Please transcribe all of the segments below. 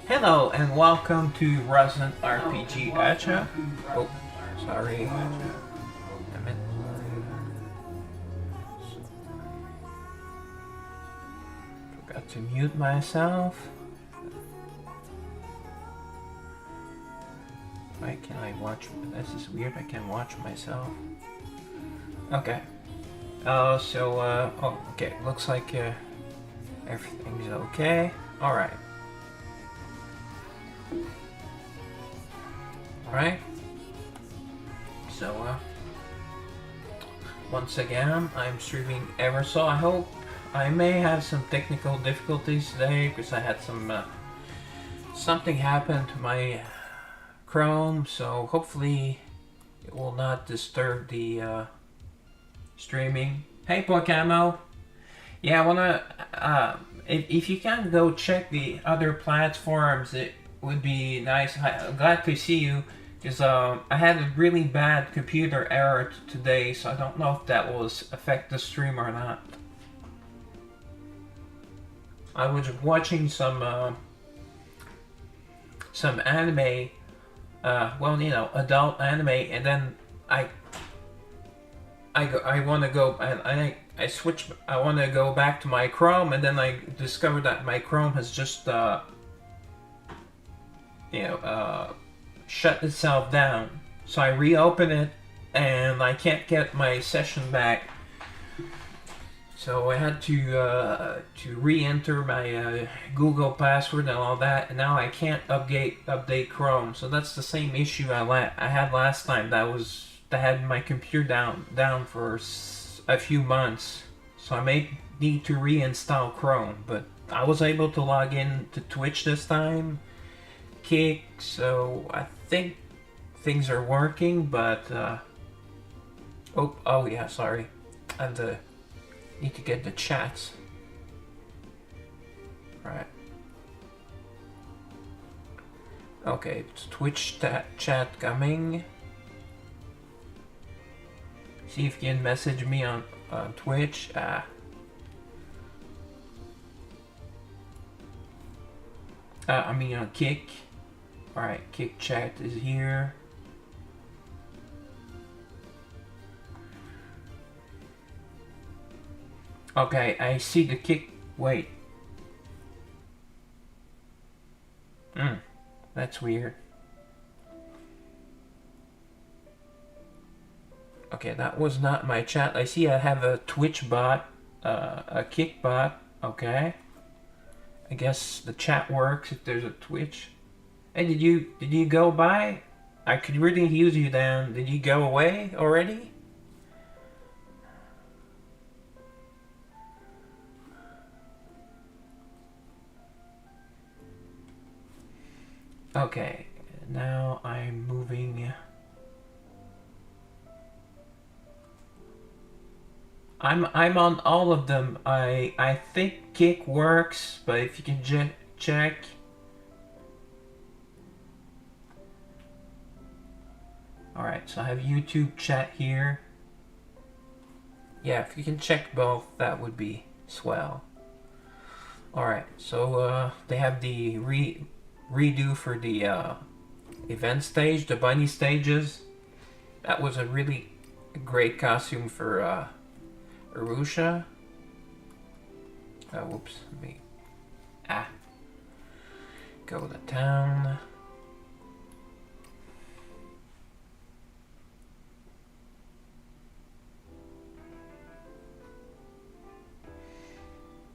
Hello and welcome to Resident RPG Gacha. Oh, sorry. Forgot to mute myself. Why can't I watch? This is weird. I can't watch myself. Okay. Okay. Looks like everything's okay. All right. Alright, so once again I'm streaming Eversoul. I hope I may have some technical difficulties today because I had something happen to my Chrome, so hopefully it will not disturb the streaming. Hey Poicamo! Yeah, I wanna if you can go check the other platforms, it would be nice. I'm glad to see you. Because I had a really bad computer error today, so I don't know if that will affect the stream or not. I was watching some anime, well, you know, adult anime, and then I want to go and I switch. I want to go back to my Chrome, and then I discovered that my Chrome has just shut itself down. So I reopen it and I can't get my session back. So I had to re-enter my Google password and all that, and now I can't update Chrome. So that's the same issue I had last time. That had my computer down for a few months. So I may need to reinstall Chrome, but I was able to log in to Twitch this time. Kick, so I think things are working, but oh yeah, sorry, I need to get the chats right. Okay, it's Twitch chat coming. See if you can message me on Twitch. I mean on Kick. Alright, Kick chat is here. Okay, I see the Kick. Wait. That's weird. Okay, that was not my chat. I see I have a Twitch bot, a Kick bot. Okay. I guess the chat works if there's a Twitch. Hey, did you go by? I could really use you then. Did you go away already? Okay, now I'm moving. I'm on all of them. I think Kick works, but if you can check. Alright, so I have YouTube chat here. Yeah, if you can check both, that would be swell. Alright, so they have the redo for the event stage, the bunny stages. That was a really great costume for Arusha. Whoops, let me go to town.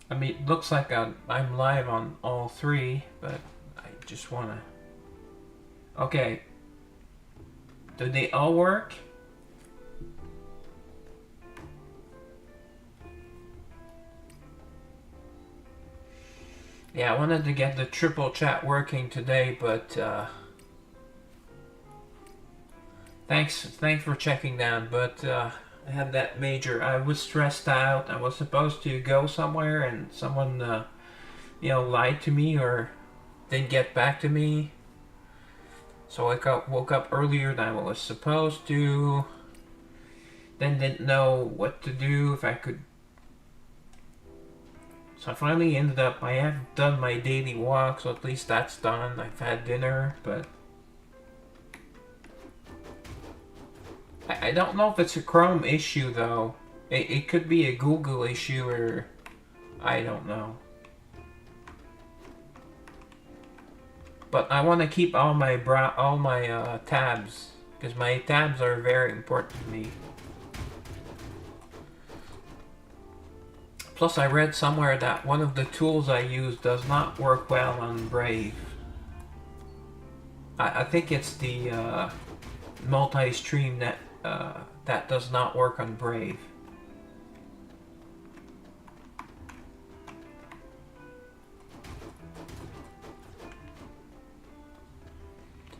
I mean, it looks like I'm live on all three, but I just wanna... Okay. Do they all work? Yeah, I wanted to get the triple chat working today, but thanks for checking down, but I had that major... I was stressed out. I was supposed to go somewhere and someone lied to me or didn't get back to me. So I woke up earlier than I was supposed to. Then didn't know what to do, if I could So I finally ended up, I have done my daily walk, so at least that's done. I've had dinner, but I don't know if it's a Chrome issue though. It could be a Google issue, or I don't know. But I want to keep all my tabs, because my tabs are very important to me. Plus, I read somewhere that one of the tools I use does not work well on Brave. I think it's the multi-stream that does not work on Brave.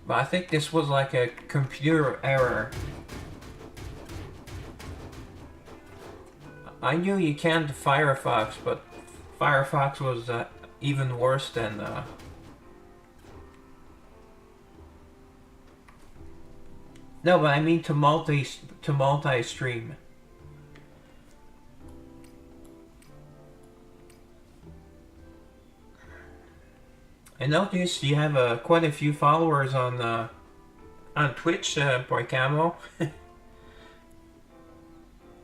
But I think this was like a computer error. I knew you can to Firefox, but Firefox was even worse than no, but I mean to multi-stream. I noticed you have quite a few followers on Twitch, Boy Camo.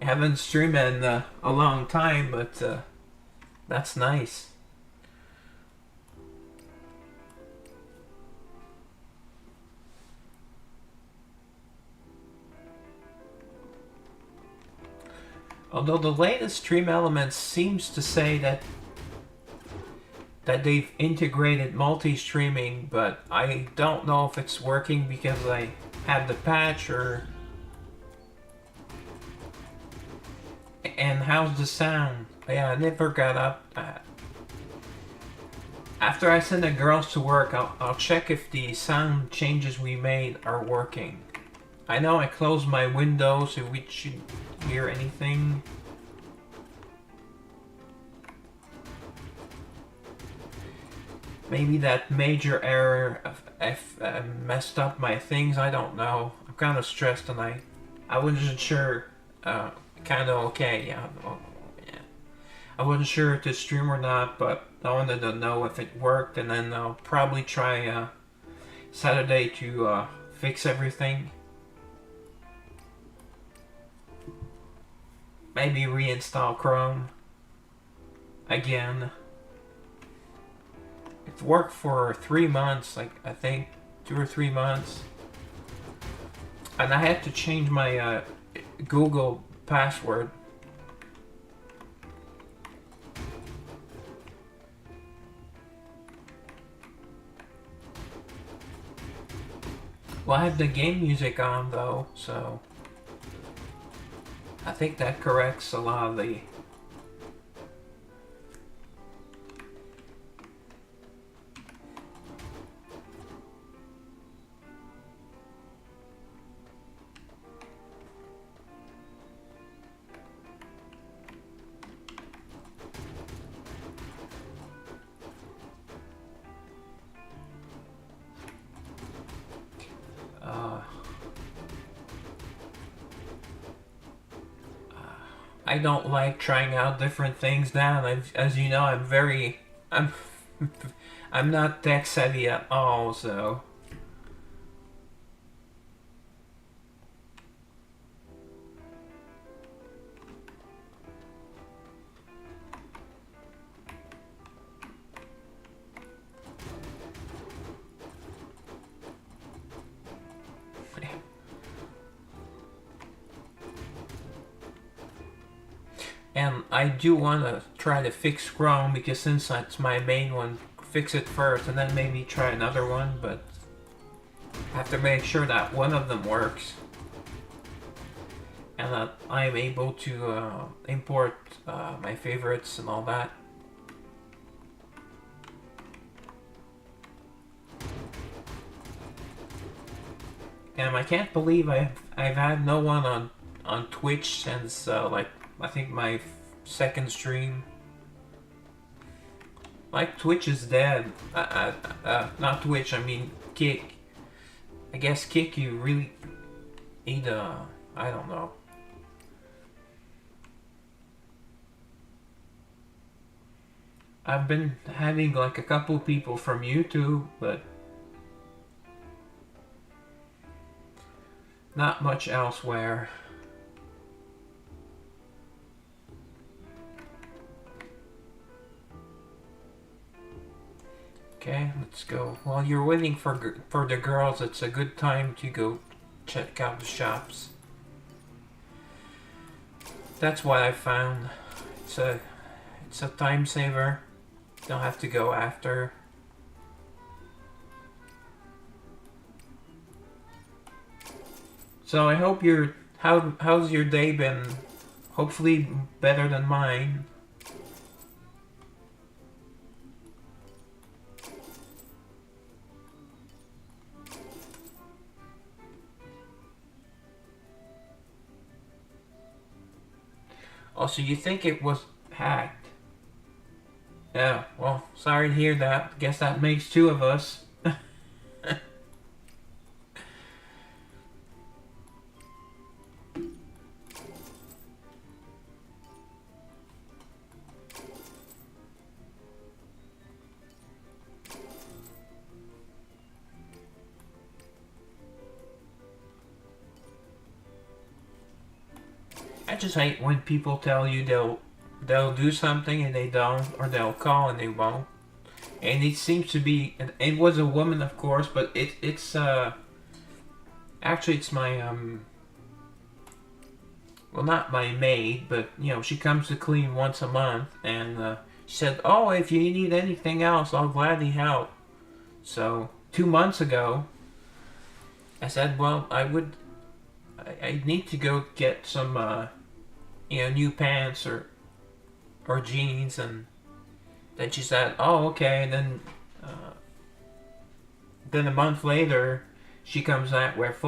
I haven't streamed in a long time, but that's nice. Although the latest Stream Elements seems to say that they've integrated multi-streaming, but I don't know if it's working because I had the patch or... And how's the sound? Yeah, I never got up. After I send the girls to work, I'll check if the sound changes we made are working. I know I closed my window so we should hear anything. Maybe that major error messed up my things, I don't know. I'm kind of stressed tonight. I wasn't sure. Kind of okay, yeah. I wasn't sure if to stream or not, but I wanted to know if it worked, and then I'll probably try Saturday to fix everything. Maybe reinstall Chrome again. It's worked for 3 months, like I think 2 or 3 months, and I had to change my Google password. Well, I have the game music on though, so I think that corrects a lot of the... I don't like trying out different things now. As you know, I'm I'm not tech savvy at all, so... And I do want to try to fix Chrome, because since that's my main one, fix it first and then maybe try another one, but I have to make sure that one of them works and that I'm able to import my favorites and all that. And I can't believe I've had no one on Twitch since like I think my second stream. Like, Twitch is dead. Not Twitch, I mean Kick. I guess Kick, you really need I don't know. I've been having like a couple people from YouTube, but not much elsewhere. Okay, let's go. While you're waiting for the girls, it's a good time to go check out the shops. That's what I found. It's a time saver. Don't have to go after. So I hope how's your day been? Hopefully better than mine. Also, you think it was hacked? Yeah, well, sorry to hear that. Guess that makes two of us. I just hate when people tell you they'll do something and they don't, or they'll call and they won't. And it seems to be, it was a woman, of course, but it's actually it's my well, not my maid, but you know, she comes to clean once a month, and she said, "Oh, if you need anything else, I'll gladly help." So 2 months ago, I said, "Well, I need to go get some new pants or jeans," and then she said, "Oh, okay." And then a month later, she comes back with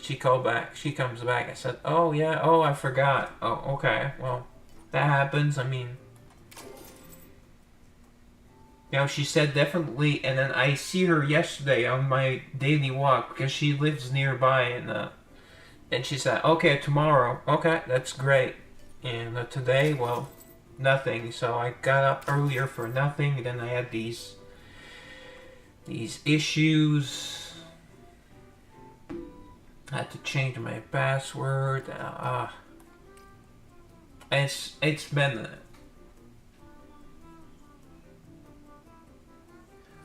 she called back. She comes back. I said, "Oh yeah. Oh, I forgot. Oh, okay. Well, that happens. I mean, she said definitely." And then I see her yesterday on my daily walk because she lives nearby, and she said, "Okay, tomorrow." Okay, that's great. And today, well, nothing. So I got up earlier for nothing. Then I had these issues. I had to change my password. It's been.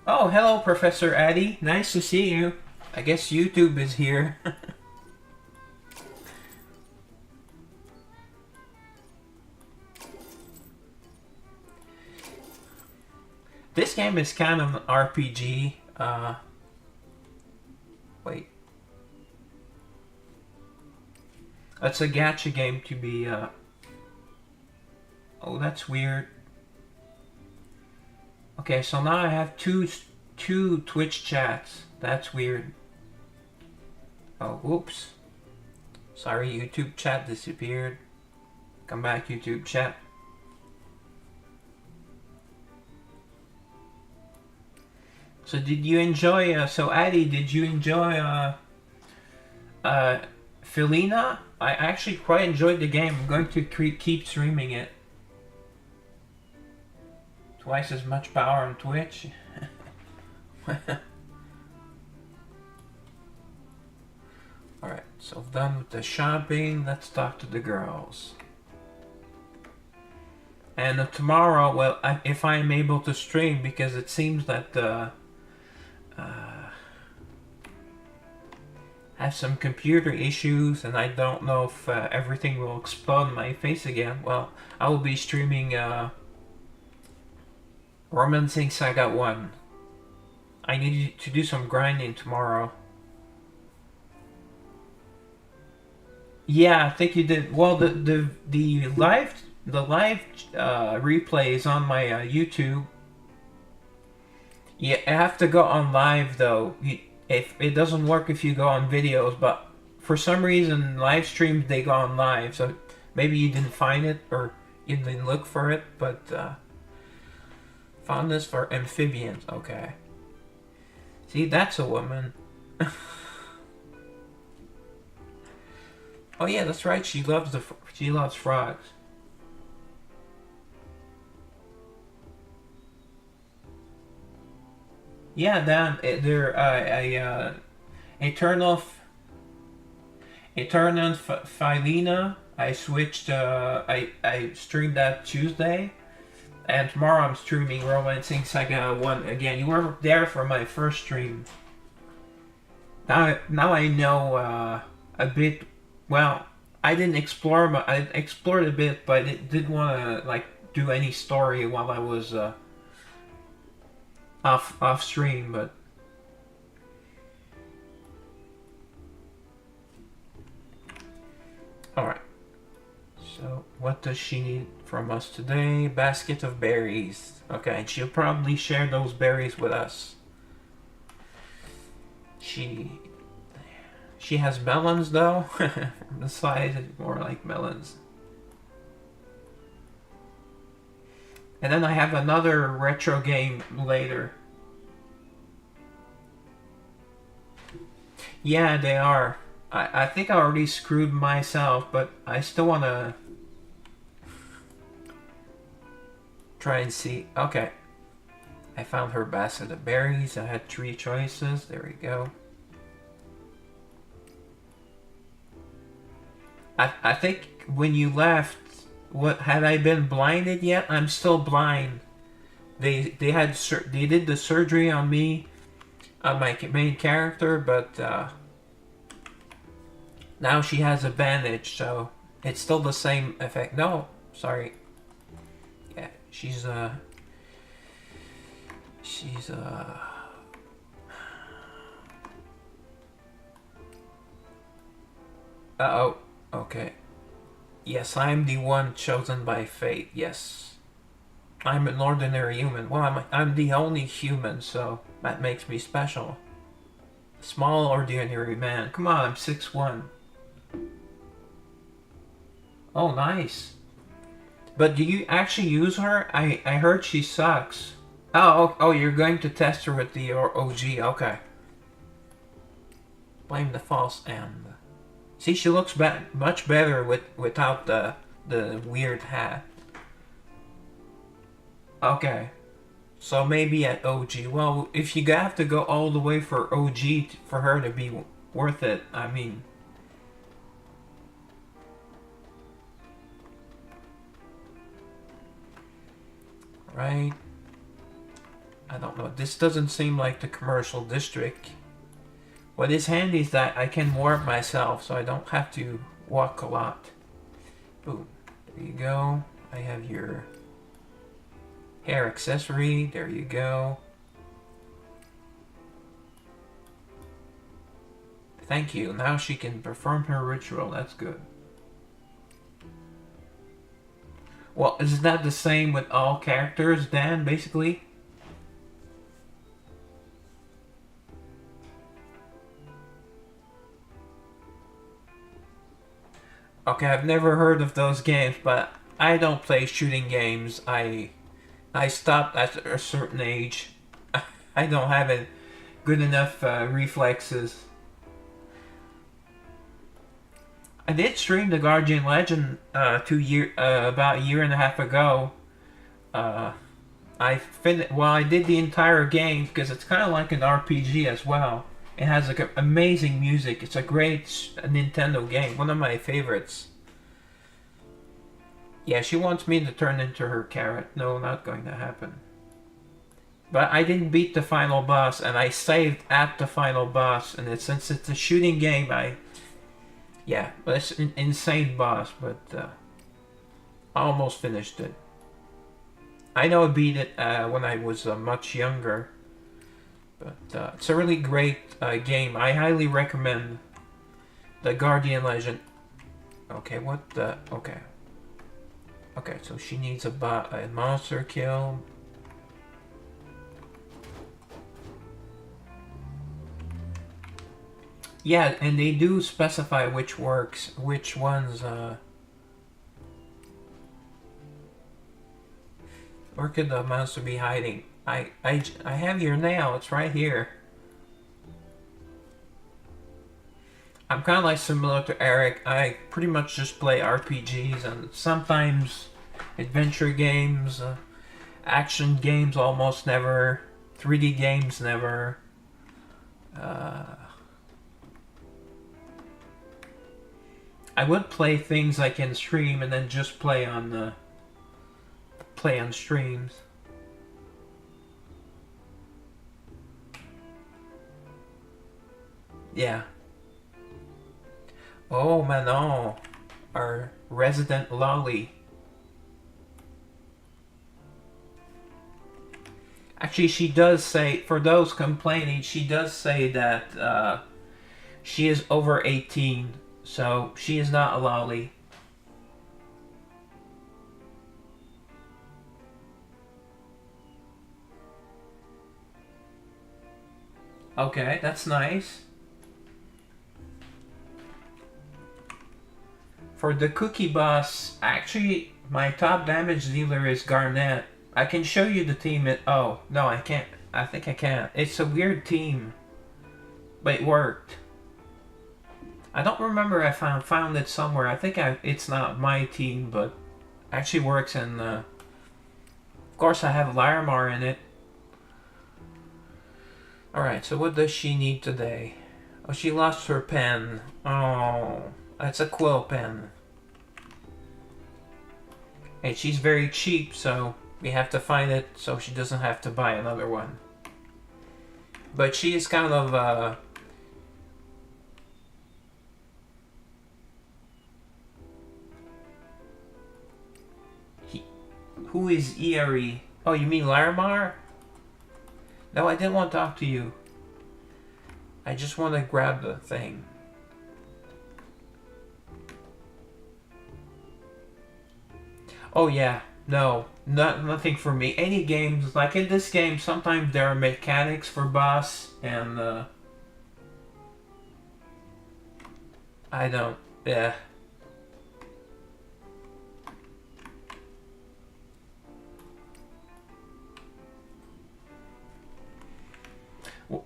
Oh, hello, Professor Addy. Nice to see you. I guess YouTube is here. This game is kind of an RPG. Wait. It's a gacha game to be. Oh, that's weird. Okay, so now I have two Twitch chats. That's weird. Oh, whoops. Sorry, YouTube chat disappeared. Come back, YouTube chat. So did you enjoy, so Addy, did you enjoy, Felina? I actually quite enjoyed the game. I'm going to keep streaming it. Twice as much power on Twitch. Alright, so done with the shopping. Let's talk to the girls. And tomorrow, well, if I am able to stream, because it seems that have some computer issues, and I don't know if everything will explode in my face again. Well, I will be streaming Romancing Saga 1. I need to do some grinding tomorrow. Yeah, I think you did. Well, the live replay is on my YouTube. Yeah, I have to go on live though. If it doesn't work if you go on videos, but for some reason live streams they go on live. So maybe you didn't find it or you didn't look for it, but found this for amphibians. Okay. See, that's a woman. Oh yeah, that's right. She loves frogs. Yeah, Dan. I turn off. I turn on Philina. I switched. I streamed that Tuesday, and tomorrow I'm streaming Romancing Saga 1 again. You were there for my first stream. Now I know a bit. Well, I didn't explore. I explored a bit, but I didn't want to like do any story while I was off stream. But all right. So what does she need from us today? Basket of berries. Okay, she'll probably share those berries with us. She has melons though. From the size, it's more like melons. And then I have another retro game later. Yeah, they are. I think I already screwed myself, but I still want to try and see. Okay. I found her basket of berries. I had 3 choices. There we go. I think when you left, what had I been blinded yet? I'm still blind. They did the surgery on me, on my main character, but now she has a bandage, so it's still the same effect. No, sorry. Yeah, she's uh-oh. Okay. Yes, I'm the one chosen by fate. Yes. I'm an ordinary human. Well, I'm the only human, so that makes me special. Small ordinary man. Come on, I'm 6'1". Oh, nice. But do you actually use her? I heard she sucks. Oh, you're going to test her with the OG. Okay. Blame the false end. See, she looks much better without the weird hat. Okay. So maybe at OG. Well, if you have to go all the way for OG for her to be worth it, I mean... Right? I don't know. This doesn't seem like the commercial district. What is handy is that I can warp myself, so I don't have to walk a lot. Boom. There you go. I have your hair accessory. There you go. Thank you. Now she can perform her ritual. That's good. Well, is that the same with all characters, Dan, basically? Okay, I've never heard of those games, but I don't play shooting games. I stopped at a certain age. I don't have a good enough reflexes. I did stream the Guardian Legend about a year and a half ago. I did the entire game because it's kind of like an RPG as well. It has like amazing music. It's a great Nintendo game, one of my favorites. Yeah, she wants me to turn into her carrot. No, not going to happen. But I didn't beat the final boss, and I saved at the final boss. And since it's a shooting game, yeah, it's an insane boss, but I almost finished it. I know I beat it when I was much younger. But it's a really great game. I highly recommend the Guardian Legend. Okay, what the... Okay. Okay, so she needs a monster kill. Yeah, and they do specify which ones... Where could the monster be hiding? I have your nail. It's right here. I'm kind of like similar to Eric. I pretty much just play RPGs and sometimes adventure games, action games almost never. 3D games never. I would play things I can stream and then just play on streams. Yeah. Oh, Manon, our resident lolly. Actually, she does say, for those complaining, she does say that she is over 18, so she is not a lolly. Okay, that's nice. For the cookie boss, actually, my top damage dealer is Garnet. I can show you the team. Oh, no, I can't. I think I can't. It's a weird team. But it worked. I don't remember if I found it somewhere. I think it's not my team, but actually works. And of course, I have Larimar in it. Alright, so what does she need today? Oh, she lost her pen. Oh, that's a quill pen. And she's very cheap, so we have to find it so she doesn't have to buy another one. But she is kind of who is Eerie? Oh, you mean Larimar? No, I didn't want to talk to you. I just want to grab the thing. Oh yeah, no, nothing for me. Any games, like in this game, sometimes there are mechanics for boss, and I don't, yeah.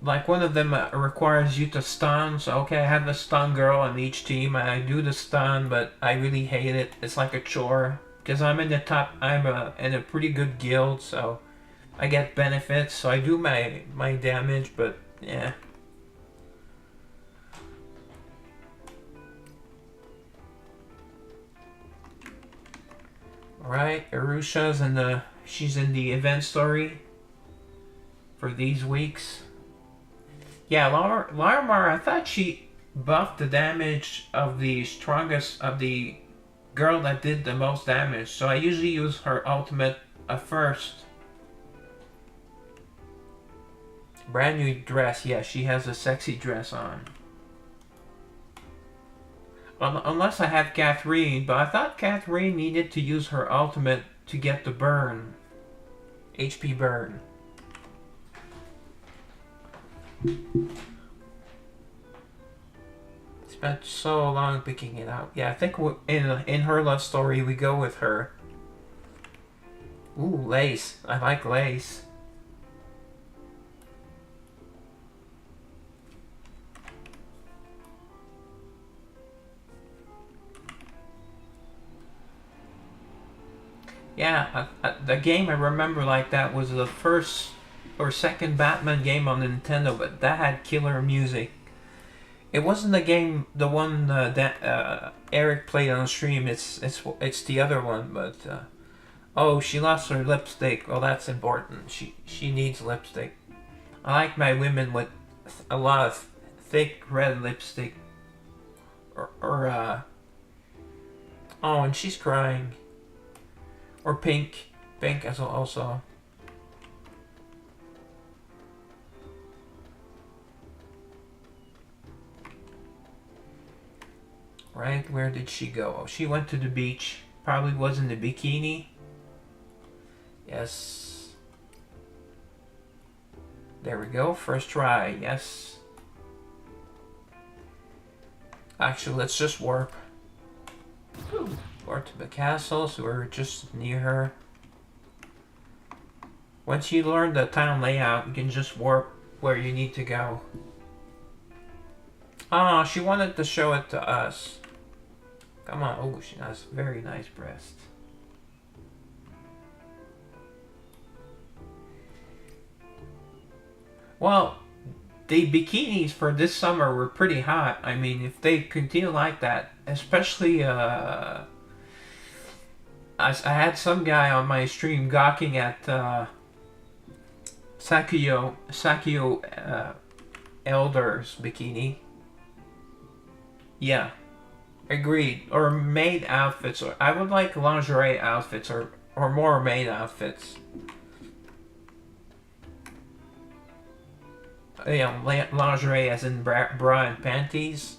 Like one of them requires you to stun, so okay, I have a stun girl on each team, and I do the stun, but I really hate it. It's like a chore. Because I'm in the top, I'm in a pretty good guild, so I get benefits, so I do my damage, but yeah. Alright, Arusha's she's in the event story for these weeks. Yeah, Larimar, I thought she buffed the damage of the strongest, of the girl that did the most damage, so I usually use her ultimate first. Brand new dress, yeah, she has a sexy dress on. Unless I have Catherine, but I thought Catherine needed to use her ultimate to get the burn. HP burn. Spent so long picking it out. Yeah, I think in her love story we go with her. Ooh, lace. I like lace. Yeah, the game I remember like that was the first or second Batman game on Nintendo, but that had killer music. It wasn't the game, the one that Eric played on stream. It's the other one, but oh, she lost her lipstick. Well, that's important. She needs lipstick. I like my women with a lot of thick red lipstick. Or oh, and she's crying. Or pink. Pink as also. Right, where did she go? Oh, she went to the beach. Probably was in the bikini. Yes. There we go. First try. Yes. Actually, let's just warp. Or to the castle, so we're just near her. Once you learn the town layout, you can just warp where you need to go. Ah, she wanted to show it to us. Come on. Oh, she has very nice breasts. Well, the bikinis for this summer were pretty hot. I mean, if they continue like that, especially I had some guy on my stream gawking at Sakio Elder's bikini. Yeah, agreed. Or maid outfits. Or I would like lingerie outfits or more maid outfits. Lingerie as in bra and panties.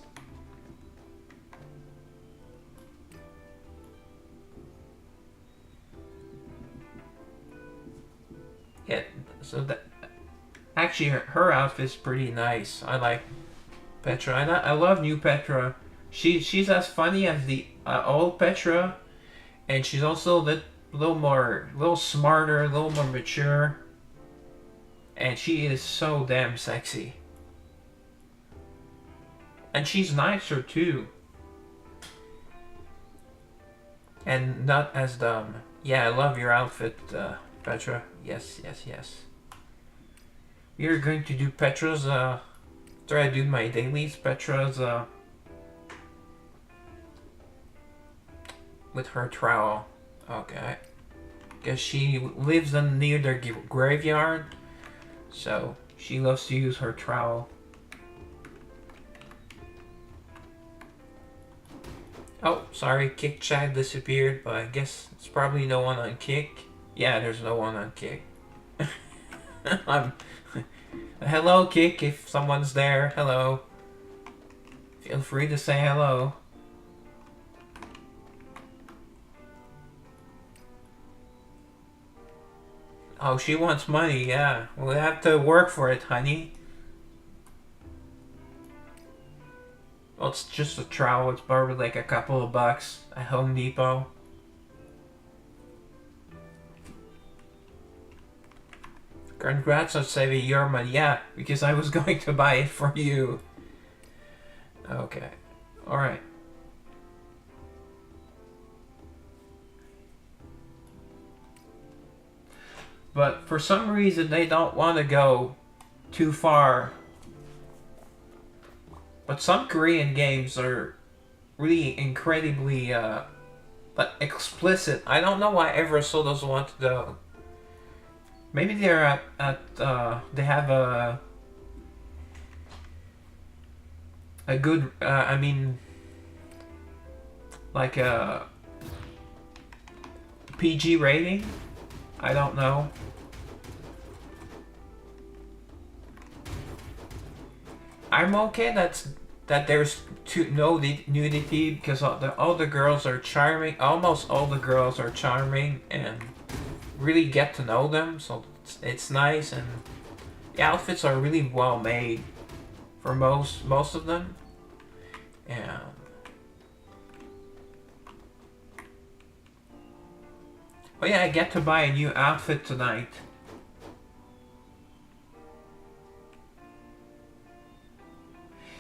Yeah, so that actually her outfit's pretty nice. I like Petra. I love new Petra. She's as funny as the old Petra, and she's also a little smarter, a little more mature, and she is so damn sexy. And she's nicer too, and not as dumb. Yeah, I love your outfit, Petra. Yes, yes, yes. We are going to do Petra's. After I do my dailies, Petra's with her trowel. Okay. Because she lives near the graveyard, so she loves to use her trowel. Oh, sorry, Kick chat disappeared, but I guess it's probably no one on Kick. Yeah, there's no one on Kick. Hello, Kick, if someone's there. Hello. Feel free to say hello. Oh, she wants money, yeah. We'll have to work for it, honey. Well, it's just a trowel. It's probably like a couple of bucks at Home Depot. Congrats on saving your money. Yeah, because I was going to buy it for you. Okay. Alright. But for some reason, they don't want to go too far. But some Korean games are really incredibly explicit. I don't know why Eversoul doesn't want to go. Maybe they're they have a good I mean, like a PG rating. I don't know. I'm okay that there's no nudity because all the girls are charming. Almost all the girls are charming and really get to know them, so it's nice, and the outfits are really well made for most of them. And oh yeah, I get to buy a new outfit tonight.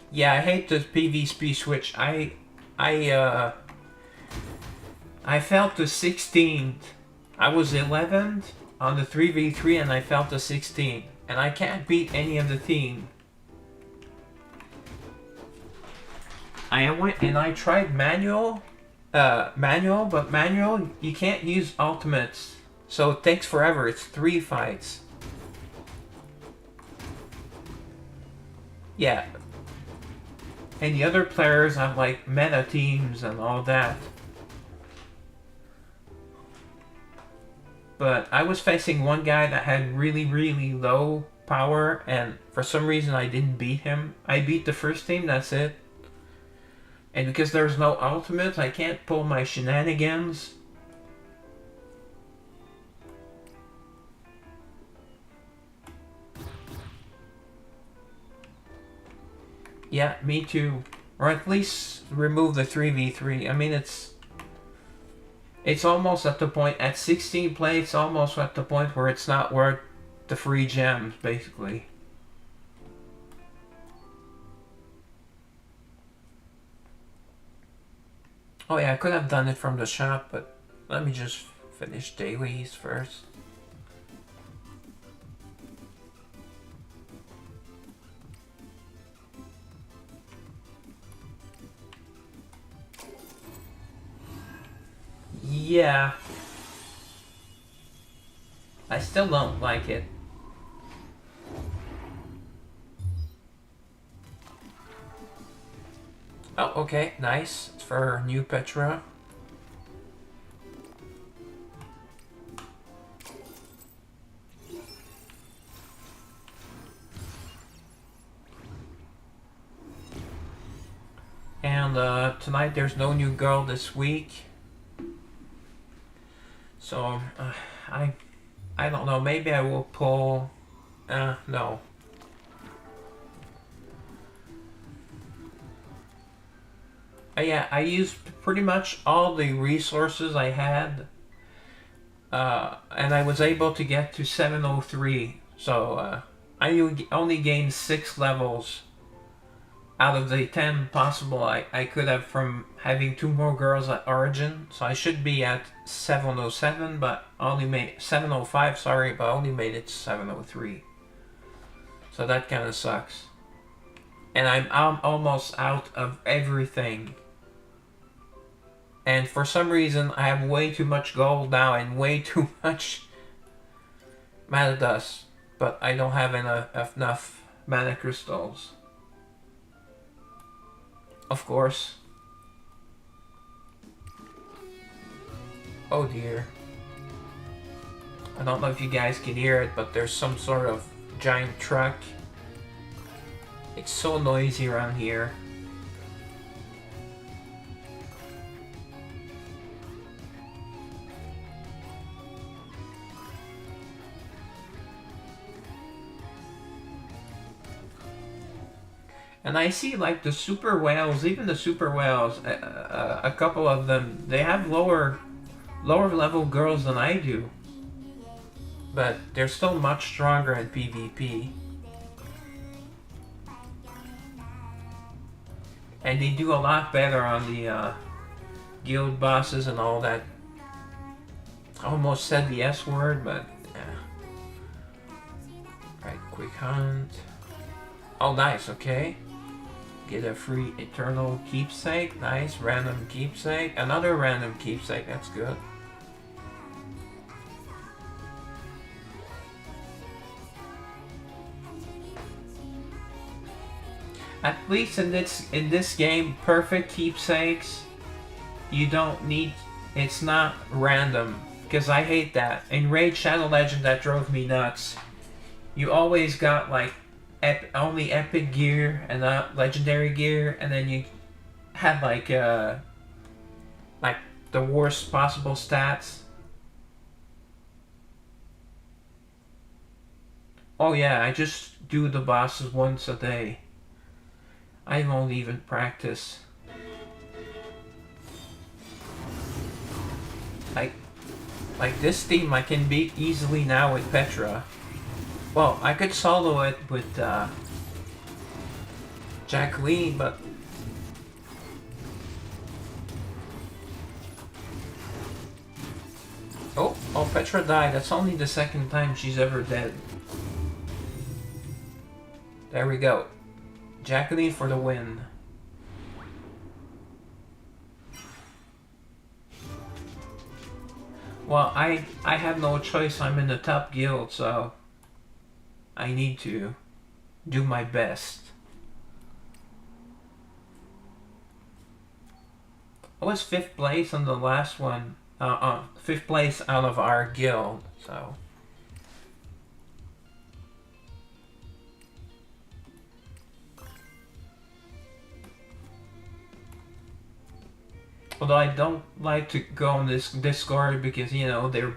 Yeah, I hate the PvP switch. I fell to 16th. I was 11th on the 3v3 and I fell to 16th. And I can't beat any of the team. I went and I tried manual, but manual, you can't use ultimates. So it takes forever. It's 3 fights. Yeah. And the other players have like meta teams and all that. But I was facing one guy that had really, really low power, and for some reason I didn't beat him. I beat the first team, that's it. And because there's no ultimate, I can't pull my shenanigans. Yeah, me too. Or at least remove the 3v3. I mean, it's almost at the point, at 16 play, it's almost at the point where it's not worth the free gems, basically. Oh yeah, I could have done it from the shop, but let me just finish dailies first. Yeah. I still don't like it. Oh, okay, nice. It's for new Petra. And tonight there's no new girl this week. So I don't know. Maybe I will pull. No. Yeah, I used pretty much all the resources I had, and I was able to get to 703. So I only gained 6 levels out of the 10 possible I could have from having 2 more girls at Origin. So I should be at 707, but only made 705. Sorry, but I only made it 703. So that kind of sucks. And I'm almost out of everything. And for some reason, I have way too much gold now and way too much mana dust. But I don't have enough mana crystals. Of course. Oh dear. I don't know if you guys can hear it, but there's some sort of giant truck. It's so noisy around here. And I see like the super whales, even the super whales, a couple of them, they have lower level girls than I do. But they're still much stronger in PvP. And they do a lot better on the guild bosses and all that. I almost said the S word, but yeah. Right, quick hunt. Oh, nice, okay. Get a free eternal keepsake. Nice, random keepsake. Another random keepsake, that's good. At least in this game, perfect keepsakes, you don't need, it's not random. Because I hate that. In Raid Shadow Legend, that drove me nuts. You always got like only epic gear and not legendary gear, and then you had like the worst possible stats. Oh yeah, I just do the bosses once a day. I won't even practice. Like this team I can beat easily now with Petra. Well, I could solo it with Jacqueline, but oh, Petra died. That's only the second time she's ever dead. There we go. Jacqueline for the win. Well, I have no choice. I'm in the top guild, so I need to do my best. I was 5th place on the last one. 5th place out of our guild, so. Although I don't like to go on this Discord because, you know, they're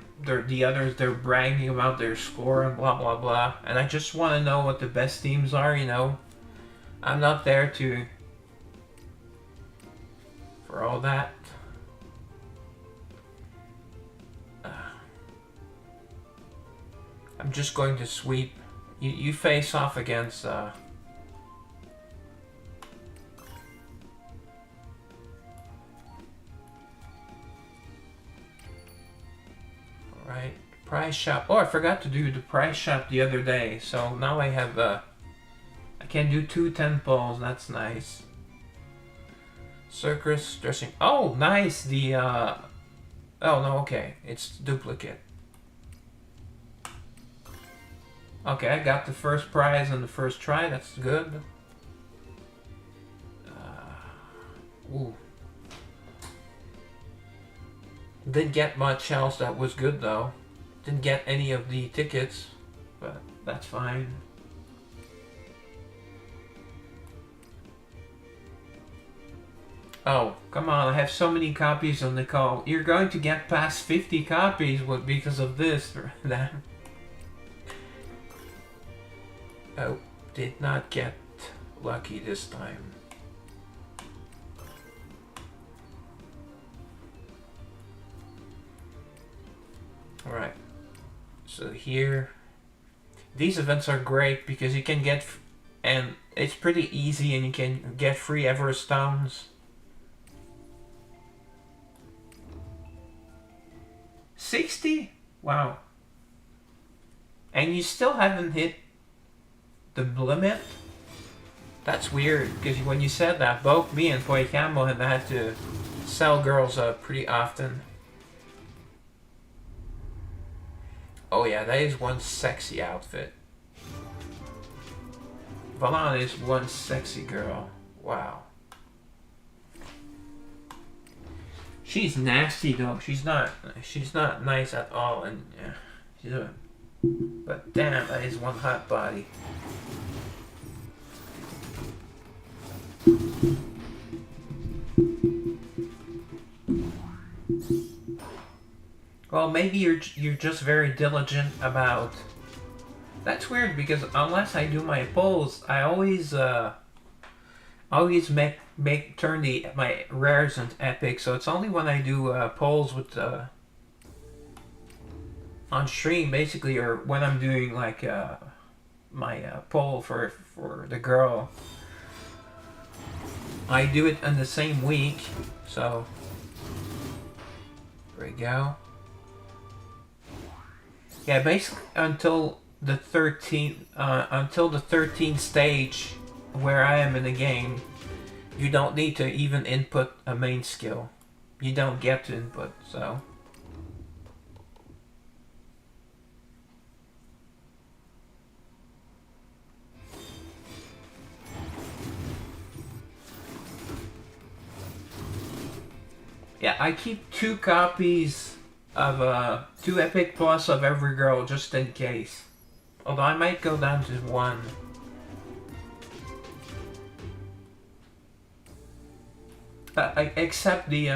bragging about their score and blah blah blah, and I just want to know what the best teams are, you know. I'm not there for all that. I'm just going to sweep. You face off against right, prize shop. Oh, I forgot to do the prize shop the other day, so now I have I can do 2 10 pulls. That's nice. Circus dressing. Oh, nice. The Oh no, okay. It's duplicate. Okay, I got the first prize on the first try. That's good. Ooh. Didn't get much else that was good though. Didn't get any of the tickets, but that's fine. Oh, come on, I have so many copies on the call. You're going to get past 50 copies because of this or that. Oh, did not get lucky this time. Alright, so here, these events are great because you can get, and it's pretty easy and you can get free Everstones. 60? Wow. And you still haven't hit the limit? That's weird, because when you said that, both me and Toy Camel have had to sell girls pretty often. Oh yeah, that is one sexy outfit. Valon is one sexy girl. Wow. She's nasty though. She's not nice at all, and yeah, she's a. But damn, that is one hot body. Well, maybe you're just very diligent about. That's weird because unless I do my polls, I always turn my rares into epic. So it's only when I do polls with on stream basically, or when I'm doing like my poll for the girl. I do it in the same week, so there we go. Yeah, basically until the 13th stage where I am in the game, you don't need to even input a main skill. You don't get to input, so. Yeah, I keep 2 copies of 2 Epic Plus of every girl just in case. Although I might go down to 1. Except the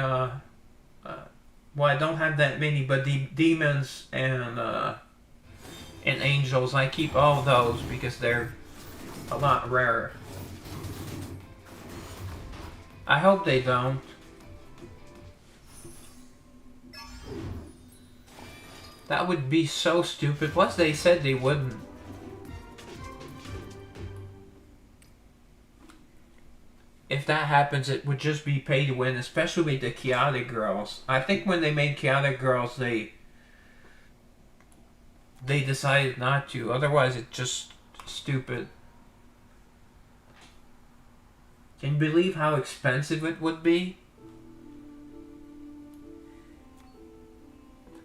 well, I don't have that many, but the demons and angels, I keep all those because they're a lot rarer. I hope they don't. That would be so stupid. Plus, they said they wouldn't. If that happens, it would just be pay to win, especially the chaotic girls. I think when they made chaotic girls, they decided not to. Otherwise, it's just stupid. Can you believe how expensive it would be?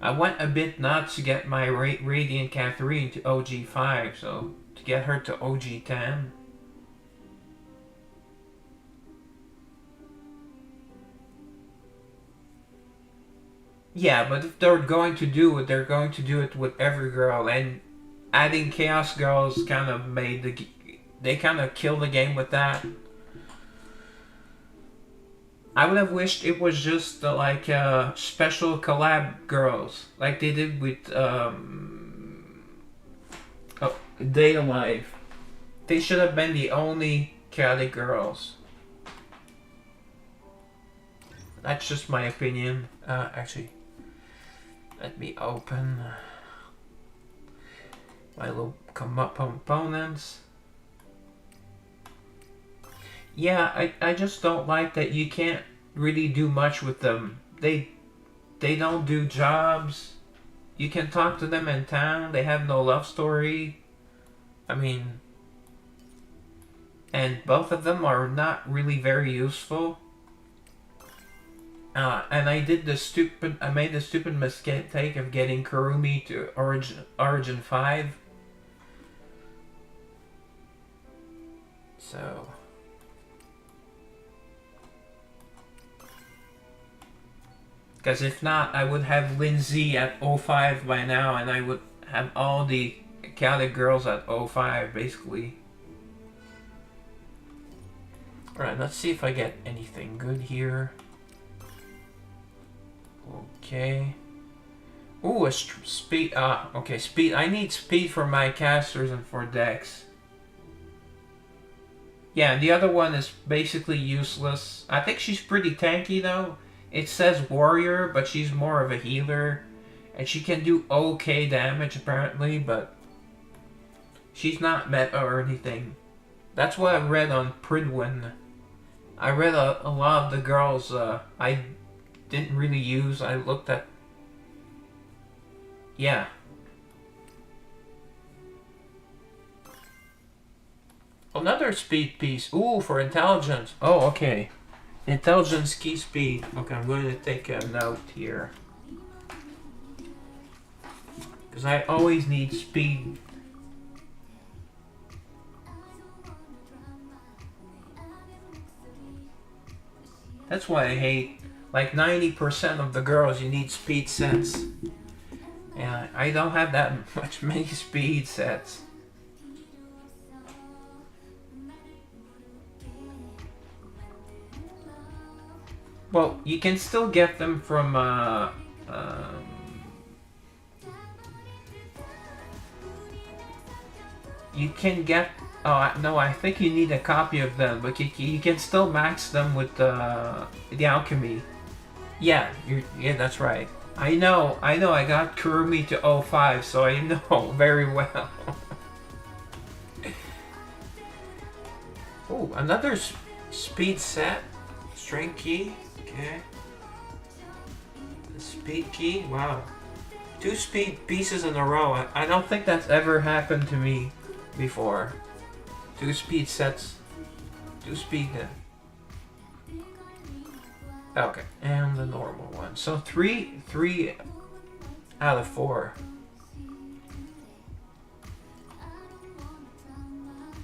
I went a bit nuts to get my Radiant Catherine to OG5, so to get her to OG10. Yeah, but if they're going to do it, they're going to do it with every girl, and adding Chaos Girls kind of made they kind of killed the game with that. I would have wished it was just like special collab girls, like they did with Day Alive. They should have been the only chaotic girls. That's just my opinion. Actually, let me open my little components. Yeah, I just don't like that you can't really do much with them. They don't do jobs. You can talk to them in town. They have no love story. I mean, and both of them are not really very useful. And I made the stupid mistake of getting Kurumi to Origin 5. So... Because if not, I would have Lindsay at 05 by now, and I would have all the Celtic girls at 05, basically. Alright, let's see if I get anything good here. Okay. Ooh, a speed. Okay, speed. I need speed for my casters and for decks. Yeah, and the other one is basically useless. I think she's pretty tanky, though. It says warrior, but she's more of a healer. And she can do okay damage, apparently, but... she's not meta or anything. That's what I read on Pridwin. I read a lot of the girls I didn't really use. I looked at... yeah. Another speed piece. Ooh, for intelligence. Oh, okay. Intelligence key speed. Okay, I'm going to take a note here. Because I always need speed. That's why I hate, like 90% of the girls, you need speed sets. And I don't have that many speed sets. Well, you can still get them from, you can get, oh, no, I think you need a copy of them, but you can still max them with the alchemy. Yeah, yeah, that's right. I know, I got Kurumi to 05, so I know very well. Oh, another speed set. Strength key. Okay. The speed key. Wow. 2 speed pieces in a row. I don't think that's ever happened to me before. 2 speed sets. 2 speed. Okay. And the normal one. So 3 out of 4.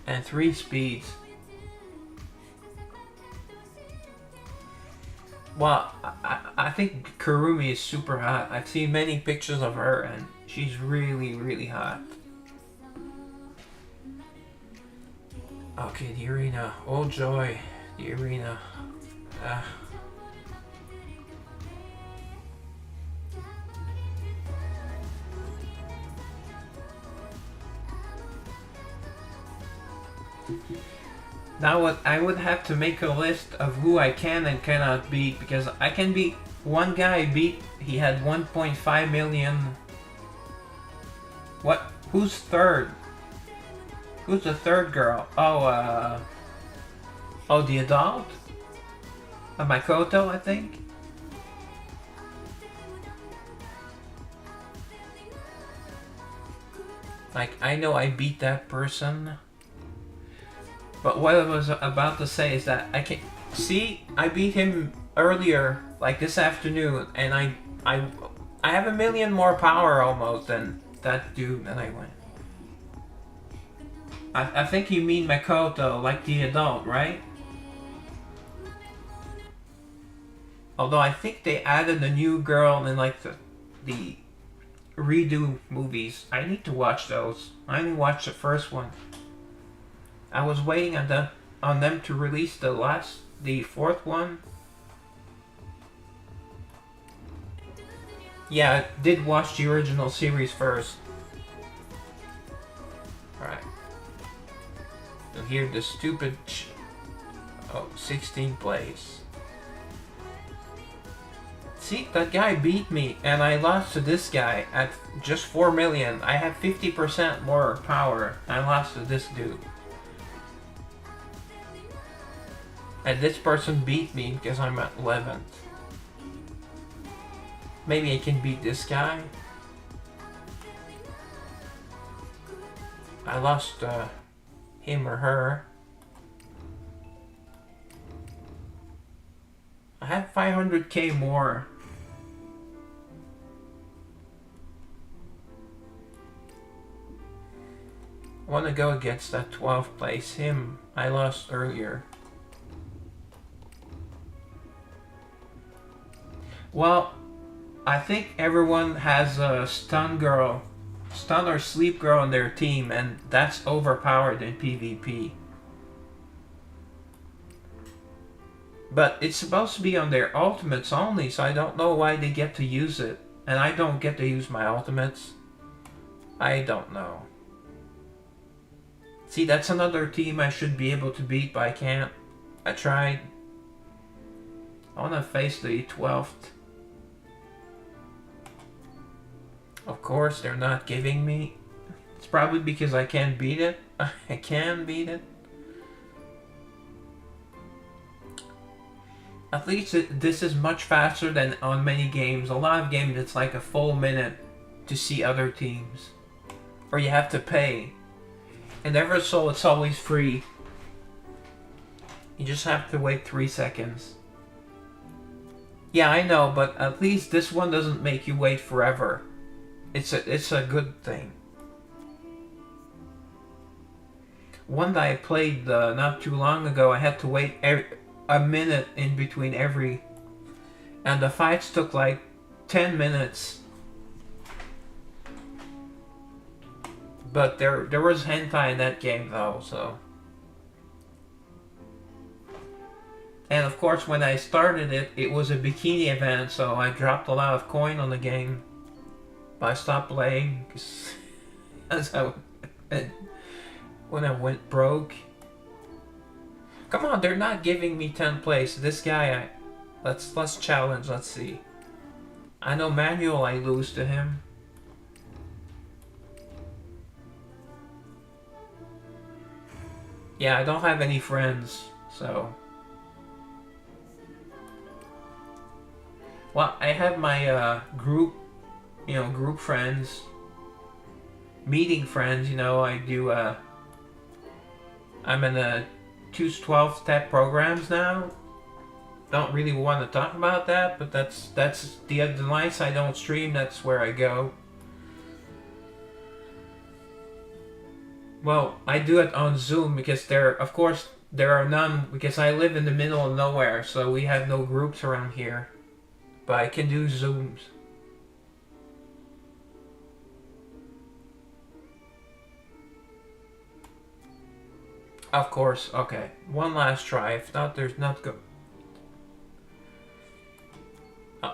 And 3 speeds. Well, I think Kurumi is super hot. I've seen many pictures of her and she's really, really hot. Okay, the arena. Oh joy. The arena. Now what I would have to make a list of who I can and cannot beat, because I can beat one guy I beat, he had 1.5 million. What? Who's third? Who's the third girl? Oh, the adult? Makoto, I think? Like, I know I beat that person. But what I was about to say is that I can see I beat him earlier, like this afternoon, and I have 1 million more power almost than that dude, and I win. I think you mean Makoto, like the adult, right? Although I think they added a new girl in like the redo movies. I need to watch those. I only watched the first one. I was waiting on them to release the 4th one. Yeah, I did watch the original series first. Alright. So here the stupid 16th place. See, that guy beat me and I lost to this guy at just 4 million. I had 50% more power. I lost to this dude. And this person beat me because I'm at 11th. Maybe I can beat this guy. I lost him or her. I have 500k more. I want to go against that 12th place. Him, I lost earlier. Well, I think everyone has a stun or sleep girl on their team, and that's overpowered in PvP. But it's supposed to be on their ultimates only, so I don't know why they get to use it. And I don't get to use my ultimates. I don't know. See, that's another team I should be able to beat, but I can't. I tried. I want to face the 12th. Of course, they're not giving me. It's probably because I can't beat it. I can beat it. At least this is much faster than on many games. A lot of games it's like a full minute to see other teams. Or you have to pay. In Eversoul it's always free. You just have to wait 3 seconds. Yeah, I know, but at least this one doesn't make you wait forever. It's a good thing. One that I played not too long ago, I had to wait a minute in between every, and the fights took like 10 minutes. But there was hentai in that game though, so. And of course when I started it, it was a bikini event, so I dropped a lot of coin on the game. But I stopped playing because when I went broke. Come on, they're not giving me 10th place. This guy, let's challenge. Let's see. I know Manuel. I lose to him. Yeah, I don't have any friends, so. Well, I have my group, group friends, meeting friends. I do. I'm in a 12-step programs now. Don't really want to talk about that, but that's the nights I don't stream. That's where I go. Well, I do it on Zoom because there are none, because I live in the middle of nowhere, so we have no groups around here. But I can do Zooms. Of course, okay. One last try. If not, there's not go.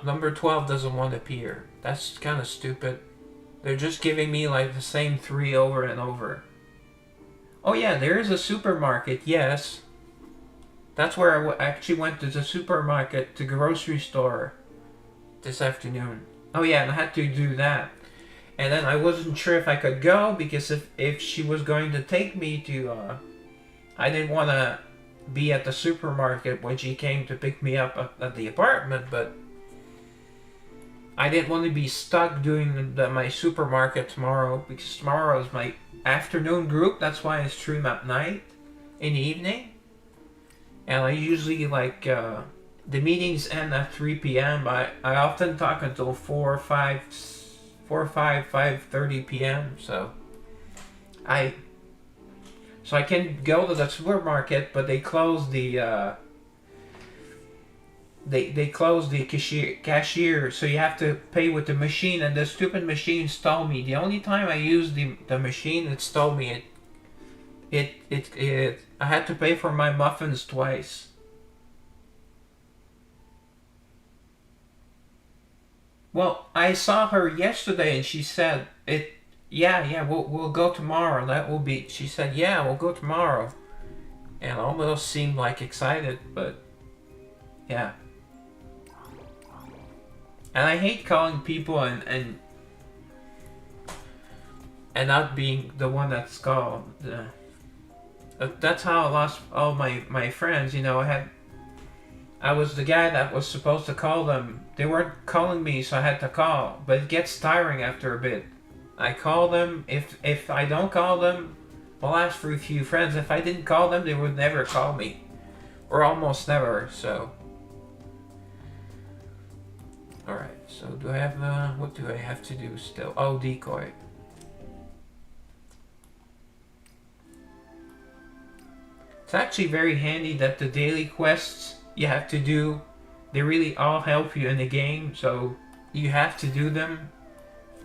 Number 12 doesn't want to appear. That's kind of stupid. They're just giving me like the same 3 over and over. Oh yeah, there is a supermarket, yes. That's where I actually went to the supermarket, to grocery store this afternoon. Oh yeah, and I had to do that. And then I wasn't sure if I could go, because if she was going to take me to... I didn't want to be at the supermarket when she came to pick me up at the apartment, but I didn't want to be stuck doing my supermarket tomorrow, because tomorrow is my afternoon group. That's why I stream at night, in the evening. And I usually the meetings end at 3 p.m. I often talk until 5:30 p.m. So I can go to the supermarket, but they close the they close the cashier, so you have to pay with the machine, and the stupid machine stole me. The only time I used the machine, it stole me. I had to pay for my muffins twice. Well, I saw her yesterday, and she said it. Yeah, we'll go tomorrow. That will be. She said, yeah, we'll go tomorrow, and almost seemed like excited, but yeah. And I hate calling people and not being the one that's called. That's how I lost all my friends. I was the guy that was supposed to call them. They weren't calling me, so I had to call. But it gets tiring after a bit. I call them. If I don't call them, I'll ask for a few friends. If I didn't call them, they would never call me. Or almost never, so. Alright, so do I have, what do I have to do still? Oh, decoy. It's actually very handy that the daily quests you have to do, they really all help you in the game, so you have to do them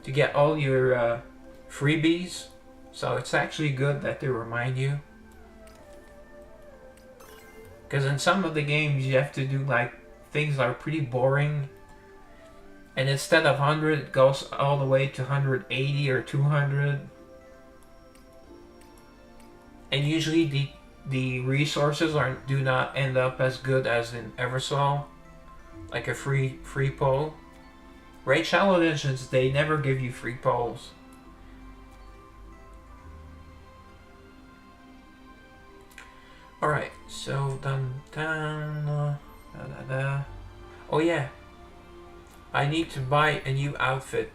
to get all your freebies. So it's actually good that they remind you. Because in some of the games you have to do like things that are pretty boring. And instead of 100 it goes all the way to 180 or 200. And usually the resources do not end up as good as in Eversoul. Like a free pole. Raid Shadow Legends, they never give you free poles. Alright, so oh yeah, I need to buy a new outfit.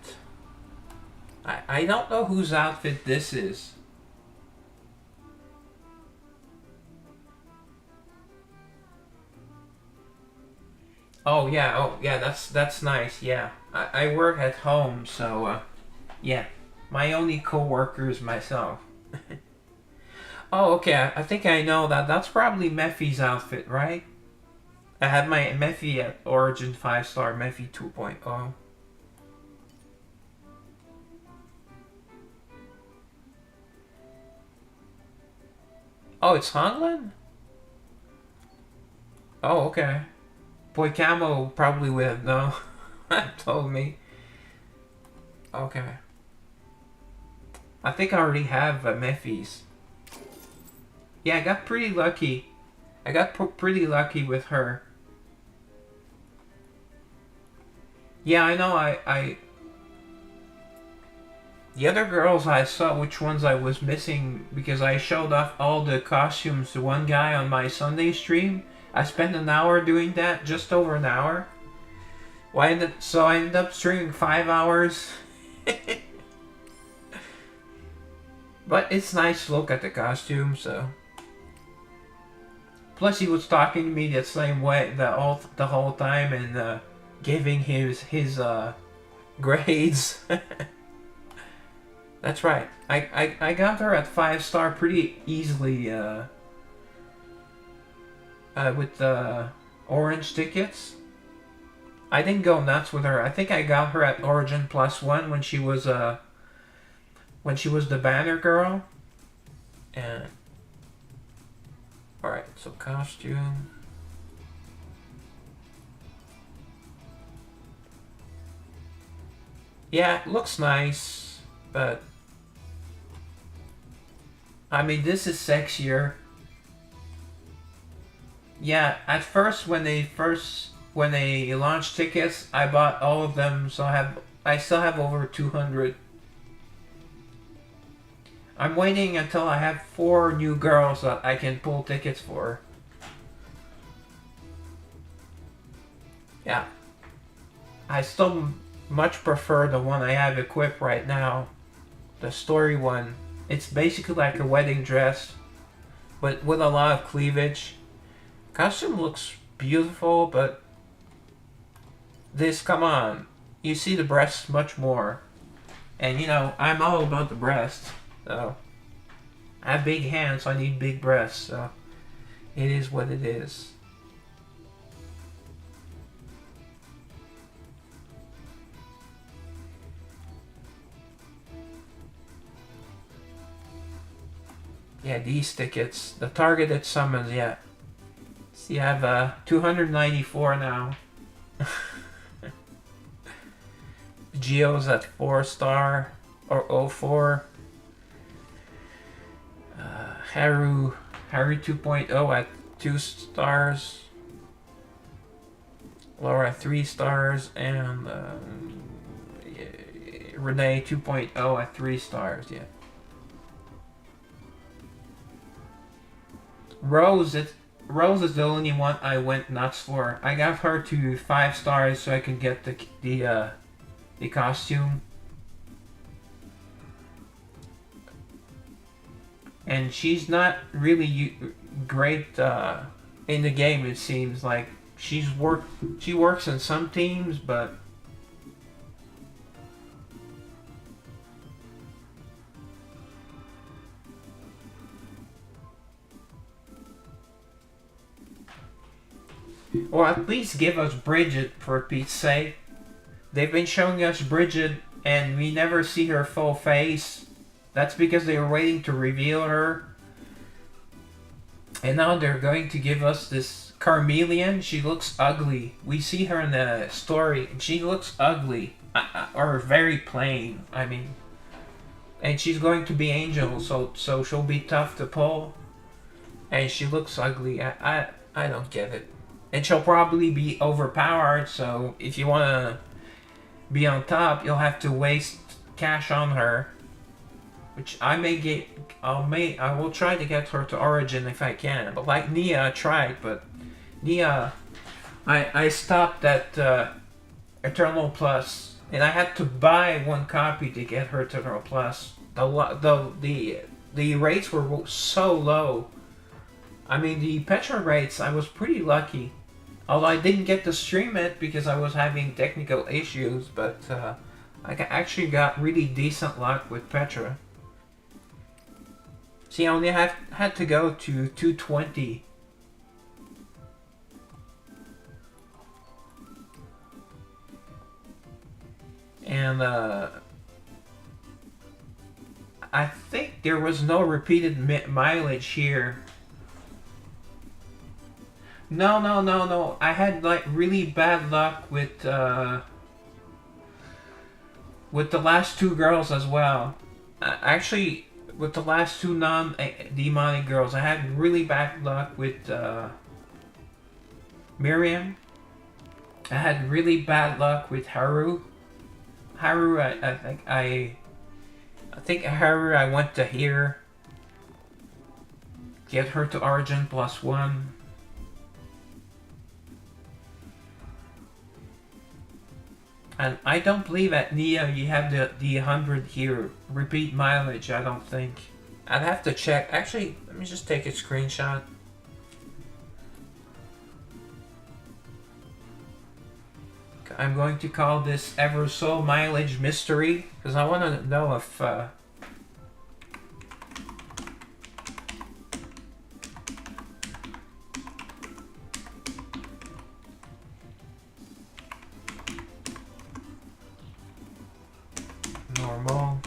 I don't know whose outfit this is. Oh yeah, that's nice, yeah. I work at home, so yeah. My only co-worker is myself. Oh, okay, I think I know that. That's probably Mephi's outfit, right? I have my Mephi at Origin 5-star, Mephi 2.0. Oh, it's Hanglin? Oh, okay. Boy Camo probably would have known. Told me. Okay. I think I already have Mephi's. Yeah, I got pretty lucky. I got pretty lucky with her. Yeah, I know. The other girls I saw which ones I was missing because I showed off all the costumes to one guy on my Sunday stream. I spent an hour doing that, just over an hour. Well, I ended up streaming 5 hours. But it's nice to look at the costume, so. Plus, he was talking to me the same way the whole time and giving his grades. That's right. I got her at 5-star pretty easily with the orange tickets. I didn't go nuts with her. I think I got her at Origin +1 when she was the banner girl. And alright, so costume. Yeah, it looks nice, but I mean, this is sexier. Yeah, at first when they launched tickets, I bought all of them, so I still have over 200. I'm waiting until I have 4 new girls that I can pull tickets for. Yeah. I still much prefer the one I have equipped right now. The story one. It's basically like a wedding dress, but with a lot of cleavage. Costume looks beautiful, but this, come on. You see the breasts much more. And you know, I'm all about the breasts. So, I have big hands, so I need big breasts, so it is what it is. Yeah, these tickets, the targeted summons, yeah. See, I have 294 now. Geo's at 4-star, or 04. Haru 2.0 at 2 stars. Laura 3 stars, and Renee 2.0 at 3 stars, yeah. Rose is the only one I went nuts for. I got her to 5 stars so I could get the costume. And she's not really great in the game. It seems like she works in some teams, but Or at least give us Bridget, for Pete's sake. They've been showing us Bridget and we never see her full face. That's because they were waiting to reveal her. And now they're going to give us this Carmelian. She looks ugly. We see her in the story and she looks ugly. Or very plain, I mean. And she's going to be Angel, so she'll be tough to pull. And she looks ugly. I don't get it. And she'll probably be overpowered, so if you want to be on top, you'll have to waste cash on her. Which I will try to get her to Origin if I can. But like Nia, I tried, but Nia, I stopped at Eternal Plus. And I had to buy one copy to get her to Eternal Plus. The rates were so low. I mean, the Petra rates, I was pretty lucky. Although I didn't get to stream it because I was having technical issues, but I actually got really decent luck with Petra. See, I only had to go to 220. And I think there was no repeated mileage here. No. I had like really bad luck with the last two girls as well. Actually, with the last two non-demonic girls, I had really bad luck with Miriam. I had really bad luck with Haru. I think Haru I went to here. Get her to Origin +1. And I don't believe at Nia you have the 100 here repeat mileage, I don't think. I'd have to check. Actually, let me just take a screenshot. I'm going to call this Eversoul mileage mystery because I want to know if normal.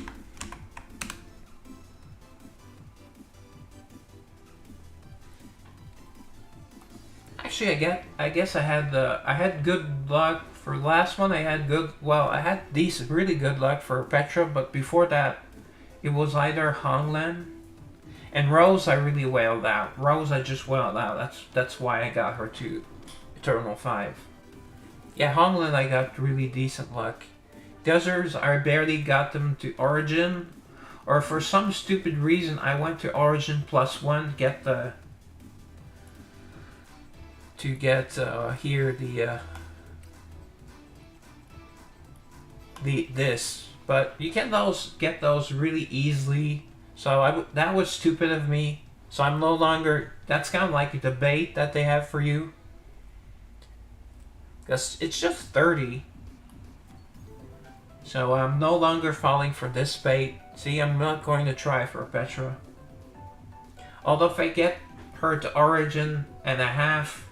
Actually, I guess I had good luck for the last one. I had really good luck for Petra, but before that, it was either Honglen and Rose. I really wailed out. Rose, I just wailed out. That's why I got her to Eternal 5. Yeah, Honglen, I got really decent luck. The others, I barely got them to Origin, or for some stupid reason, I went to Origin +1 to get here this, but you can get those really easily. So that was stupid of me. So I'm no longer. That's kind of like the bait that they have for you, because it's just 30. So I'm no longer falling for this bait. See, I'm not going to try for Petra. Although if I get her to Origin and a half,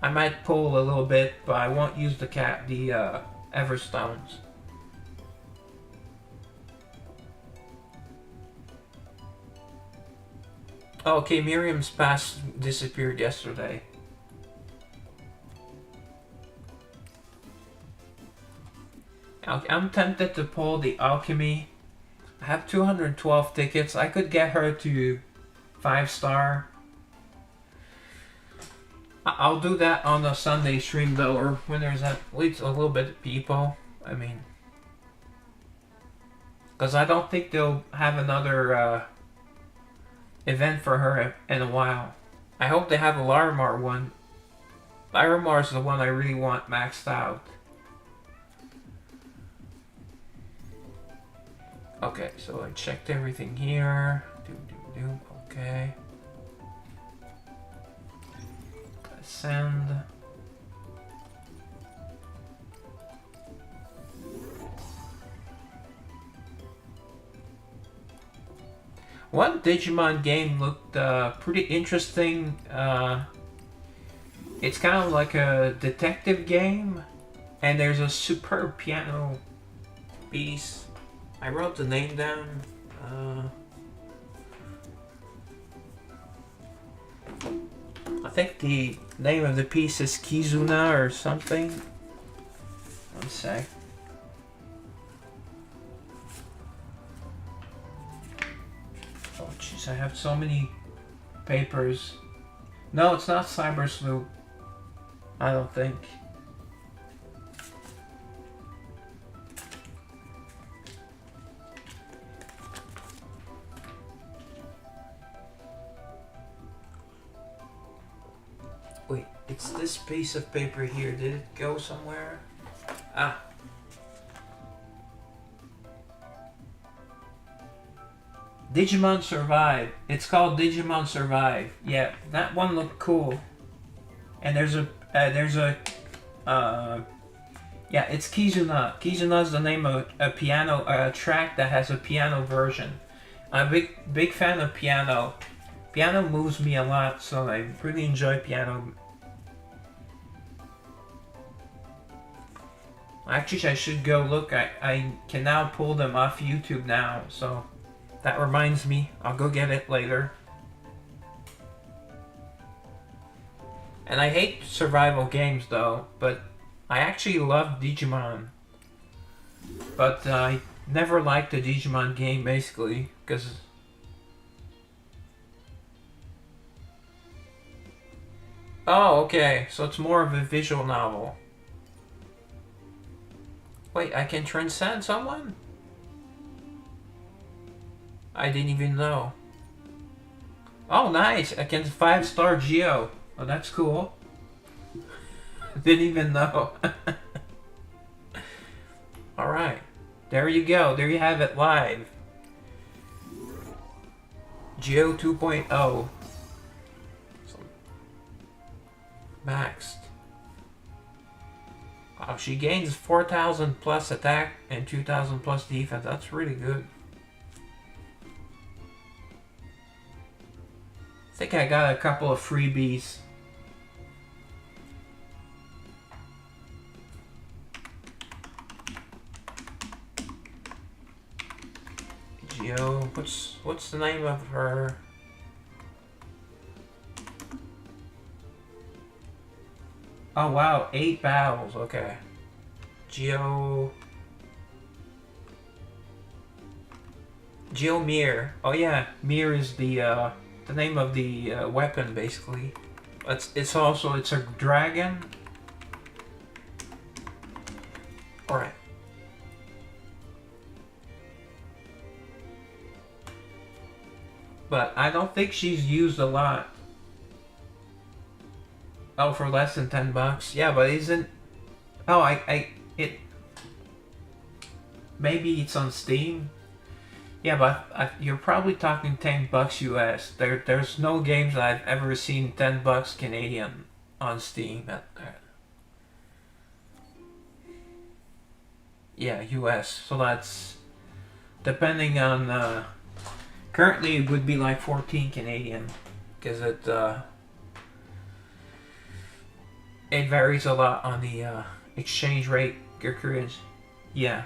I might pull a little bit, but I won't use the Everstones. Okay, Miriam's pass disappeared yesterday. I'm tempted to pull the Alchemy. I have 212 tickets. I could get her to 5-star. I'll do that on the Sunday stream though, or when there's at least a little bit of people. I mean, because I don't think they'll have another event for her in a while. I hope they have a Larimar one. Larimar is the one I really want maxed out. Okay, so I checked everything here. Okay. Send. One Digimon game looked pretty interesting. It's kind of like a detective game, and there's a superb piano piece. I wrote the name down. I think the name of the piece is Kizuna or something. One sec. Oh jeez, I have so many papers. No, it's not Cyber Sloop. I don't think. Wait, it's this piece of paper here. Did it go somewhere? Ah. Digimon Survive. It's called Digimon Survive. Yeah, that one looked cool. And there's a yeah, it's Kizuna. Kizuna is the name of a piano track that has a piano version. I'm a big fan of piano. Piano moves me a lot, so I really enjoy piano. Actually, I should go look. I can now pull them off YouTube now, so that reminds me. I'll go get it later. And I hate survival games though, but I actually love Digimon. But I never liked the Digimon game basically, because oh, okay, so it's more of a visual novel. Wait, I can transcend someone? I didn't even know. Oh, nice! I can 5-star Geo. Oh, that's cool. Didn't even know. Alright. There you go. There you have it live. Geo 2.0. Maxed. Wow, she gains 4,000 plus attack and 2,000 plus defense. That's really good. I think I got a couple of freebies. Geo, what's the name of her? Oh wow, 8 battles, okay. Geo Mir. Oh yeah, Mir is the name of the weapon basically. It's a dragon. Alright. But I don't think she's used a lot. Oh, for less than $10. Yeah, but isn't... Oh, maybe it's on Steam. Yeah, but you're probably talking $10 US. There's no games that I've ever seen $10 Canadian on Steam. Yeah, US. So that's depending on. Currently, it would be like 14 Canadian because it varies a lot on the exchange rate. Yeah.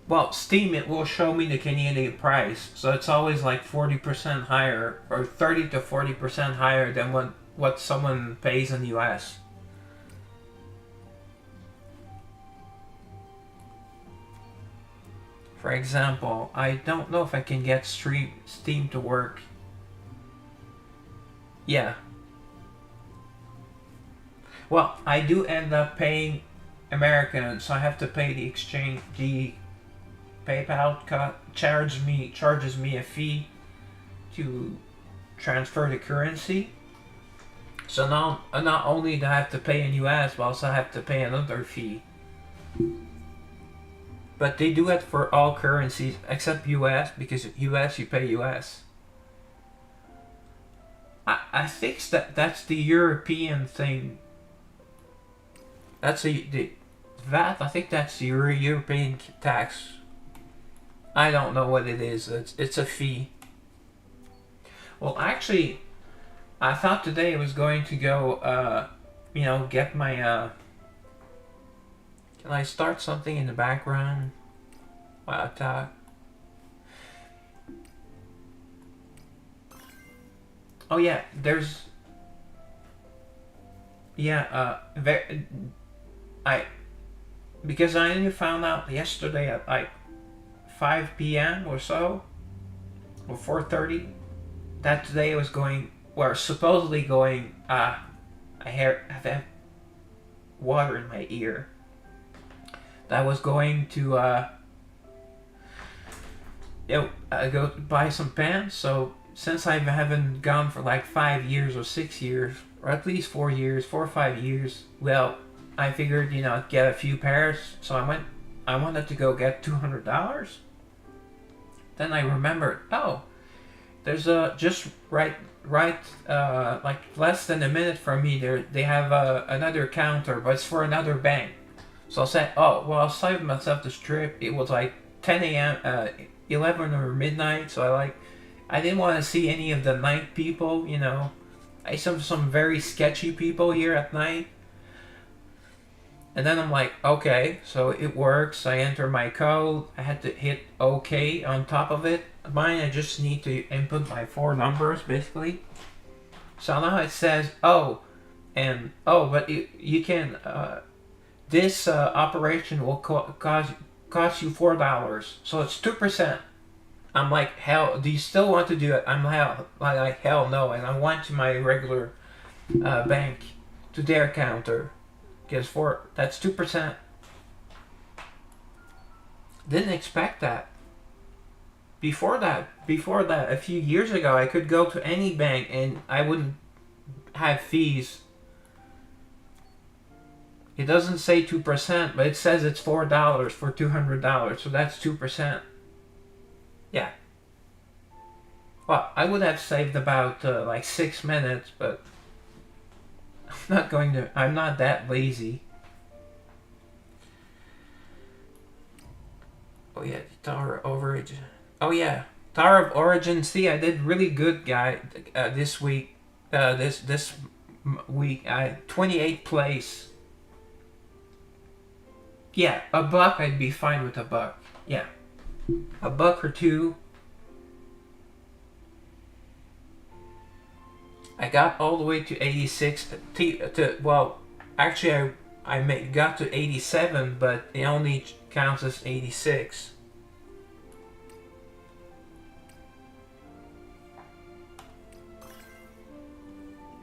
Well, Steam, it will show me the Canadian price, so it's always like 40% higher, or 30 to 40% higher than what someone pays in the US. For example, I don't know if I can get Steam to work. Yeah. Well, I do end up paying American, so I have to pay the exchange, PayPal charges me a fee to transfer the currency. So now not only do I have to pay in US, but also I have to pay another fee. But they do it for all currencies except US, because US you pay US. I think that's the European thing. That's the VAT. I think that's the European tax. I don't know what it is. It's a fee. Well, actually, I thought today I was going to go, get my, can I start something in the background while I talk? Oh yeah, I, because I only found out yesterday at like 5 p.m. or so, or 4:30, that today I was going, or supposedly going, I have had water in my ear. That I was going to, go buy some pants. So since I haven't gone for like 5 years or 6 years, or at least 4 years, 4 or 5 years, well, I figured, get a few pairs. So I wanted to go get $200. Then I remembered, oh, there's just right, like less than a minute from me. They have another counter, but it's for another bank. So I said, oh, well, I'll save myself this trip. It was like 10 a.m., 11 or midnight. So I didn't want to see any of the night people. I saw some very sketchy people here at night. And then I'm like, okay, so it works. I enter my code. I had to hit OK on top of it. Mine, I just need to input my 4 numbers, basically. So now it says, but you can, this operation will cost you $4. So it's 2%. I'm like, hell, do you still want to do it? I'm like, hell no. And I went to my regular bank, to their counter. Because that's 2%. Didn't expect that. Before that, a few years ago, I could go to any bank and I wouldn't have fees. It doesn't say 2%, but it says it's $4 for $200, so that's 2%. Yeah. Well, I would have saved about like 6 minutes, but I'm not that lazy. Oh yeah, the Tower of Origin. Oh yeah, Tower of Origin. See, I did really good, guy, this week. This week, 28th place. Yeah, a buck, I'd be fine with a buck. Yeah, a buck or two. I got all the way to 86. Actually, I got to 87, but it only counts as 86.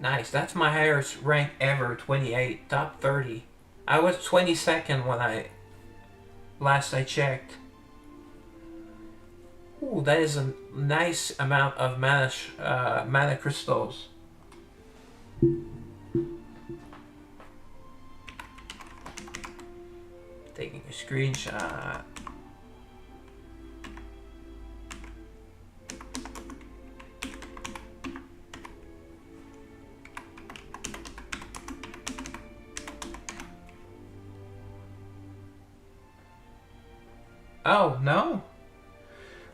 Nice, that's my highest rank ever, 28, top 30. I was 22nd when last I checked. Ooh, that is a nice amount of mana crystals. Taking a screenshot. Oh, no?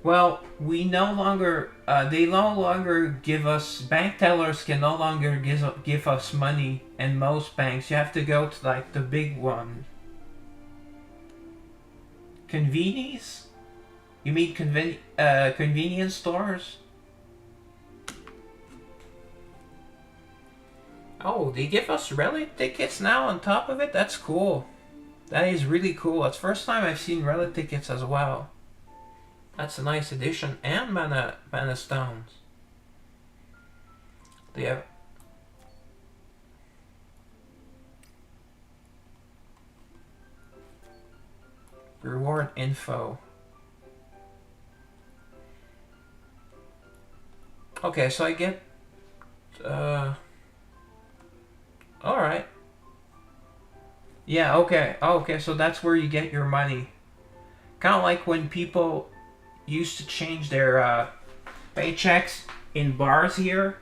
Well, we no longer, they no longer give us, bank tellers can no longer give us money in most banks. You have to go to like the big one. Convenies? You mean convenience stores? Oh, they give us relic tickets now on top of it? That's cool. That is really cool. It's the first time I've seen relic tickets as well. That's a nice addition. And mana stones. They have... Reward info. Okay, so I get... Alright. Yeah, okay. Okay, so that's where you get your money. Kind of like when people used to change their paychecks in bars here.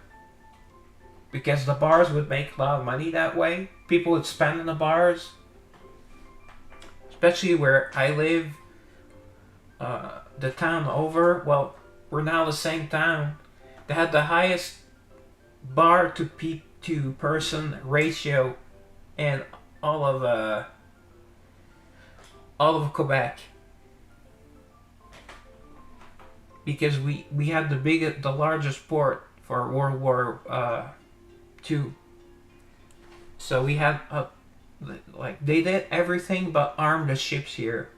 Because the bars would make a lot of money that way. People would spend in the bars. Especially where I live. The town over. Well, we're now the same town. They had the highest bar to person ratio in all of Quebec, because we had the largest port for World War II. So we had like they did everything but arm the ships here,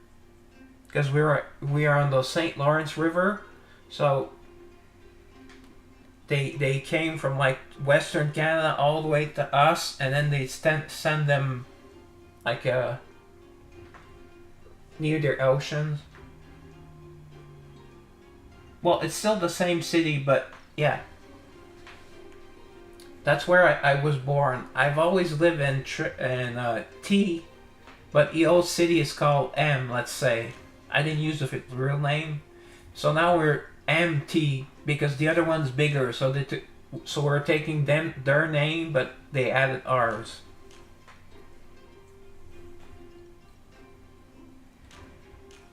because we are on the St. Lawrence River, so they came from like Western Canada all the way to us, and then they send them like near their oceans. Well, it's still the same city, but yeah, that's where I was born. I've always lived in T, but the old city is called M. Let's say I didn't use the real name, so now we're MT because the other one's bigger. So we're taking their name, but they added ours.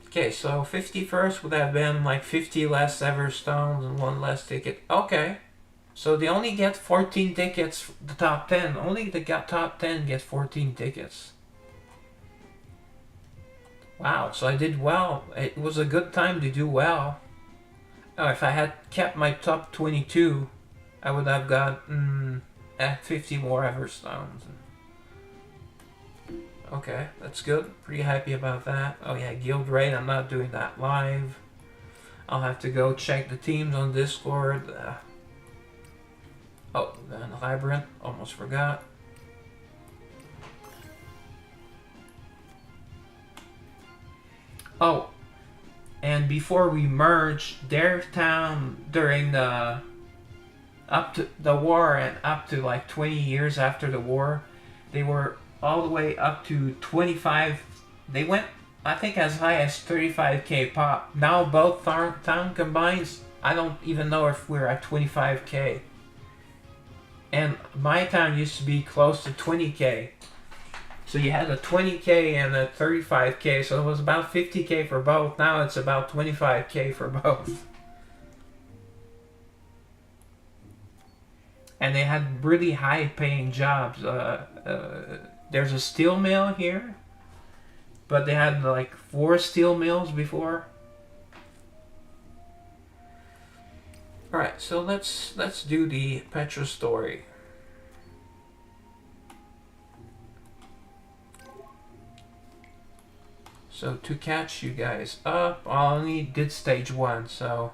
Okay, so 51st would have been like 50 less Everstones and 1 less ticket. Okay, so they only get 14 tickets. The top 10, only the top 10 get 14 tickets. Wow, so I did well. It was a good time to do well. Oh, if I had kept my top 22, I would have got 50 more Everstones. Okay, that's good. Pretty happy about that. Oh yeah, guild raid. I'm not doing that live. I'll have to go check the teams on Discord. Oh, the labyrinth. Almost forgot. Oh, and before we merged, their town during the up to the war and up to like 20 years after the war, they were all the way up to 25. They went, I think, as high as 35k pop. Now both town combines, I don't even know if we're at 25k. And my town used to be close to 20k. So you had a 20k and a 35k, so it was about 50k for both. Now it's about 25k for both. And they had really high paying jobs. There's a steel mill here, but they had like 4 steel mills before. Alright, so let's do the Petra story. So to catch you guys up, I only did stage 1, so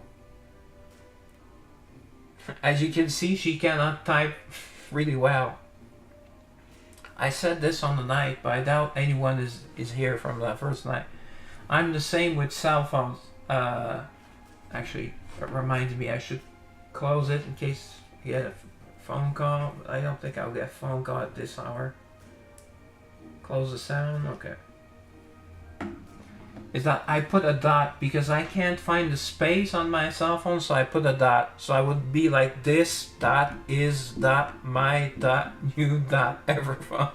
as you can see, she cannot type really well. I said this on the night, but I doubt anyone is here from the first night. I'm the same with cell phones. Actually, it reminds me I should close it in case you get a phone call. I don't think I'll get a phone call at this hour. Close the sound. Okay. Is that I put a dot because I can't find the space on my cell phone, so I put a dot. So I would be like this dot is dot my dot new dot Everphone.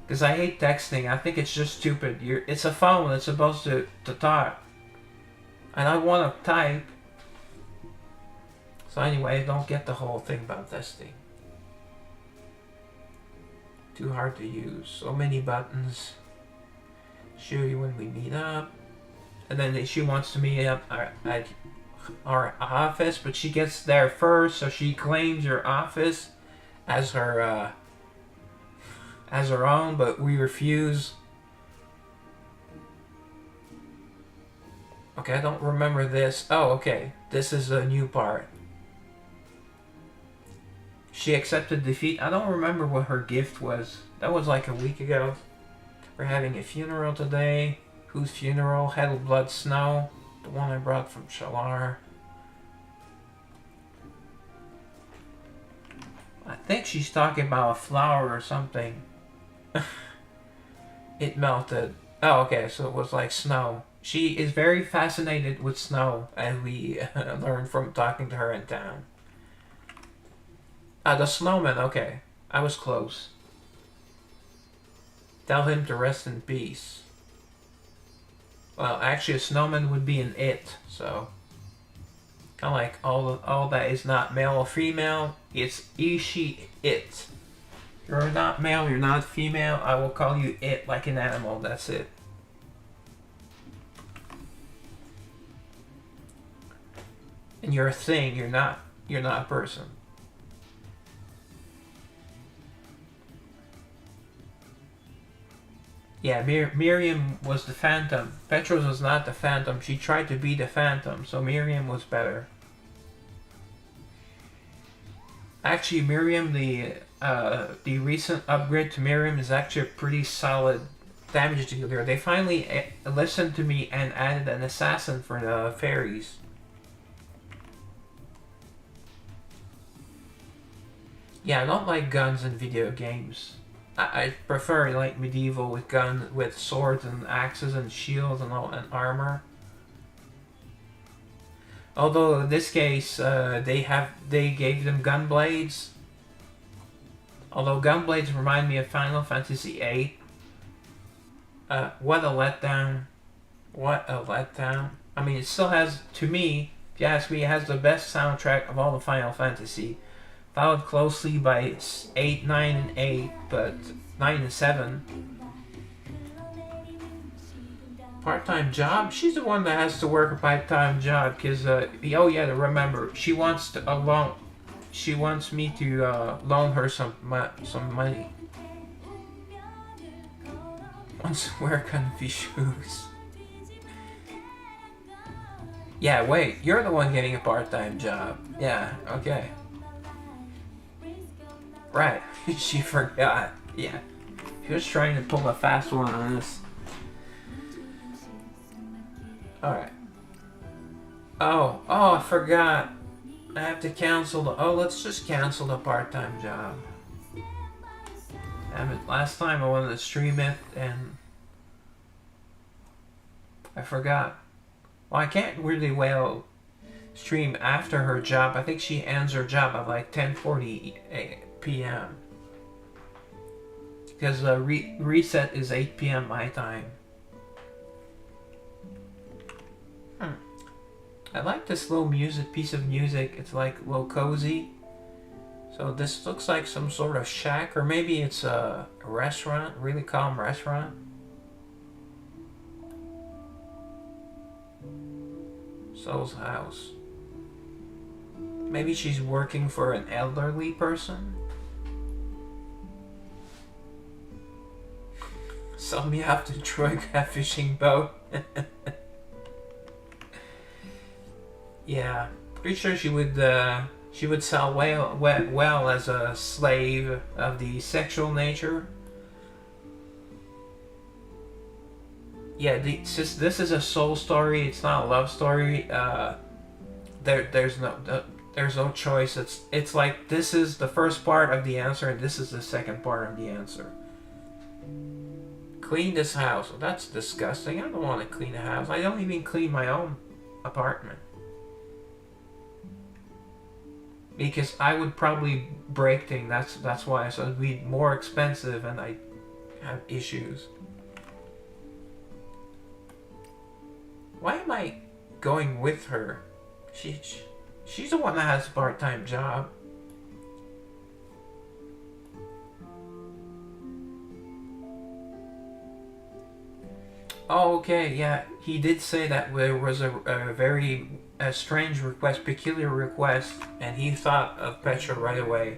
Because I hate texting. I think it's just stupid. It's a phone. It's supposed to talk. And I want to type. So anyway, I don't get the whole thing about testing. Too hard to use. So many buttons. Show you when we meet up. And then she wants to meet up at our office, but she gets there first, so she claims your office as her own, but we refuse. Okay, I don't remember this. Oh, okay. This is a new part. She accepted defeat. I don't remember what her gift was. That was like a week ago. We're having a funeral today. Whose funeral? Hell Blood Snow. The one I brought from Shalar. I think she's talking about a flower or something. It melted. Oh, okay, so it was like snow. She is very fascinated with snow, as we learned from talking to her in town. The snowman, okay. I was close. Tell him to rest in peace. Well, actually, a snowman would be an it, so. Kind of like all that is not male or female. It's he, she, it. You're not male, you're not female. I will call you it like an animal. That's it. And you're a thing. You're not a person. Yeah, Miriam was the Phantom. Petros was not the Phantom. She tried to be the Phantom, so Miriam was better. Actually, Miriam, the recent upgrade to Miriam is actually a pretty solid damage dealer. They finally listened to me and added an assassin for the fairies. Yeah, I don't like guns in video games. I prefer like medieval with guns, with swords and axes and shields and armor. Although in this case, they gave them gun blades. Although gun blades remind me of Final Fantasy VIII. What a letdown! What a letdown! I mean, it still has, to me, if you ask me, it has the best soundtrack of all the Final Fantasy. Followed closely by 8, 9, and 8, but 9 and 7. Part-time job? She's the one that has to work a part-time job because, oh yeah, remember, she wants me to loan her some money. Wants to wear comfy shoes. Yeah, wait, you're the one getting a part-time job. Yeah, okay. Right, she forgot. Yeah, she was trying to pull a fast one on us. Alright. Oh, I forgot. I have to cancel let's just cancel the part-time job. Damn it, last time I wanted to stream it and I forgot. Well, I can't really well stream after her job. I think she ends her job at like 10:40 p.m. Because reset is 8 p.m. my time. I like this little piece of music. It's like a little cozy. So this looks like some sort of shack, or maybe it's a restaurant, really calm restaurant. Soul's house. Maybe she's working for an elderly person. Sell me out to Troika fishing boat. Yeah, pretty sure she would sell well as a slave of the sexual nature. Yeah, since this is a soul story, it's not a love story. There's no choice. It's like this is the first part of the answer and this is the second part of the answer. Clean this house. Well, that's disgusting. I don't want to clean a house. I don't even clean my own apartment. Because I would probably break things. That's why. So it'd be more expensive and I have issues. Why am I going with her? She's the one that has a part-time job. Oh, okay, yeah. He did say that there was a very strange request, peculiar request, and he thought of Petra right away.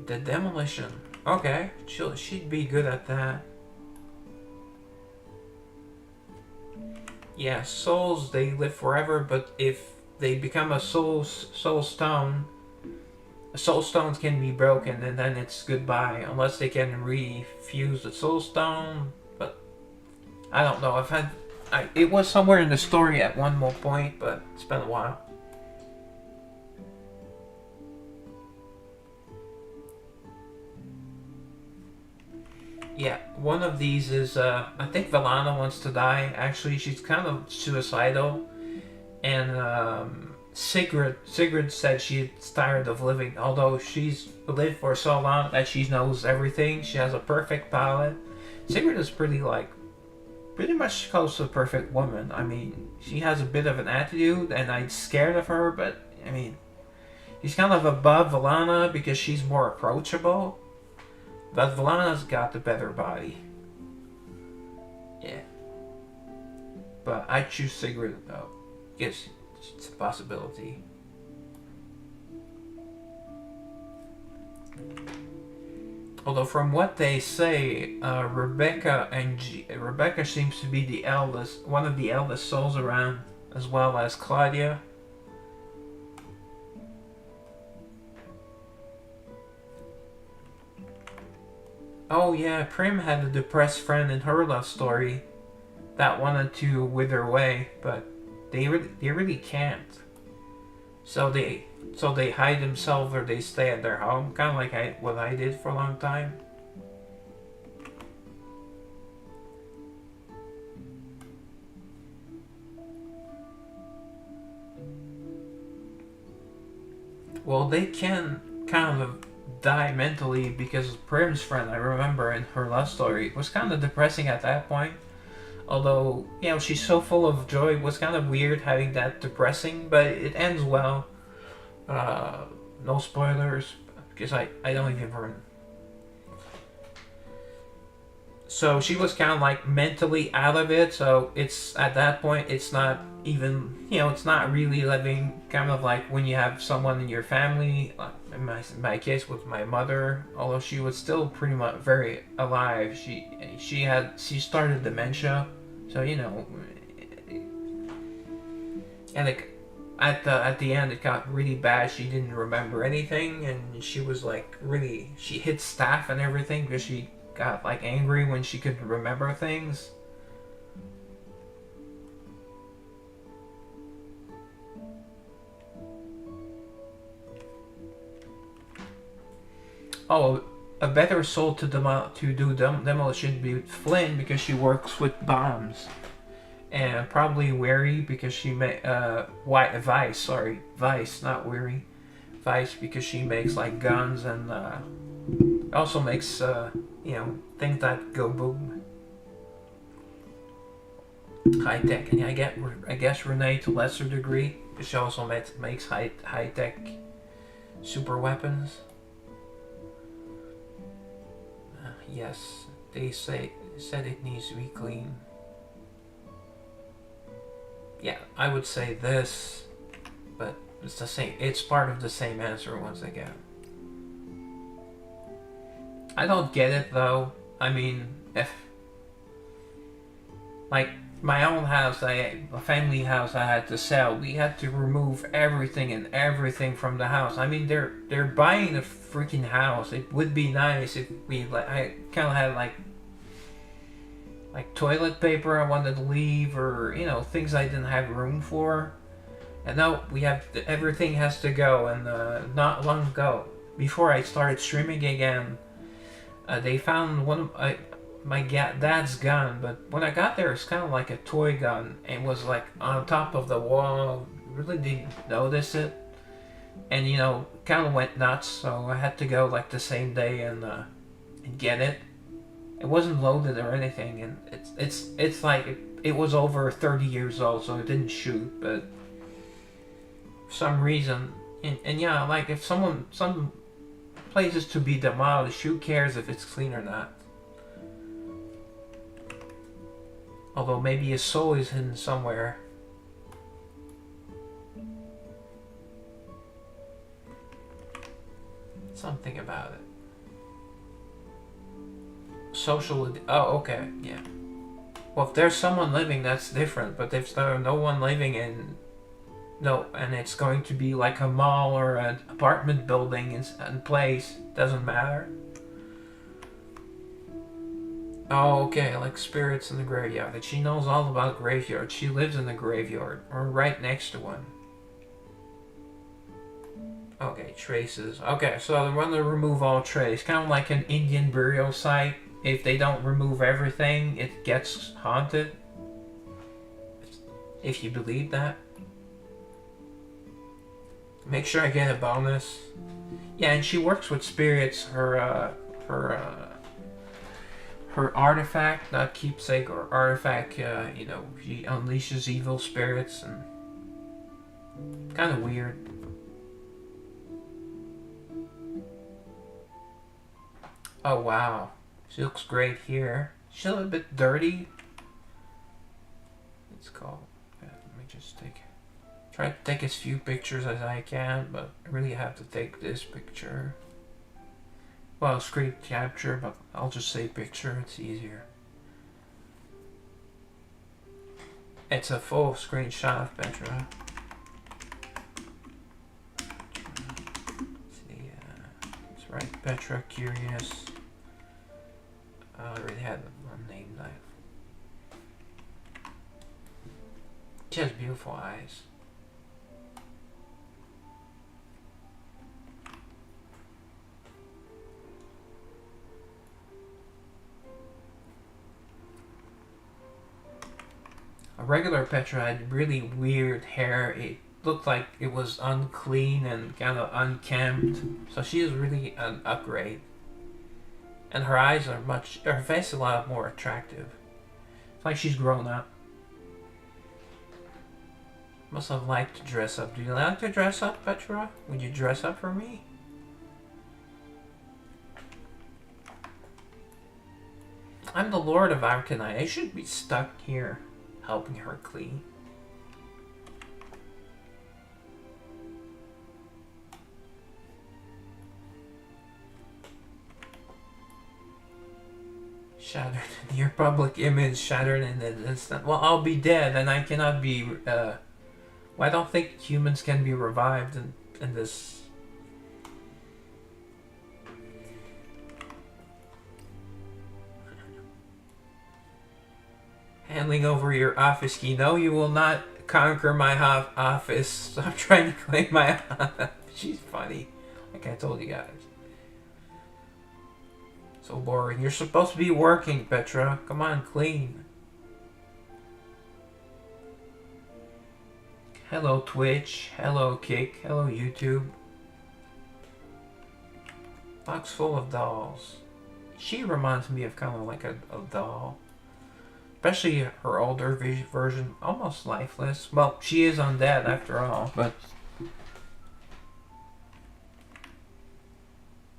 The demolition. Okay, she'd be good at that. Yeah, souls, they live forever, but if they become a soul stone, soul stones can be broken and then it's goodbye unless they can refuse the soul stone. But I don't know. It was somewhere in the story at one more point, but it's been a while. Yeah, one of these is I think Valana wants to die. Actually, she's kind of suicidal, and Sigrid said she's tired of living, although she's lived for so long that she knows everything. She has a perfect palate. Sigrid is pretty pretty much close to a perfect woman. I mean, she has a bit of an attitude, and I'm scared of her, but, I mean, she's kind of above Valana because she's more approachable. But Valana's got the better body. Yeah. But I choose Sigrid, though. Yes, it's a possibility. Although from what they say, Rebecca seems to be the eldest, one of the eldest souls around, as well as Claudia. Oh yeah, Prim had a depressed friend in her love story that wanted to wither away, but they really can't. So they hide themselves or they stay at their home, kind of like what I did for a long time. Well, they can kind of die mentally because Prim's friend, I remember in her love story, was kind of depressing at that point. Although, you know, she's so full of joy, it was kind of weird having that depressing, but it ends well. No spoilers, because I don't even remember. So she was kind of like mentally out of it, so it's at that point, it's not even, you know, it's not really living, kind of like when you have someone in your family, like in my case with my mother, although she was still pretty much very alive, she started dementia, so, you know, and at the end it got really bad. She didn't remember anything, and she was like really, she hit staff and everything because she got like angry when she couldn't remember things. Oh, a better soul to do demolition would be Flynn because she works with bombs. And probably Weary because she Vice, not Weary. Vice because she makes like guns and also makes you know, things that go boom. High tech, and I guess Renee to lesser degree because she also makes high tech super weapons. Yes, they said it needs to be clean. Yeah, I would say this, but it's the same. It's part of the same answer once again. I don't get it though. I mean, if like my own house, a family house I had to sell, we had to remove everything from the house. I mean, they're buying the freaking house. It would be nice if we I kind of had like toilet paper I wanted to leave, or you know, things I didn't have room for. And now we have everything has to go. And not long ago, before I started streaming again, they found one of my dad's gun, but when I got there, it's kind of like a toy gun. It was like on top of the wall. Really didn't notice it, and you know, kind of went nuts. So I had to go like the same day and get it. It wasn't loaded or anything, and it's like it was over 30 years old, so it didn't shoot. But for some reason, and yeah, like if some places to be demolished, who cares if it's clean or not? Although maybe his soul is hidden somewhere. Something about it. Social. Oh, okay, yeah. Well, if there's someone living, that's different. But if there's no one living in, no, and it's going to be like a mall or an apartment building in place, doesn't matter. Oh, okay, like spirits in the graveyard. Like she knows all about graveyards. She lives in the graveyard, or right next to one. Okay, traces. Okay, so they want to remove all trace. Kind of like an Indian burial site. If they don't remove everything, it gets haunted. If you believe that. Make sure I get a bonus. Yeah, and she works with spirits. Her her artifact, not keepsake or artifact, you know, she unleashes evil spirits and kind of weird. Oh wow, she looks great here. She's a little bit dirty. It's called. Let me just try to take as few pictures as I can, but I really have to take this picture. Well, screen capture, but I'll just say picture. It's easier. It's a full screenshot of Petra. That's right, Petra, curious. I already had one name that. She has beautiful eyes. A regular Petra had really weird hair. It looked like it was unclean and kind of unkempt. So she is really an upgrade. And her eyes are her face is a lot more attractive. It's like she's grown up. Must have liked to dress up. Do you like to dress up, Petra? Would you dress up for me? I'm the Lord of Arcanine. I should be stuck here, helping her clean. Shattered. Your public image shattered in an instant. Well, I'll be dead and I cannot be... well, I don't think humans can be revived in this... Handling over your office key. No, you will not conquer my office. Stop trying to claim my office. She's funny. Like I told you guys. So boring. You're supposed to be working, Petra. Come on, clean. Hello, Twitch. Hello, Kick. Hello, YouTube. Box full of dolls. She reminds me of kind of like a doll. Especially her older version. Almost lifeless. Well, she is undead after all, but...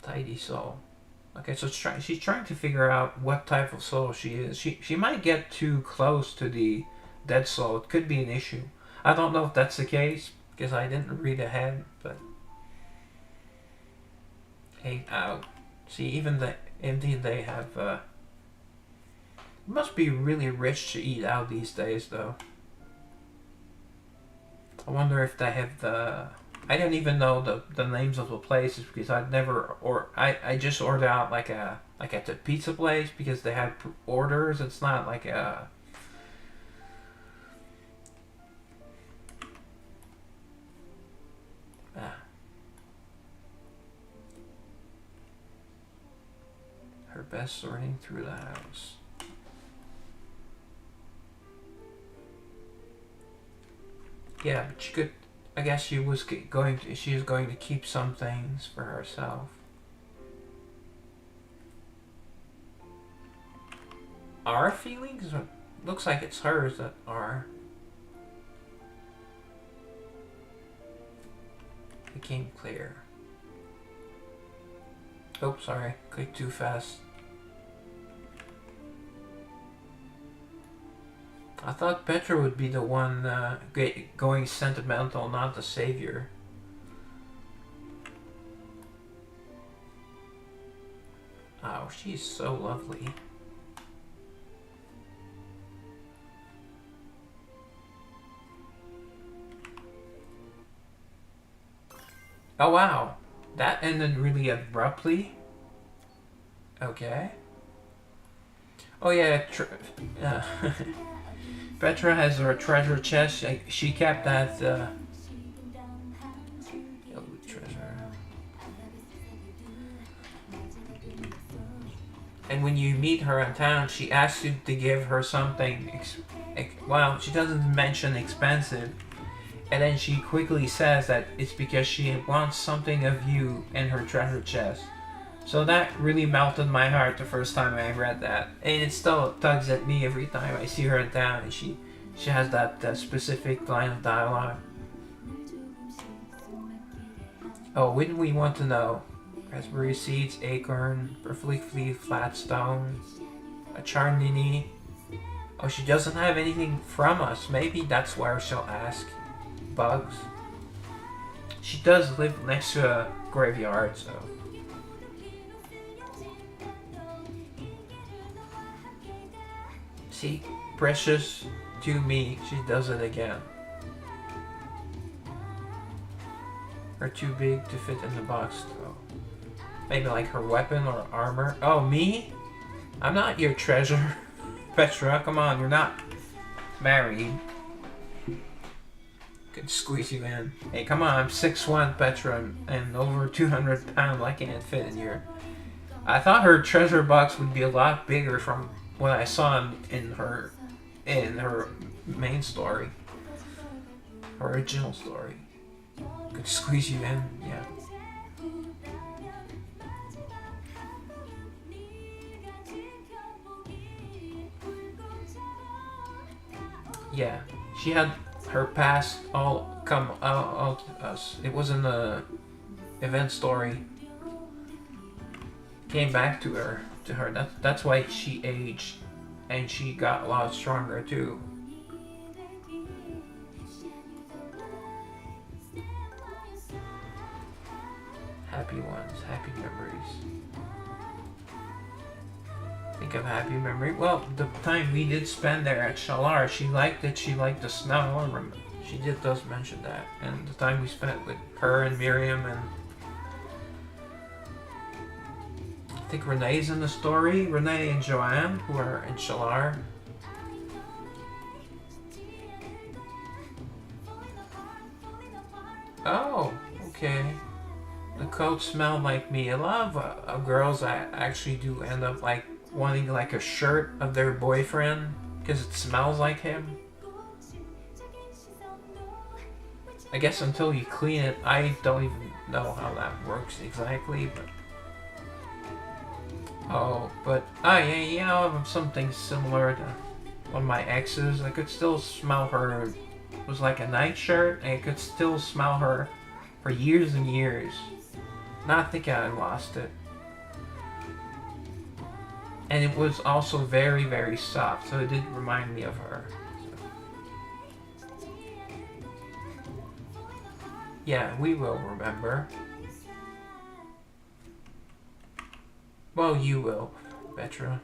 Tidy soul. Okay, so she's trying to figure out what type of soul she is. She might get too close to the dead soul. It could be an issue. I don't know if that's the case, because I didn't read ahead, but... 8 out. See, even indeed they have, it must be really rich to eat out these days, though. I wonder if they have the... I don't even know the names of the places because I'd never I just ordered out like at the pizza place because they had orders. It's not like a her best sorting through the house. Yeah, but she could. I guess she was going to keep some things for herself. Our feelings? Looks like it's hers that are. Became clear. Oh, sorry. Clicked too fast. I thought Petra would be the one going sentimental, not the savior. Oh, she's so lovely. Oh wow, that ended really abruptly. Okay. Oh yeah, Petra has her treasure chest. She kept that treasure. And when you meet her in town, she asks you to give her something. Well, she doesn't mention expensive, and then she quickly says that it's because she wants something of you in her treasure chest. So that really melted my heart the first time I read that, and it still tugs at me every time I see her in town, and she has that specific line of dialogue. Oh, wouldn't we want to know? Raspberry seeds, acorn, perfectly flat stone, a charnini. Oh, she doesn't have anything from us. Maybe that's where she'll ask. Bugs. She does live next to a graveyard, so. See, precious to me, she does it again. Are too big to fit in the box, though. Maybe like her weapon or armor. Oh, me? I'm not your treasure. Petra, come on, you're not married. Could squeeze you in. Hey, come on, I'm 6'1", Petra, and over 200 pounds. I can't fit in here. I thought her treasure box would be a lot bigger from what I saw in her main story. Her original story. Could squeeze you in, yeah. Yeah, she had her past all come out to us. It wasn't a event story. Came back to her. That's why she aged, and she got a lot stronger too. Happy ones, happy memories. Think of happy memory. Well, the time we did spend there at Shalar, she liked it. She liked the snow. She does mention that. And the time we spent with her and Miriam, and I think Renee's in the story. Renee and Joanne, who are in Shalar. Oh, okay. The coat smelled like me. A lot of girls actually do end up like wanting like a shirt of their boyfriend because it smells like him. I guess until you clean it, I don't even know how that works exactly, but yeah, something similar to one of my exes. I could still smell her. It was like a nightshirt, and I could still smell her for years and years. Not thinking I lost it. And it was also very, very soft, so it did remind me of her. So. Yeah, we will remember. Well, you will, Petra.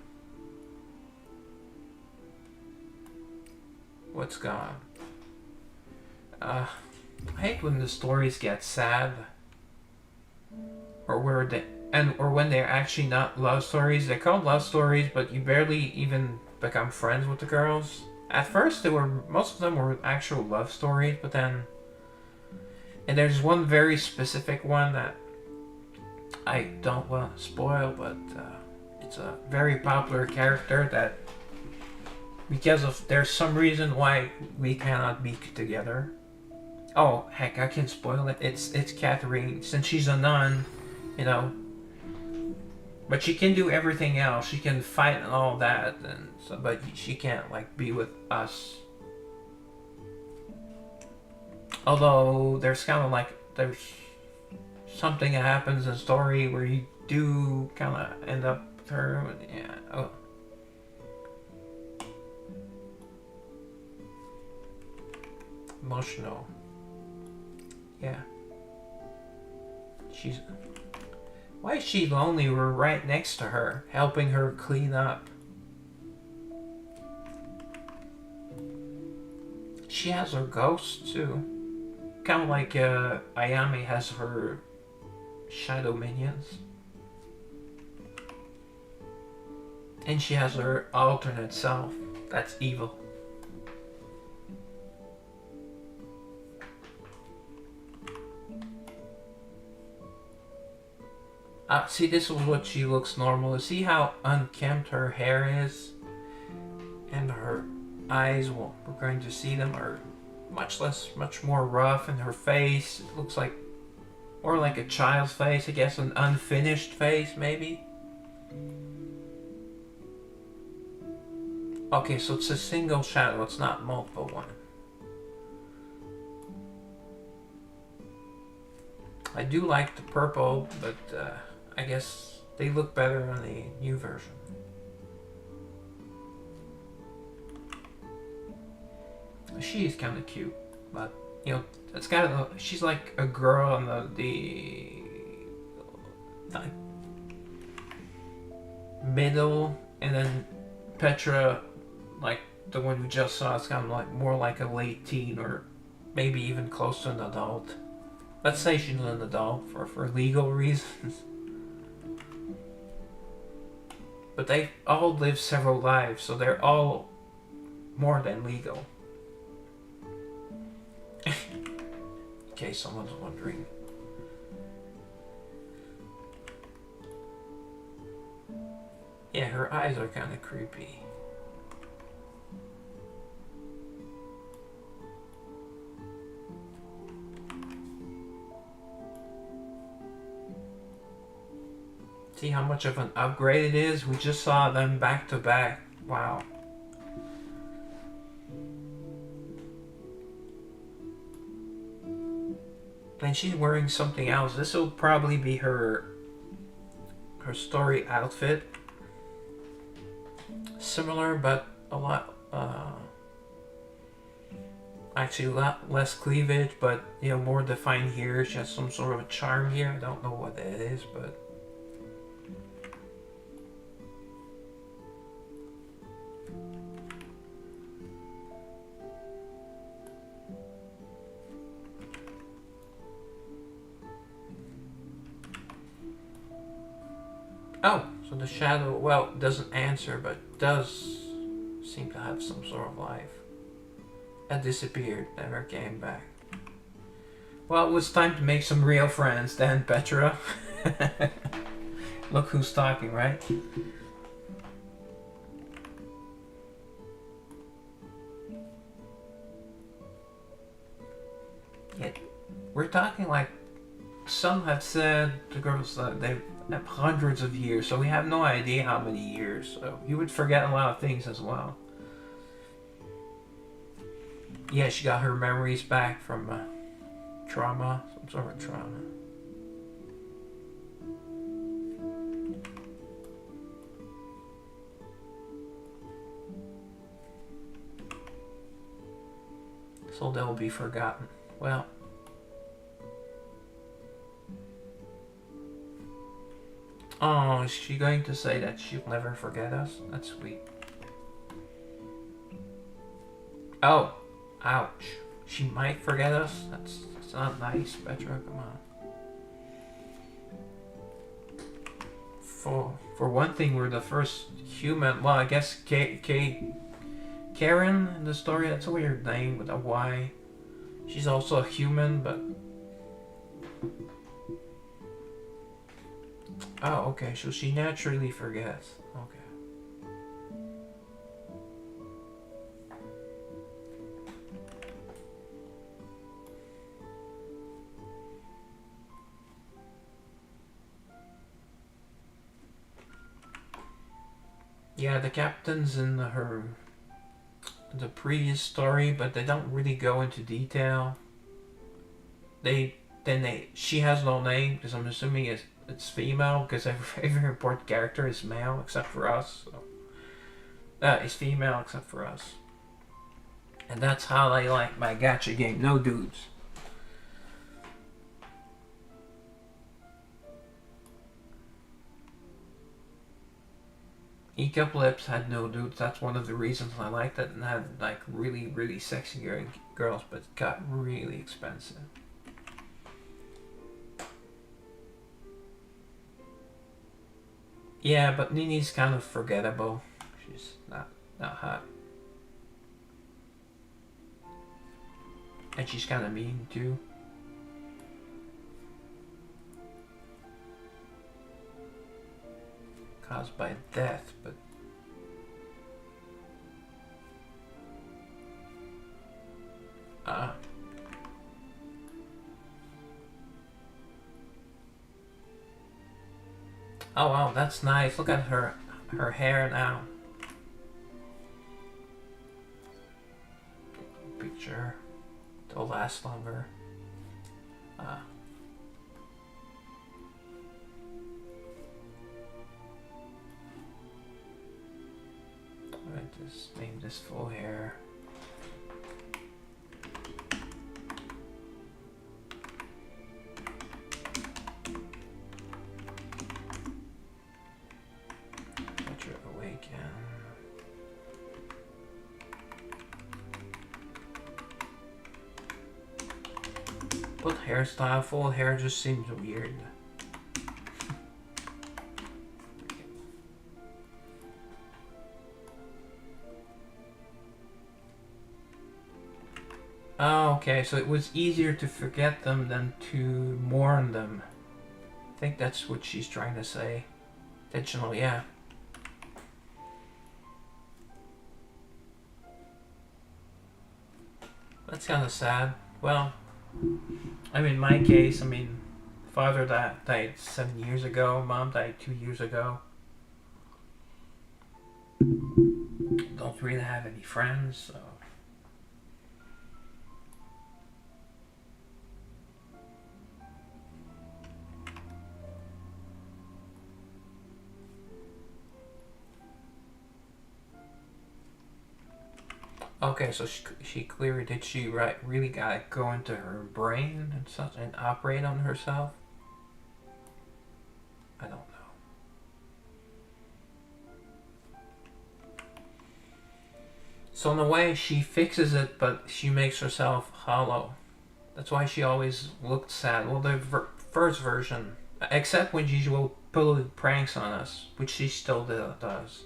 What's gone? I hate when the stories get sad. Or when they're actually not love stories. They're called love stories, but you barely even become friends with the girls. At first, most of them were actual love stories, but then, and there's one very specific one that I don't want to spoil, but it's a very popular character that, because of there's some reason why we cannot be together. Oh heck, I can spoil it. It's Catherine, since she's a nun, you know. But she can do everything else. She can fight and all that, and so, but she can't like be with us. Although there's kind of like there's something that happens in the story where you do kind of end up with her. Yeah. Oh. Emotional. Yeah. Why is she lonely? We're right next to her, helping her clean up. She has her ghosts too. Kind of like Ayame has her shadow minions. And she has her alternate self. That's evil. See, this is what she looks normal. See how unkempt her hair is? And her eyes, well, we're going to see them, are much more rough, and her face, it looks like Or like a child's face, I guess, an unfinished face, maybe? Okay, so it's a single shadow, it's not multiple one. I do like the purple, but I guess they look better on the new version. She is kind of cute, but you know, it's got a, she's like a girl on the like middle, and then Petra, like the one we just saw, is kind of like more like a late teen or maybe even close to an adult. Let's say she's an adult for legal reasons. But they all live several lives, so they're all more than legal. In case someone's wondering. Yeah, her eyes are kind of creepy. See how much of an upgrade it is? We just saw them back to back. Wow. And she's wearing something else. This will probably be her story outfit. Similar, but a lot actually a lot less cleavage, but you know, more defined here. She has some sort of a charm here. I don't know what that is, but oh, so the shadow, well, doesn't answer, but does seem to have some sort of life. It disappeared, never came back. Well, it was time to make some real friends then, Petra. Look who's talking, right? Yeah, we're talking like, some have said, the girls, that they have hundreds of years, so we have no idea how many years. So you would forget a lot of things as well. Yeah, she got her memories back from trauma, some sort of trauma. So they'll be forgotten. Well, oh, is she going to say that she'll never forget us? That's sweet. Oh, ouch. She might forget us? That's not nice, Petra, come on. For one thing, we're the first human, well, I guess Karen in the story, that's a weird name with a Y. She's also a human, but... Oh, okay, so she naturally forgets. Okay. Yeah, the captain's in the previous story, but they don't really go into detail. She has no name, because I'm assuming it's female, because every important character is male except for us. So. Is female except for us. And that's how I like my gacha game. No dudes. Eclipse had no dudes. That's one of the reasons I liked it, and had like really, really sexy girls, but it got really expensive. Yeah, but Nini's kind of forgettable. She's not hot. And she's kind of mean too. Caused by death, but... Oh wow, that's nice. Look at her hair now. Picture. It'll last longer. I just name this full hair. Picture awaken. But hairstyle, full hair just seems weird. Oh, okay, so it was easier to forget them than to mourn them. I think that's what she's trying to say. Intentional, yeah. That's kind of sad. Well, I mean, in my case, I mean, father died 7 years ago, mom died 2 years ago. Don't really have any friends, so. Okay, so she clearly did she really gotta go into her brain and such and operate on herself? I don't know. So in a way, she fixes it, but she makes herself hollow. That's why she always looked sad. Well, the first version, except when she will pull pranks on us, which she still does.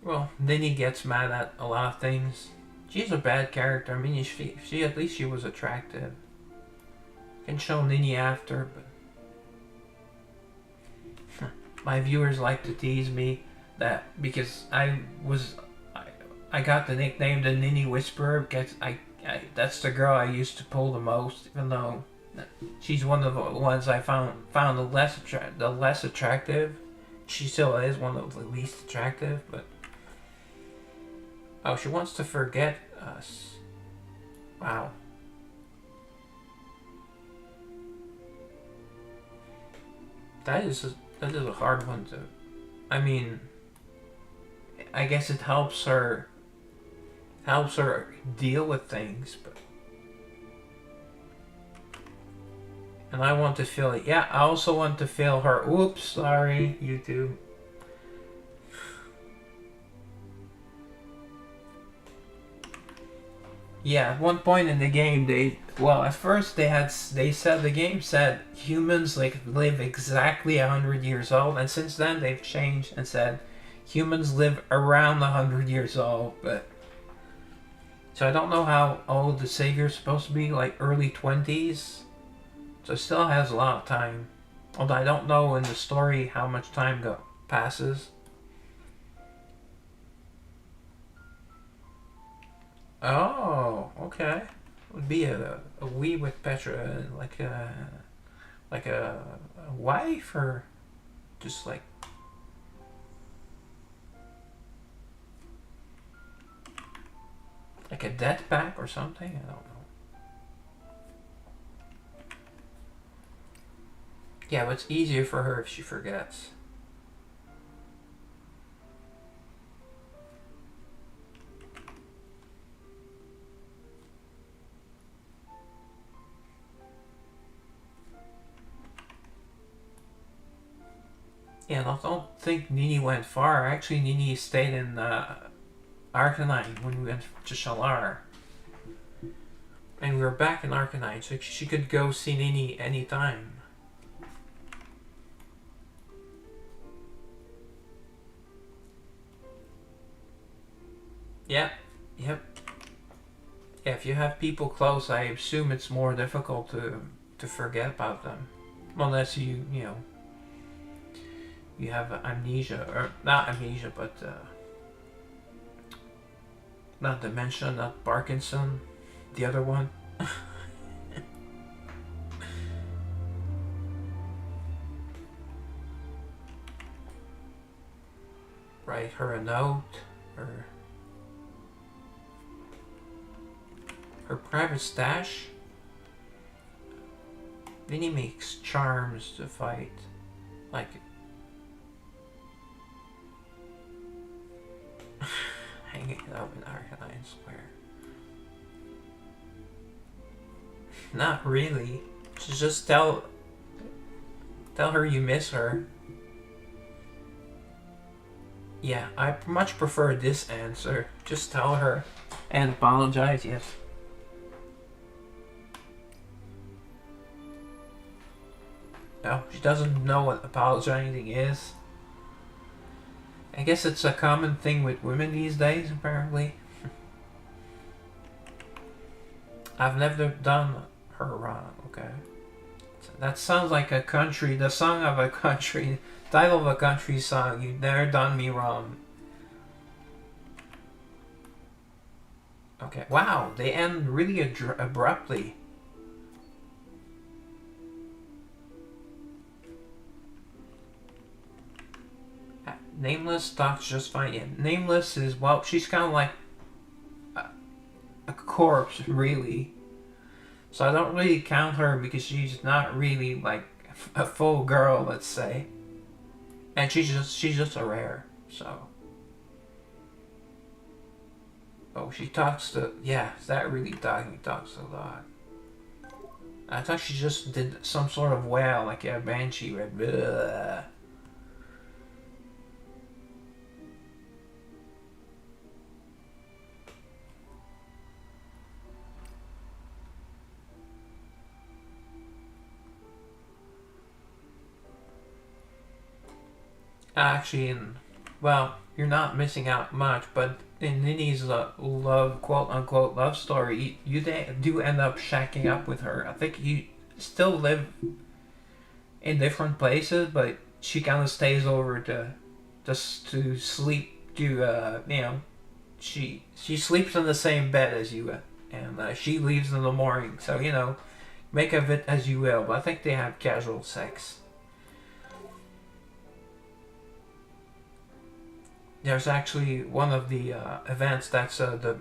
Well, Ninny gets mad at a lot of things. She's a bad character. I mean, she at least she was attractive. Can show Ninny after, but my viewers like to tease me that because I got the nickname the Ninny Whisperer because I that's the girl I used to pull the most, even though she's one of the ones I found the less attractive. She still is one of the least attractive, but oh, she wants to forget us. Wow. That is a hard one to. I mean, I guess it helps her deal with things, but. And I want to feel it. Yeah, I also want to feel her. Oops, sorry, YouTube. Yeah, at one point in the game, at first they said the game said humans live exactly 100 years old, and since then they've changed and said humans live around 100 years old. But so I don't know how old the Savior's supposed to be, like early 20s. So it still has a lot of time. Although I don't know in the story how much time passes. Oh, okay. Would be a we with Petra, like a wife, or just like a death pack or something. I don't know. Yeah, but it's easier for her if she forgets. Yeah, I don't think Nini went far. Actually, Nini stayed in Arcanine when we went to Shalar. And we were back in Arcanine, so she could go see Nini anytime. Yeah, yep. Yeah, if you have people close, I assume it's more difficult to forget about them. Unless you know, you have amnesia, or not amnesia, but Not dementia, not Parkinson. The other one. Write her a note. Or her private stash. Vinny makes charms to fight. Like hanging it up in Arcanine Square. Not really. Just tell her you miss her. Yeah, I much prefer this answer. Just tell her and apologize, yes. No, she doesn't know what apologizing is. I guess it's a common thing with women these days, apparently. I've never done her wrong, okay? That sounds like a country, the song of a country, title of a country song. You've never done me wrong. Okay, wow, they end really abruptly. Nameless talks just fine. Yeah, Nameless is, well, she's kind of like a corpse, really. So I don't really count her because she's not really like a full girl, let's say. And she's just a rare, so. Oh, she talks to, yeah, is that really talking? Talks a lot. I thought she just did some sort of wail, like a banshee, right? Bleh. Actually, well, you're not missing out much, but in Nini's love, quote-unquote, love story, you do end up shacking up with her. I think you still live in different places, but she kind of stays over to sleep, she sleeps in the same bed as you, and she leaves in the morning, so, make of it as you will, but I think they have casual sex. There's actually one of the events that's the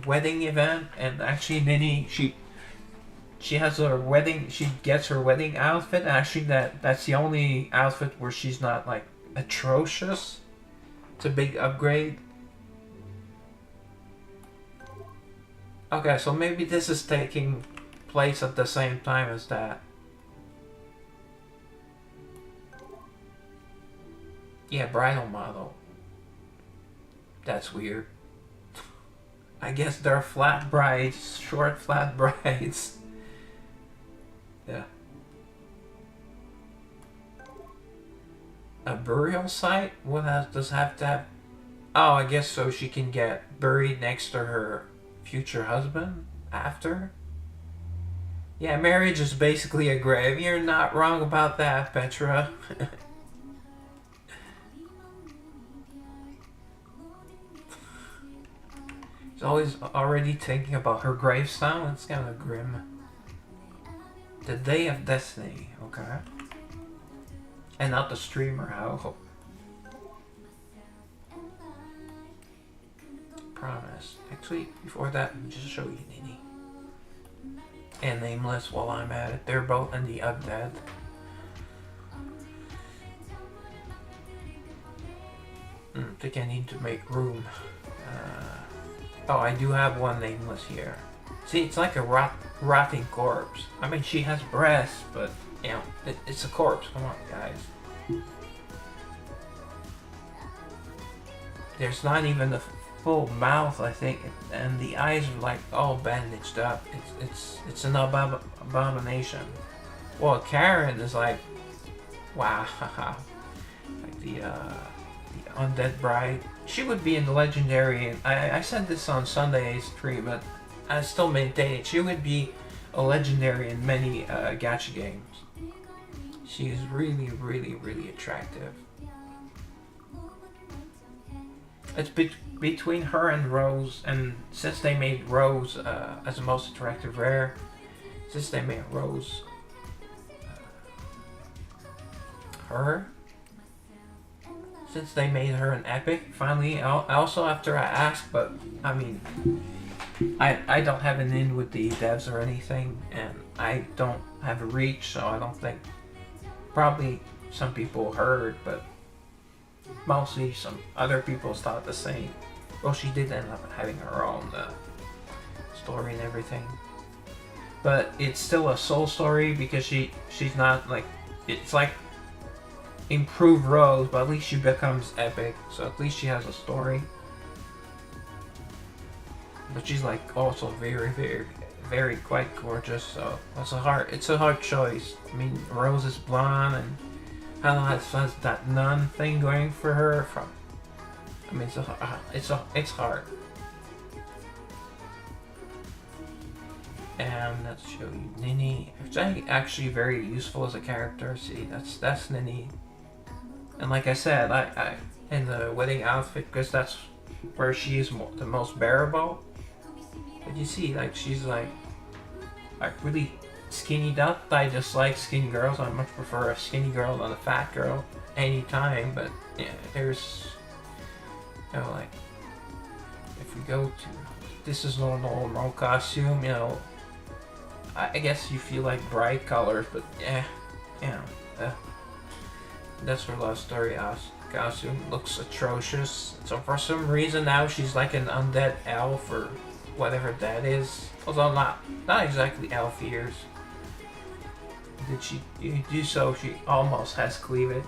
wedding event, and actually Minnie, she has her wedding, she gets her wedding outfit. Actually, that's the only outfit where she's not like atrocious. It's a big upgrade. Okay, so maybe this is taking place at the same time as that. Yeah, bridal model. That's weird. I guess they're flat brides, short flat brides. Yeah. A burial site? What else does have to have? Oh, I guess so she can get buried next to her future husband after. Yeah, marriage is basically a grave. You're not wrong about that, Petra. She's always already thinking about her gravestone. It's kind of grim. The Day of Destiny, okay. And not the streamer, how? Promise. Actually, before that, let me just show you Nini. And Nameless while I'm at it. They're both in the Undead. I think I need to make room. Oh, I do have one Nameless here. See, it's like a rotting corpse. I mean, she has breasts, but, it's a corpse. Come on, guys. There's not even a full mouth, I think, and the eyes are, like, all bandaged up. It's an abomination. Well, Karen is like, wow. Like the Undead Bride. She would be in the Legendary. I said this on Sunday's stream, but I still maintain it. She would be a Legendary in many gacha games. She is really, really, really attractive. it's between her and Rose, and since they made Rose as the most attractive rare, since they made Rose her, since they made her an epic, finally, also after I asked, but I mean, I don't have an in with the devs or anything, and I don't have a reach, so I don't think, probably some people heard, but mostly some other people thought the same. Well, she did end up having her own story and everything, but it's still a soul story because she's not like, it's like improved Rose, but at least she becomes epic, so at least she has a story. But she's like also very, very, very quite gorgeous, so it's a hard choice. I mean, Rose is blonde and Hannah has that nun thing going for her. From, I mean, it's hard. And let's show you Nini, which is actually very useful as a character. See, that's Nini. And like I said, I in the wedding outfit, because that's where she is the most bearable. But you see, like, she's like really skinny up. I just like skinny girls. I much prefer a skinny girl than a fat girl anytime. But yeah, there's, you know, like, if we go to, this is normal costume, you know, I guess you feel like bright colors, but yeah, you know, that's her love story costume. Looks atrocious. So for some reason now she's like an undead elf or whatever that is. Although not exactly elf ears. Did she do so? She almost has cleavage.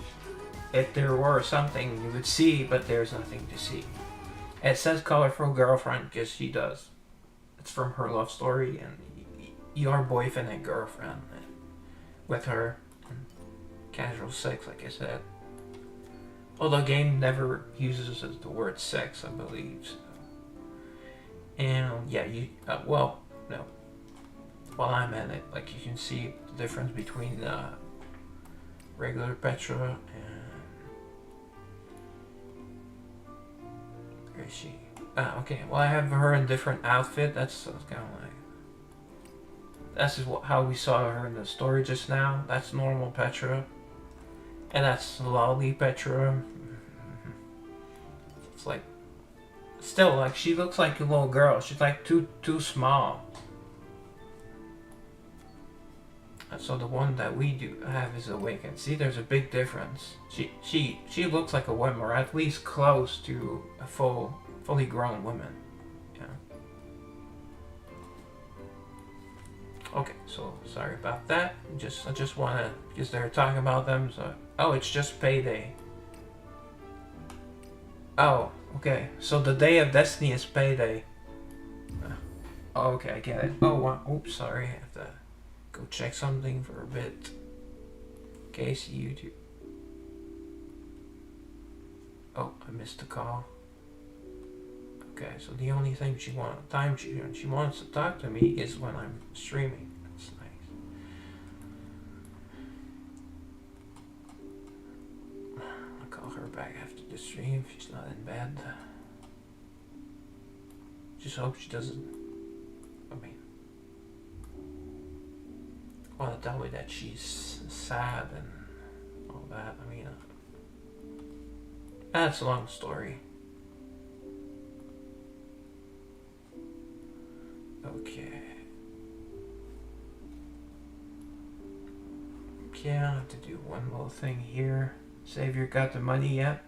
If there were something you would see, but there's nothing to see. It says colorful girlfriend because she does. It's from her love story, and your boyfriend and girlfriend with her. Casual sex, like I said. Although the game never uses the word sex, I believe. So. And yeah, well, no. While I'm at it, like, you can see the difference between regular Petra and where is she? Okay. Well, I have her in different outfit. That's kind of like. That's just how we saw her in the story just now. That's normal Petra. And that's Lolly Petra. It's like, still, like, she looks like a little girl. She's like too small. And so the one that we do have is Awakened. See, there's a big difference. She looks like a woman, or at least close to a fully grown woman. Yeah. Okay, so sorry about that. I just wanna, because they're talking about them, so. Oh, it's just payday. Oh, okay. So the day of Destiny is payday. Oh, okay, I get it. Oh, wow. Oops, sorry. I have to go check something for a bit. Case YouTube. Oh, I missed the call. Okay, so the only thing she wants to talk to me is when I'm streaming. That's nice. I'll call her back after the stream if she's not in bed. Just hope she doesn't. I mean, want to tell me that she's sad and all that. I mean, that's a long story. Okay. Okay, I have to do one little thing here. Savior got the money yet?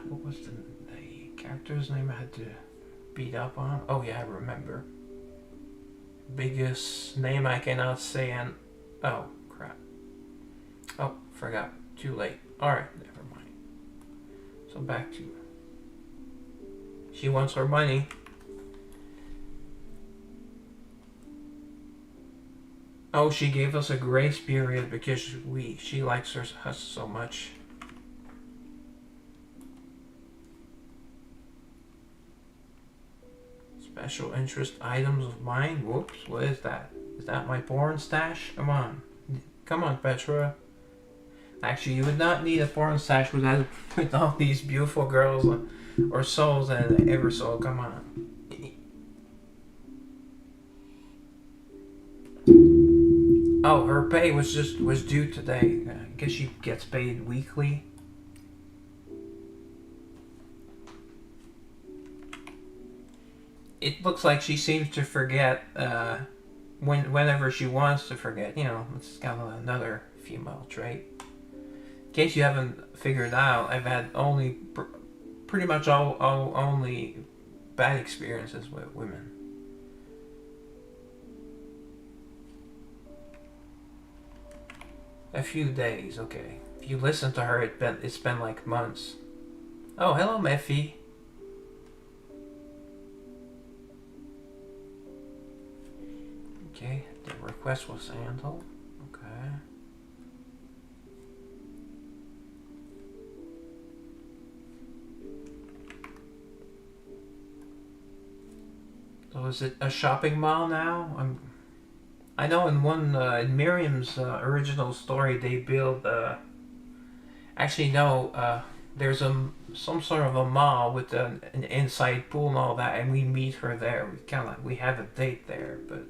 What was the character's name I had to beat up on? Oh yeah, I remember. Biggest name I cannot say, and oh crap. Oh, forgot. Too late. Alright, never mind. So back to, she wants her money. Oh, she gave us a grace period because she likes us so much. Special interest items of mine? Whoops, what is that? Is that my porn stash? Come on. Come on, Petra. Actually, you would not need a porn stash with all these beautiful girls or souls and Eversoul. Come on. Oh, her pay was due today. I guess she gets paid weekly. It looks like she seems to forget whenever she wants to forget. You know, it's kind of another female trait. In case you haven't figured out, I've had pretty much only bad experiences with women. A few days, okay. If you listen to her, it's been like months. Oh, hello, Mephi. Okay, the request was handled. Okay. So is it a shopping mall now? I know in in Miriam's original story they build. Actually, no. There's some sort of a mall with an inside pool and all that, and we meet her there. We have a date there, but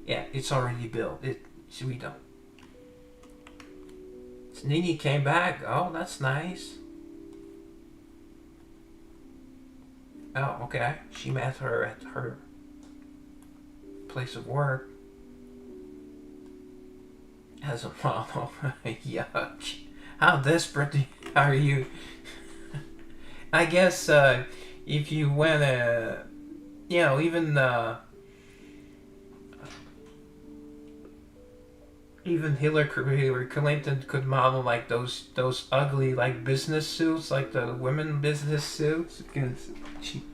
yeah, it's already built. So we don't. So Nini came back. Oh, that's nice. Oh, okay. She met her at her place of work as a model. Yuck. How desperate are you? I guess if you went, even Hillary Clinton could model like those ugly like business suits, like the women business suits, because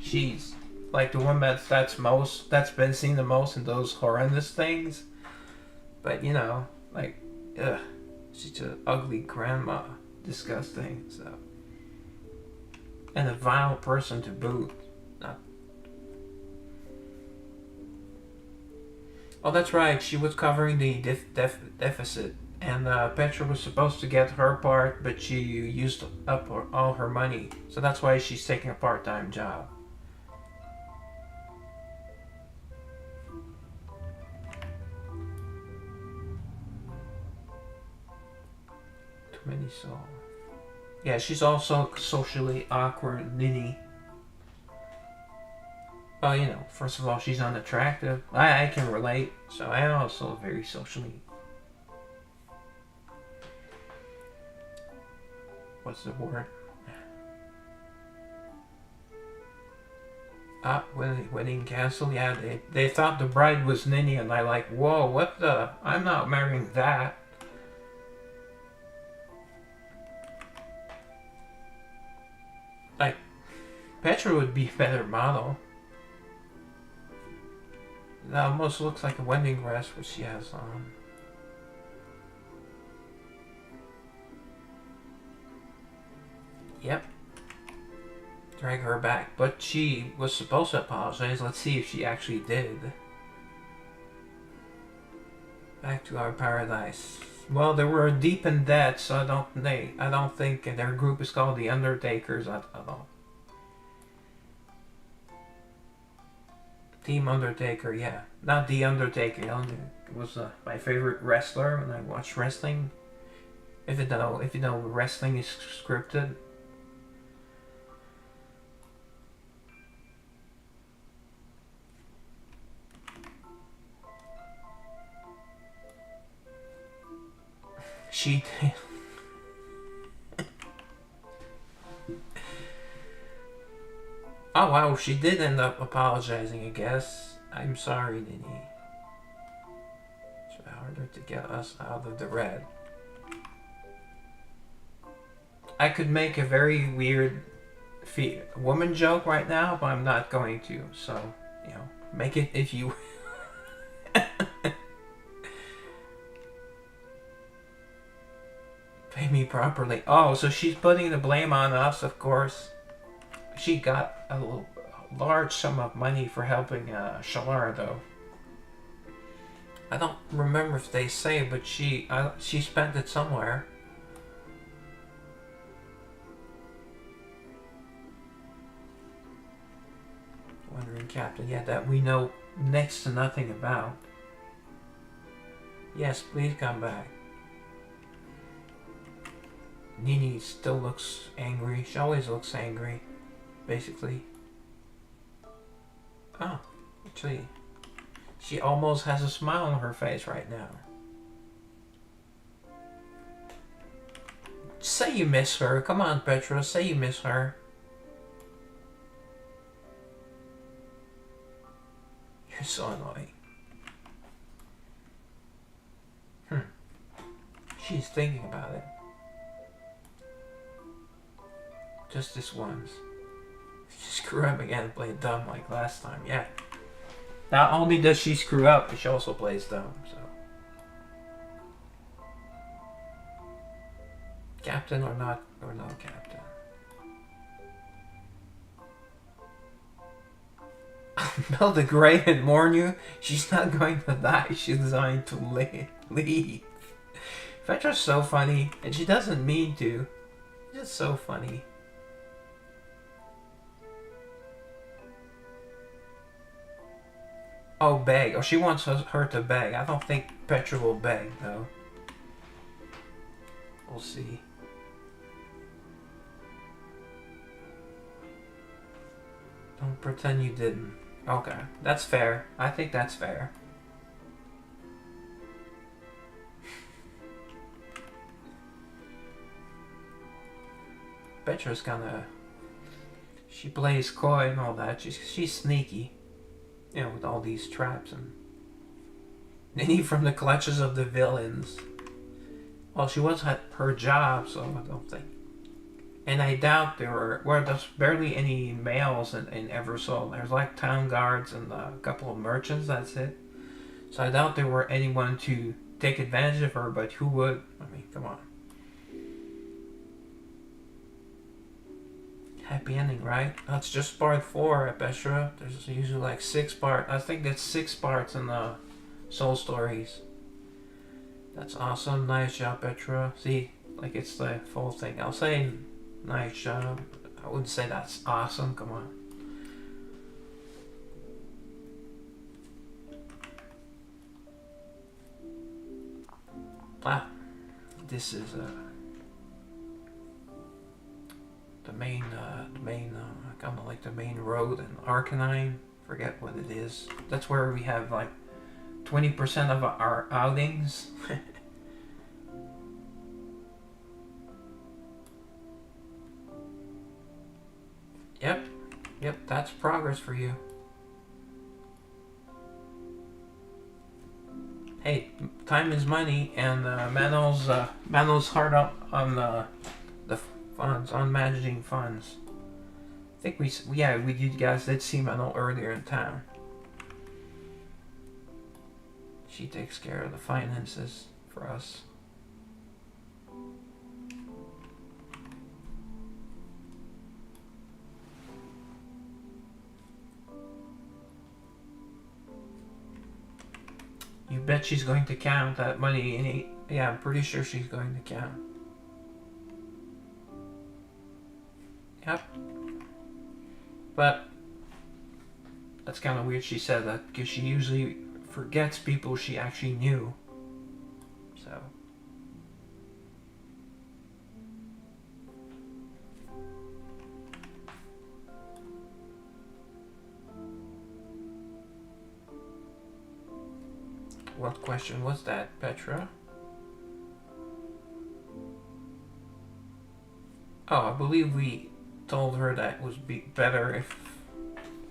she's like the one that's been seen the most in those horrendous things. But like, ugh, she's an ugly grandma, disgusting. So, and a vile person to boot. Not. Oh, that's right. She was covering the deficit, and Petra was supposed to get her part, but she used up all her money. So that's why she's taking a part-time job. Too many souls. Yeah, she's also socially awkward, Nini. Well, first of all, she's unattractive. I can relate, so I am also very socially. What's the word? Wedding canceled. Yeah, they thought the bride was Nini, and I like, whoa, what the? I'm not marrying that. Like, Petra would be a better model. That almost looks like a wedding dress, what she has on. Yep. Drag her back. But she was supposed to apologize. Let's see if she actually did. Back to our paradise. Well, they were deep in debt, so I don't think their group is called the Undertakers. I don't know. Team Undertaker, yeah. Not the Undertaker. It was my favorite wrestler when I watched wrestling. If you know wrestling is scripted. She did. Oh wow, she did end up apologizing, I guess. I'm sorry, Nini. Try harder to get us out of the red. I could make a very weird woman joke right now, but I'm not going to. So, make it if you... Pay me properly. Oh, so she's putting the blame on us, of course. She got a large sum of money for helping Shalar, though. I don't remember if they say, but she spent it somewhere. wandering captain, yeah, that we know next to nothing about. Yes, please come back. Nini still looks angry. She always looks angry, basically. Oh, actually, she almost has a smile on her face right now. Say you miss her. Come on, Petra, say you miss her. You're so annoying. She's thinking about it. Just this once. Screw up again and play dumb like last time. Yeah. Not only does she screw up, but she also plays dumb. So, captain or not, or no captain. Mel the Grey and warn you, she's not going to die. She's designed to leave. Petra's so funny, and she doesn't mean to. Just so funny. Oh, beg. Oh, she wants her to beg. I don't think Petra will beg, though. We'll see. Don't pretend you didn't. Okay, that's fair. I think that's fair. Petra's kinda... She plays coy and all that. She's sneaky. You know, with all these traps and... Nini from the clutches of the villains. Well, she was at her job, so I don't think... And I doubt there were... Well, there's barely any males in Eversoul. There's like town guards and a couple of merchants, that's it. So I doubt there were anyone to take advantage of her, but who would? I mean, come on. Happy ending, right? That's just part 4 at Petra. There's usually like 6 parts. I think that's 6 parts in the Soul Stories. That's awesome. Nice job, Petra. See, like it's the full thing. I'll say nice job. I wouldn't say that's awesome. Come on. Ah, this is the main kind of like the main road in Arcanine. Forget what it is. That's where we have like 20% of our outings. Yep, that's progress for you. Hey, time is money, and Manuel's hard up on the funds, on managing funds. I think you guys did see Manuel earlier in town. She takes care of the finances for us. You bet she's going to count that money. Yeah, I'm pretty sure she's going to count. Yep. But that's kind of weird she said that, because she usually forgets people she actually knew. So. What question was that, Petra? Oh, I believe we told her that it would be better if...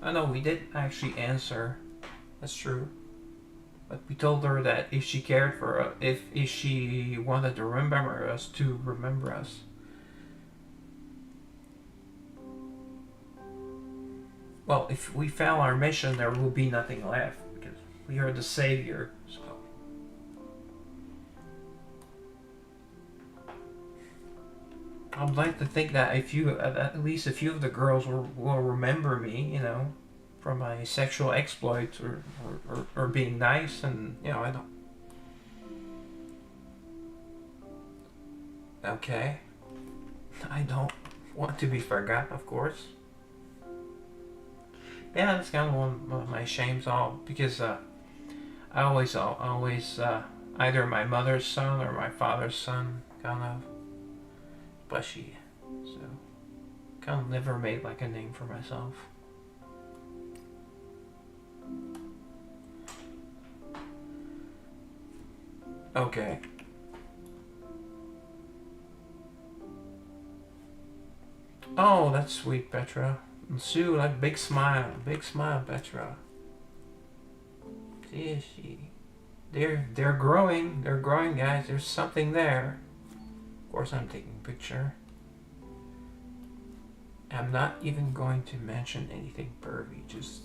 I know we did actually answer. That's true. But we told her that if she cared for us, if she wanted to remember us, to remember us. Well, if we fail our mission, there will be nothing left, because we are the savior. So. I'd like to think that at least a few of the girls will remember me, you know, from my sexual exploits or being nice, and you know, I don't. Okay. I don't want to be forgotten, of course. Yeah, that's kind of one of my shames, all because I always either my mother's son or my father's son, kind of. But she, so kind of never made like a name for myself. Okay. Oh, that's sweet, Petra. And Sue, like big smile, Petra. See, they're growing, guys. There's something there. Of course, I'm taking a picture. I'm not even going to mention anything pervy. Just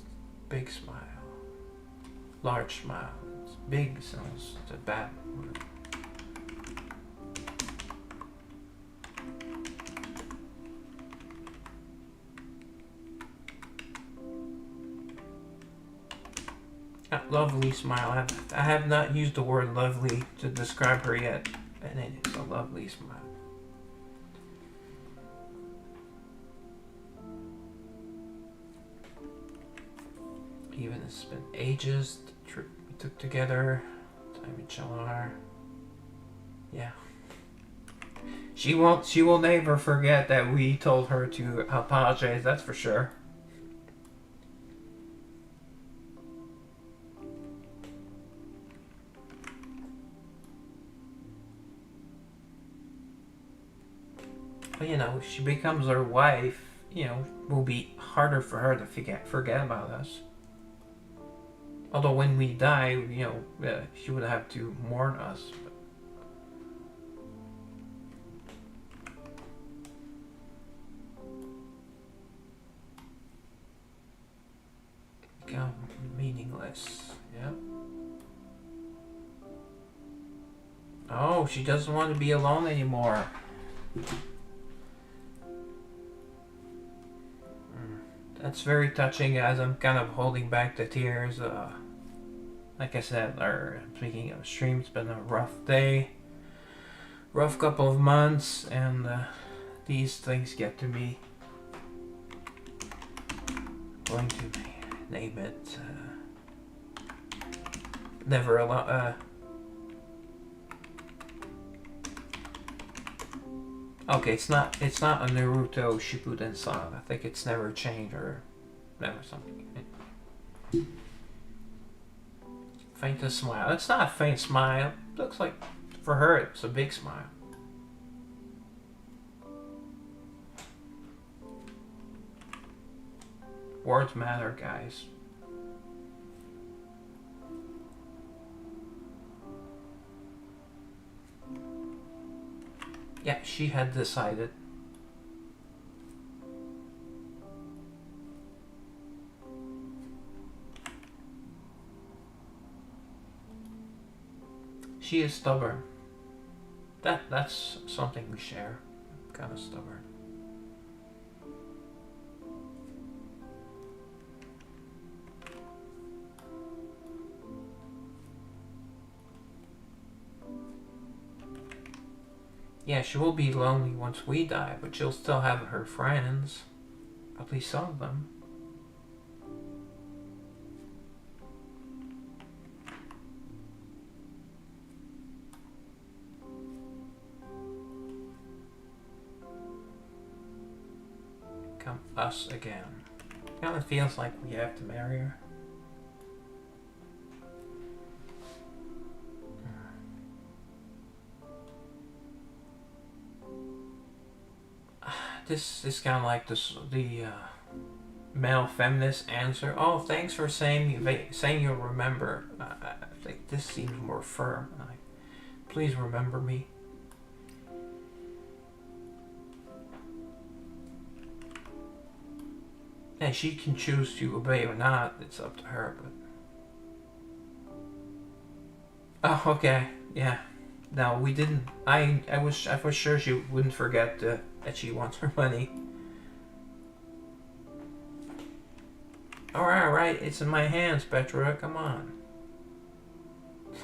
big smile, large smile. It's big sounds. It's a bad word. Lovely smile. I have not used the word lovely to describe her yet, and it is a lovely smile. Even it's been ages, the trip we took together, time in Chalar. Yeah. She will never forget that we told her to apologize, that's for sure. But you know, if she becomes our wife, you know, it will be harder for her to forget about us. Although when we die, you know, she would have to mourn us. But become meaningless. Yep. Oh, she doesn't want to be alone anymore. That's very touching, as I'm kind of holding back the tears. Like I said, speaking of stream, it's been a rough day, rough couple of months, and these things get to me. Going to name it. Never allow. Okay, it's not a Naruto Shippuden song. I think it's never changed or never something. Faintest smile. It's not a faint smile. It looks like for her it's a big smile. Words matter, guys. Yeah, she had decided. She is stubborn. That's something we share. Kind of stubborn. Yeah, she will be lonely once we die, but she'll still have her friends. At least some of them. Come us again. Kind of feels like we have to marry her. This is kind of like the male feminist answer. Oh, thanks for saying you'll remember. I think this seems more firm. Please remember me. And she can choose to obey or not. It's up to her. But oh, okay, yeah. No, we didn't. I was sure she wouldn't forget that she wants her money. Alright, it's in my hands, Petra. Come on.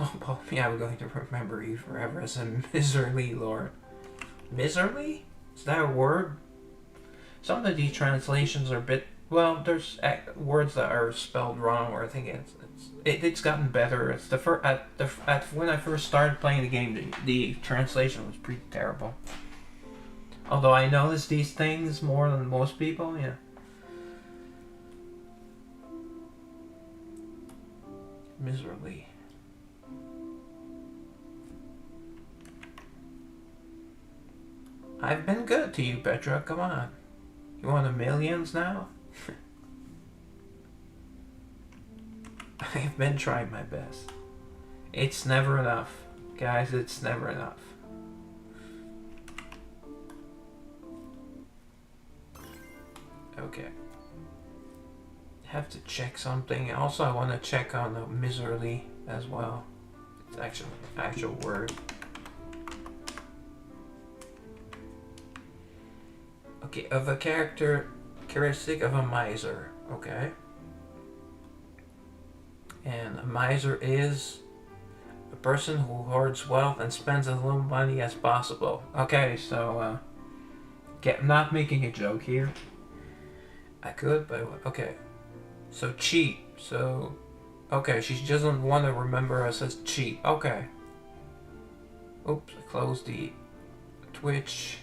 Oh, Paul, yeah, I'm going to remember you forever as a miserly lord. Miserly? Is that a word? Some of these translations are a bit Well, there's words that are spelled wrong, or I think it's gotten better. It's the first at when I first started playing the game, the translation was pretty terrible. Although I notice these things more than most people, yeah. Miserably. I've been good to you, Petra. Come on. You want a millions now? I've been trying my best. It's never enough. Guys, it's never enough. Okay. Have to check something. Also, I want to check on the miserly as well. It's actual word. Okay, of a characteristic of a miser. Okay. And a miser is a person who hoards wealth and spends as little money as possible. Okay, so I'm not making a joke here. I could, but okay. So cheap. So okay, she doesn't want to remember us as cheap. Okay. Oops, I closed the Twitch.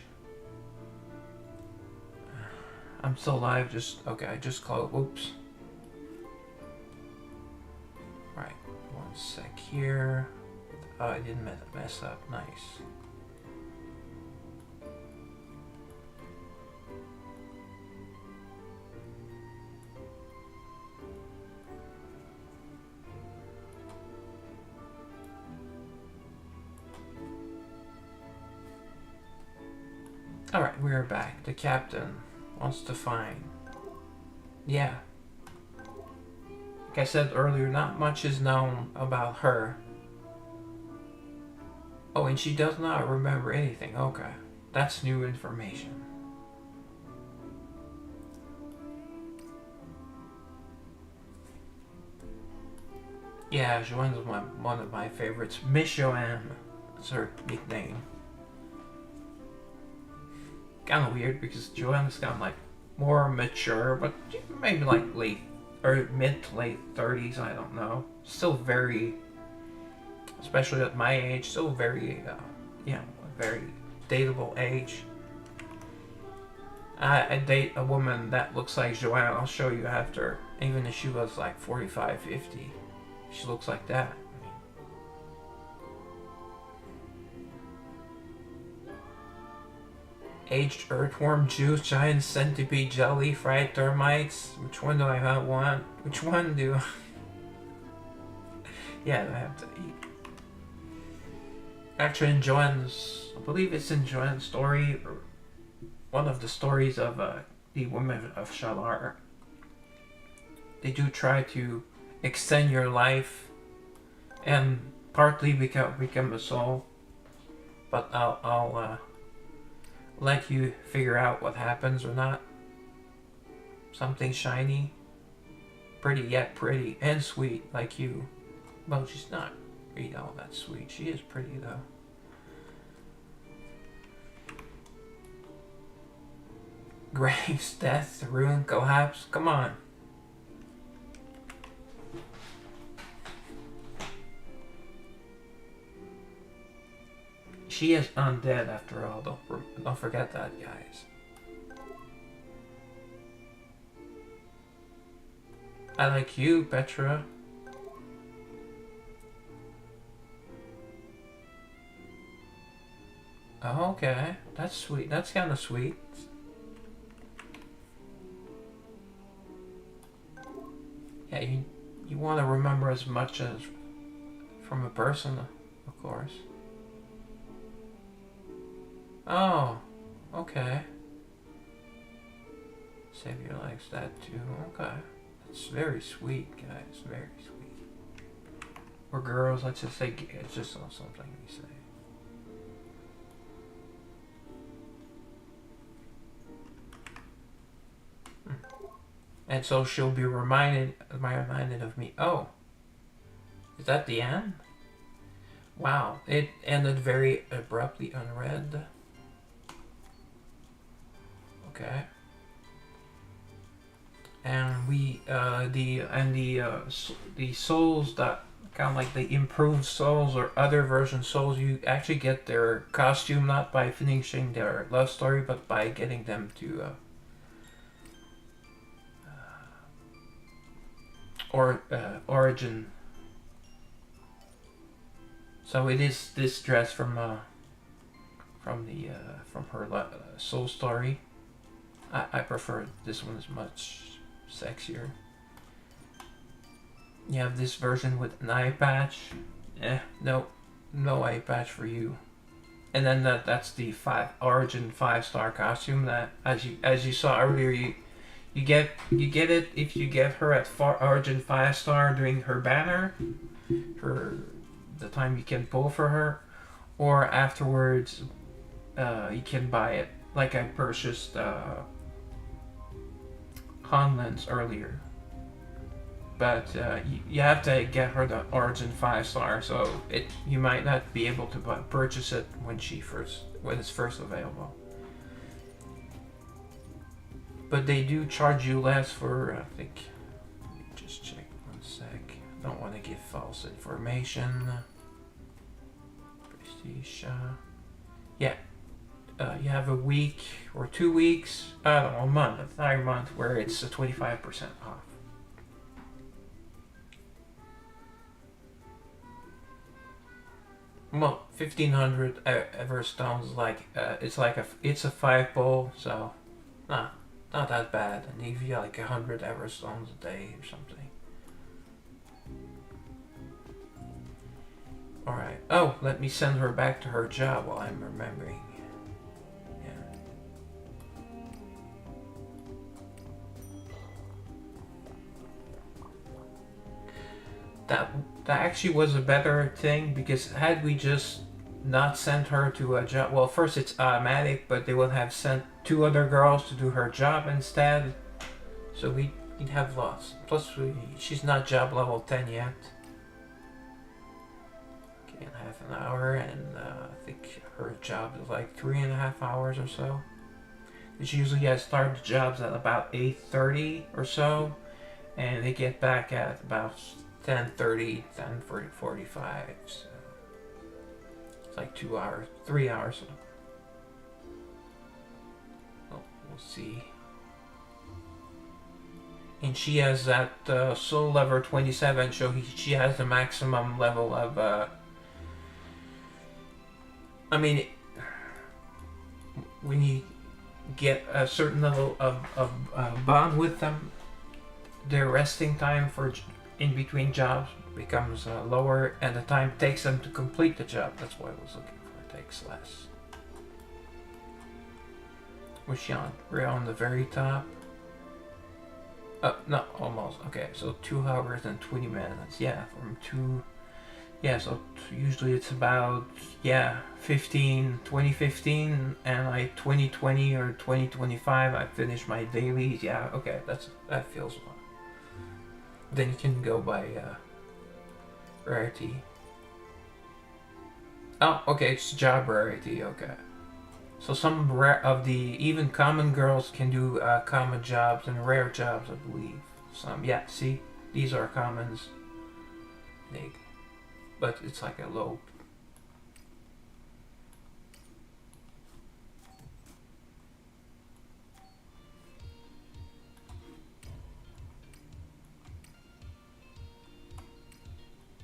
I'm still live. I just closed. Oops. Right. One sec here. Oh, I didn't mess up. Nice. Alright, we're back. The captain wants to find. Yeah. Like I said earlier, not much is known about her. Oh, and she does not remember anything. Okay. That's new information. Yeah, Joanne's one of my favorites. Miss Joanne. That's her nickname. Kind of weird because Joanne's kind of like more mature, but maybe like late or mid to late 30s. I don't know. Still very, especially at my age, still very, very dateable age. I date a woman that looks like Joanne. I'll show you after. Even if she was like 45, 50, she looks like that. Aged earthworm juice, giant centipede jelly, fried termites. Which one do I want? Which one do? Yeah, I have to eat. Actually, in Joanne's, I believe it's in Joanne's story, or one of the stories of the women of Shalar. They do try to extend your life and partly become a soul, but I'll let you figure out what happens or not. Something shiny, pretty yet pretty, and sweet like you. Well, she's not really all that sweet. She is pretty though. Graves, death, ruin, collapse. Come on. She is undead after all. Don't forget that, guys. I like you, Petra. Oh, okay. That's sweet. That's kind of sweet. Yeah, you want to remember as much as from a person, of course. Oh, okay. Savior likes that too. Okay. That's very sweet, guys. Very sweet. Or girls, let's just say it's just something we say. And so she'll be reminded of me. Oh, is that the end? Wow, it ended very abruptly unread. Okay. the souls that kind of like the improved souls or other version souls, you actually get their costume not by finishing their love story, but by getting them to origin. So it is this dress from her soul story. I prefer this one is much sexier. You have this version with an eye patch. No eye patch for you. And then that's the origin 5-star costume that as you saw earlier you get it if you get her at origin 5-star during her banner, for the time you can pull for her, or afterwards you can buy it. Like I purchased Hanlan's earlier. But you have to get her the origin 5-star, so you might not be able to purchase it when it's first available. But they do charge you less for, I think, let me just check one sec. Don't want to give false information. Prestige, yeah. You have a week or 2 weeks, I don't know, a month, an entire month, where it's 25% off. Well, 1500 Everstones, like it's a 5 bowl, so not that bad. And if you like 100 Everstones a day or something. All right. Oh, let me send her back to her job while I'm remembering. That actually was a better thing, because had we just not sent her to a job, well, first it's automatic, but they would have sent 2 other girls to do her job instead, so we'd have lost. Plus she's not job level 10 yet. Okay, in half an hour, and I think her job is like 3.5 hours or so. She usually start the jobs at about 8:30 or so, and they get back at about 10:30, 10:45. So it's like 2 hours, 3 hours. Well, we'll see. And she has that soul level 27, so she has the maximum level of. I mean, when you get a certain level of bond with them, their resting time for in between jobs becomes lower, and the time takes them to complete the job. That's what I was looking for. It takes less. Was she on? We're on the very top. No, almost. Okay, so 2 hours and 20 minutes. Yeah, from 2. Yeah, so usually it's about 2015, and like 2020 or 2025 I finish my dailies. Yeah, okay, that feels long. Then you can go by rarity. Oh, okay, it's job rarity. Okay, so some of the even common girls can do common jobs and rare jobs, I believe. Some, yeah. See, these are commons. But it's like a low.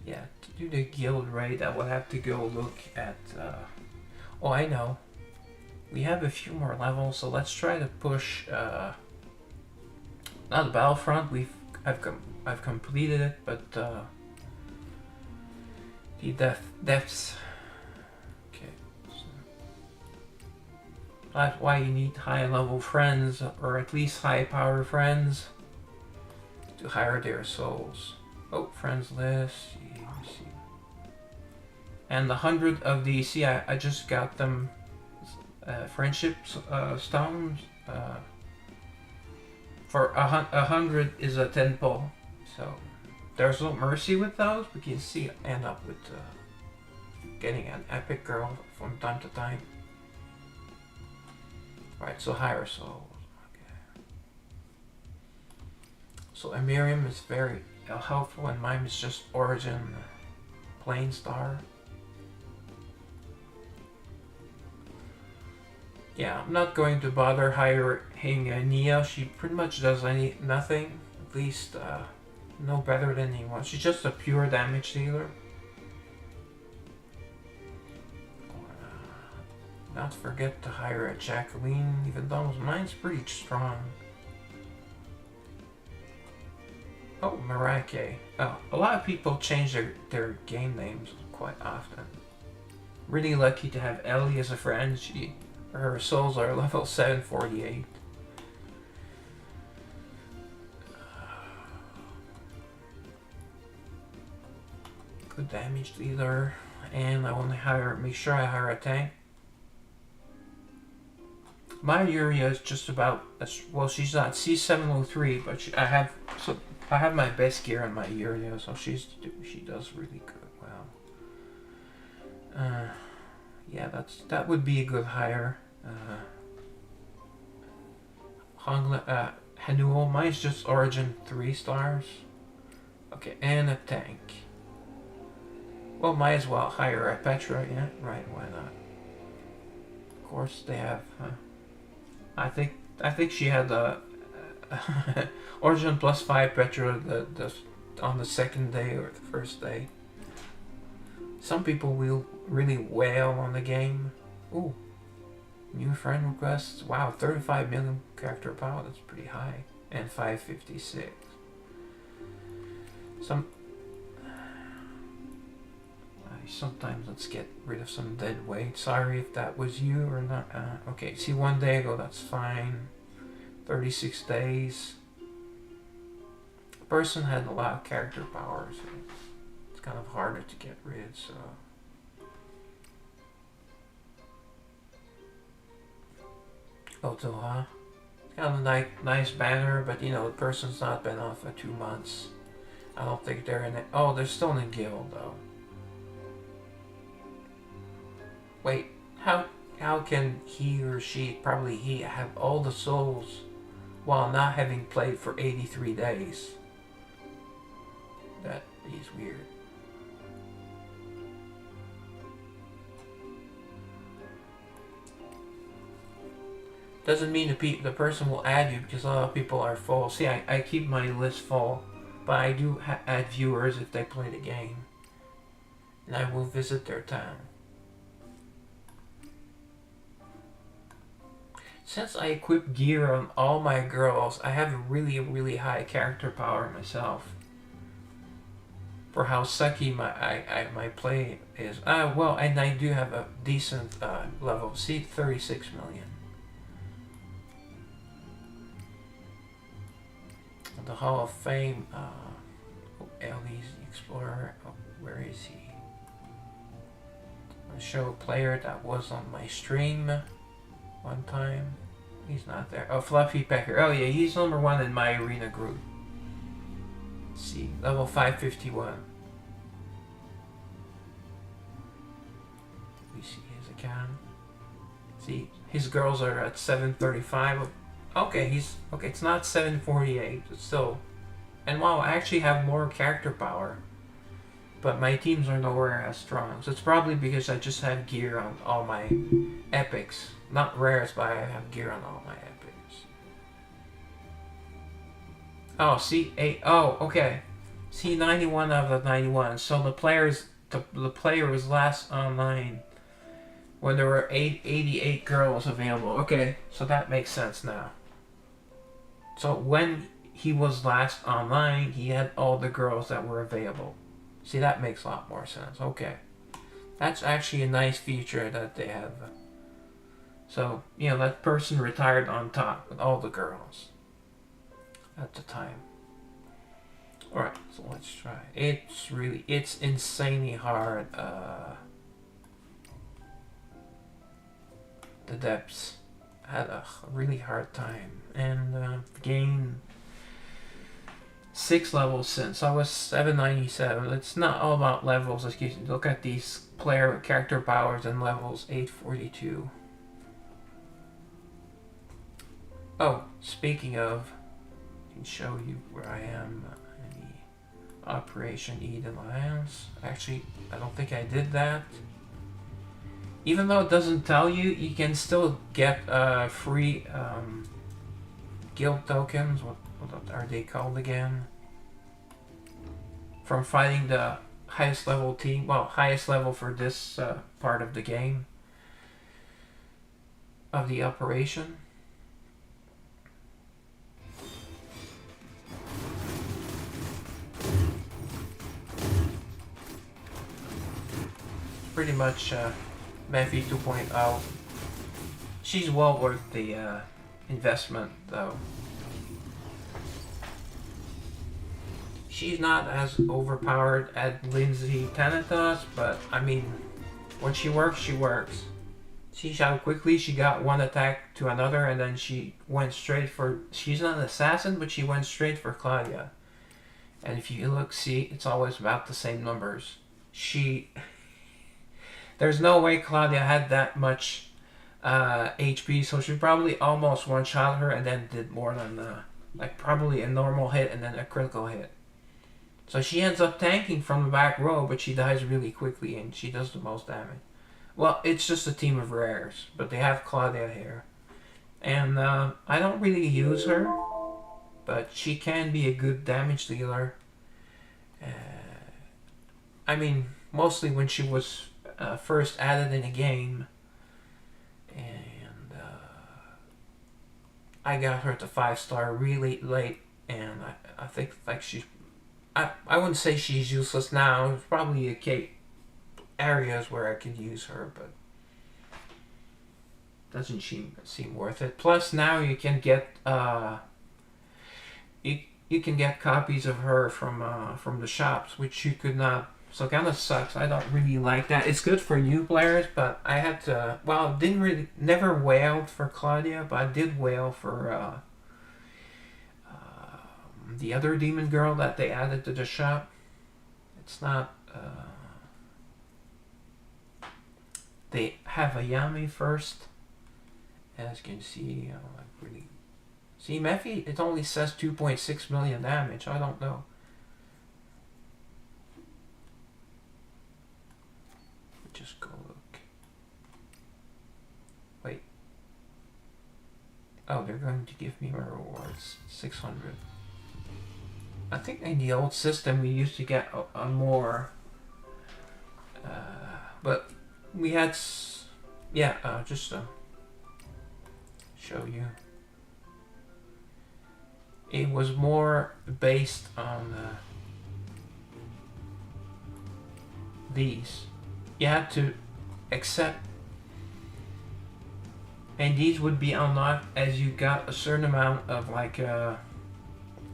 Yeah, to do the guild raid, I would have to go look at. Oh, I know. We have a few more levels, so let's try to push. Not the Battlefront. I've completed it, but the deaths. Okay. So that's why you need high level friends, or at least high power friends, to hire their souls. Oh, friends list. See. And 100 of the I just got them friendship stones. For 100 is a 10 pull, so there's no mercy with those. But you can see end up with getting an epic girl from time to time. Right, so higher souls. Okay. So Emirium is very helpful, and mine is just Origin Plain Star. Yeah, I'm not going to bother hiring Nia. She pretty much does nothing. At least no better than anyone. She's just a pure damage dealer. Not forget to hire a Jacqueline, even though mine's pretty strong. Oh, Marake. Oh, a lot of people change their game names quite often. Really lucky to have Ellie as a friend. Her souls are level 748. Good damage dealer. And I want to make sure I hire a tank. My Yuria is just about, well, she's not C703, but I have my best gear on my Yuria, so she does really good. Wow. Yeah, that would be a good hire. Hanuel, mine's just Origin 3 stars. Okay, and a tank. Well, might as well hire a Petra, yeah, right, why not? Of course, they have, I think she had the Origin +5 Petra on the second day or the first day. Some people will really wail on the game. Ooh, new friend requests. Wow, 35 million character power. That's pretty high, and 556. Sometimes let's get rid of some dead weight. Sorry if that was you or not. Okay, see, 1 day ago, that's fine. 36 days. The person had a lot of character power, so it's kind of harder to get rid, so. Otoha. It's got a nice banner, but you know, the person's not been on for 2 months. I don't think they're in it. Oh, they're still in the guild, though. Wait, how can he or she, probably he, have all the souls while not having played for 83 days? That is weird. Doesn't mean the person will add you, because a lot of people are full. See, I keep my list full, but I do add viewers if they play the game. And I will visit their town. Since I equip gear on all my girls, I have a really high character power myself. For how sucky my play is. Well, and I do have a decent level. See, 36 million. The Hall of Fame. Ellie's the Explorer. Oh, where is he? I'll show a player that was on my stream one time. He's not there. Oh, Fluffy Pecker. Oh yeah, he's number 1 in my arena group. Let's see, level 551. We see his account. See, his girls are at 735. Okay, it's not 748. It's still, and wow, I actually have more character power, but my teams are nowhere as strong. So it's probably because I just have gear on all my epics. Not rares, but I have gear on all my epics. Oh, C8. Oh, okay. C91 out of the 91. So the player was last online when there were 88 girls available. Okay, so that makes sense now. So when he was last online, he had all the girls that were available. See, that makes a lot more sense. Okay. That's actually a nice feature that they have. So, you know, that person retired on top with all the girls at the time. Alright, so let's try. It's insanely hard. The depths had a really hard time. And gained 6 levels since. I was 797. It's not all about levels. Excuse me. Look at these player character powers and levels. 842. Oh, speaking of, can show you where I am in the Operation Eden Alliance. Actually, I don't think I did that. Even though it doesn't tell you, you can still get free guild tokens. What are they called again? From fighting the highest level team. Well, highest level for this part of the game. Of the operation. Pretty much Mephi 2.0. She's well worth the investment, though. She's not as overpowered as Lindsay Thanatos, but I mean, when she works, she works. See how quickly she got one attack to another, and then she went straight for... She's not an assassin, but she went straight for Claudia. And if you look, see, it's always about the same numbers. There's no way Claudia had that much HP, so she probably almost one-shot her and then did more than, like, probably a normal hit and then a critical hit. So she ends up tanking from the back row, but she dies really quickly and she does the most damage. Well, it's just a team of rares, but they have Claudia here. And I don't really use her, but she can be a good damage dealer. I mean, mostly when she was first added in a game. And I got her to 5-star really late, and I think like she's... I wouldn't say she's useless now. There's probably areas where I could use her, but doesn't seem worth it. Plus now you can get you can get copies of her from the shops, which you could not. So it kind of sucks. I don't really like that. It's good for new players, but I had to. Well, never wailed for Claudia, but I did wail for the other demon girl that they added to the shop. It's not. They have a Yami first. As you can see, really. See, Mephi, it only says 2.6 million damage. I don't know. Just go look. Wait. Oh, they're going to give me my rewards. 600. I think in the old system we used to get a more. But we had. Yeah, just show you. It was more based on these. You had to accept, and these would be unlocked as you got a certain amount of like it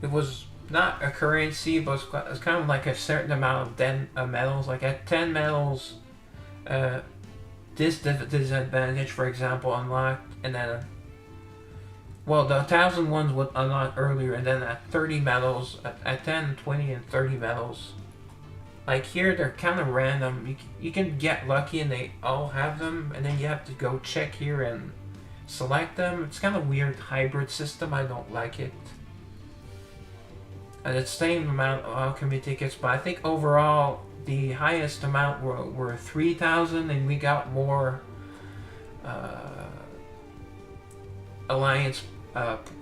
was not a currency, but it's kind of like a certain amount of medals. Like at 10 medals, this disadvantage, for example, unlocked, and then well, the 1,000 ones would unlock earlier, and then at 30 medals, at 10, 20, and 30 medals. Like here, they're kind of random. You can get lucky and they all have them, and then you have to go check here and select them. It's kind of weird hybrid system. I don't like it. And it's the same amount of alchemy tickets, but I think overall the highest amount were 3,000, and we got more alliance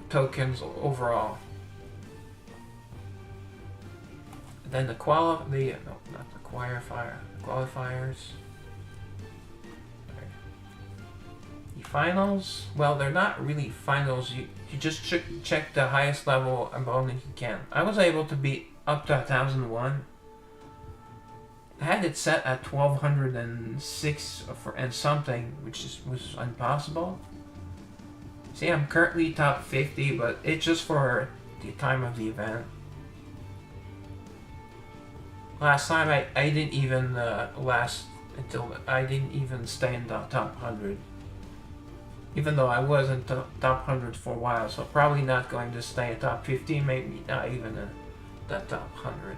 tokens overall. Then the not the qualifiers. The finals, well, they're not really finals. You just check the highest level opponent you can. I was able to beat up to 1,001. I had it set at 1,206 and something, which was impossible. See, I'm currently top 50, but it's just for the time of the event. Last time I didn't even last until I didn't even stay in the top 100. Even though I was in top 100 for a while, so probably not going to stay in top 50, maybe not even in the top 100.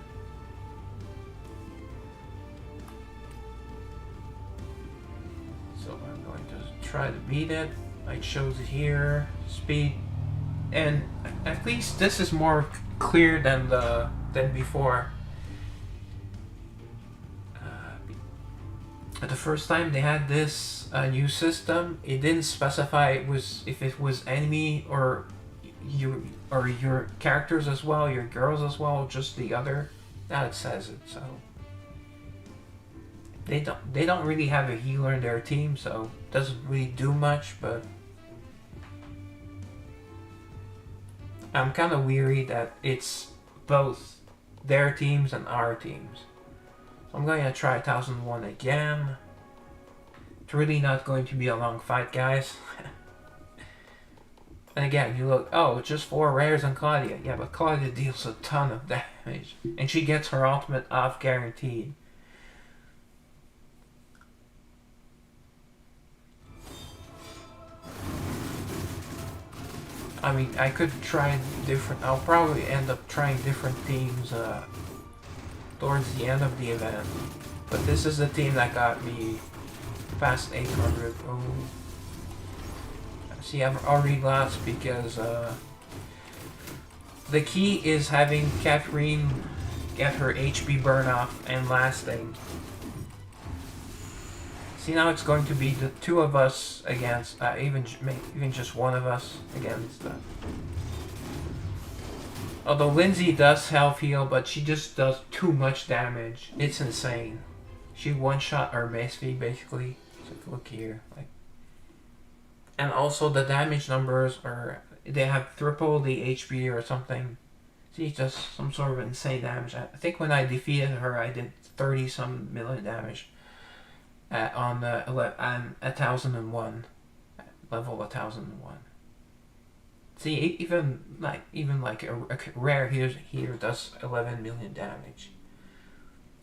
So I'm going to try to beat it. I chose it here. Speed and at least this is more clear than before. The first time they had this new system, it didn't specify if it was enemy or your characters as well, your girls as well, just the other. Now it says it, so they don't really have a healer in their team, so it doesn't really do much. But I'm kind of weary that it's both their teams and our teams. So I'm going to try 1001 again. It's really not going to be a long fight, guys. And again, you look, oh, just 4 rares on Claudia. Yeah, but Claudia deals a ton of damage. And she gets her ultimate off guaranteed. I mean, I could try different... I'll probably end up trying different teams towards the end of the event. But this is the team that got me past 800. Oh. See, I've already lost because the key is having Catherine get her HP burn off and lasting. See, now it's going to be the 2 of us against, even just 1 of us against. Although Lindsay does health heal, but she just does too much damage. It's insane. She one-shot our base fee basically. So look here, like. And also the damage numbers are, they have triple the HP or something. See, just some sort of insane damage. I think when I defeated her, I did 30-some million damage on 1001, level 1001. See, even like a rare here does 11 million damage.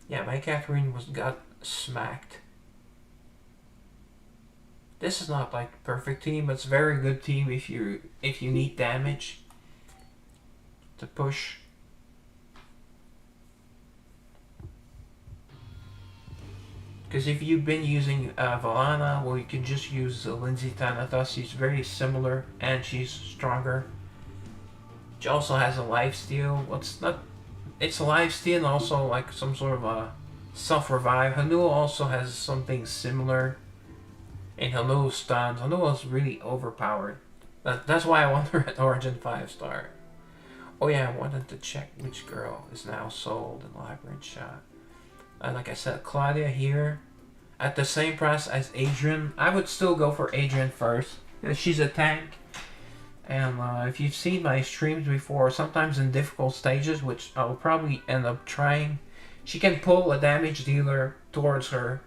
Yeah, my Catherine got smacked. This is not like perfect team, but it's a very good team if you need damage to push. Because if you've been using Valana, well, you can just use Lindsay Thanatos. She's very similar and she's stronger. She also has a lifesteal. It's a lifesteal and also like some sort of a self-revive. Hanu also has something similar. And Hanu stuns. Hanu is really overpowered. That's why I want her at Origin 5-star. Oh yeah, I wanted to check which girl is now sold in Labyrinth Shot. Like I said, Claudia here at the same price as Adrian. I would still go for Adrian first. She's a tank. And if you've seen my streams before, sometimes in difficult stages, which I'll probably end up trying, she can pull a damage dealer towards her.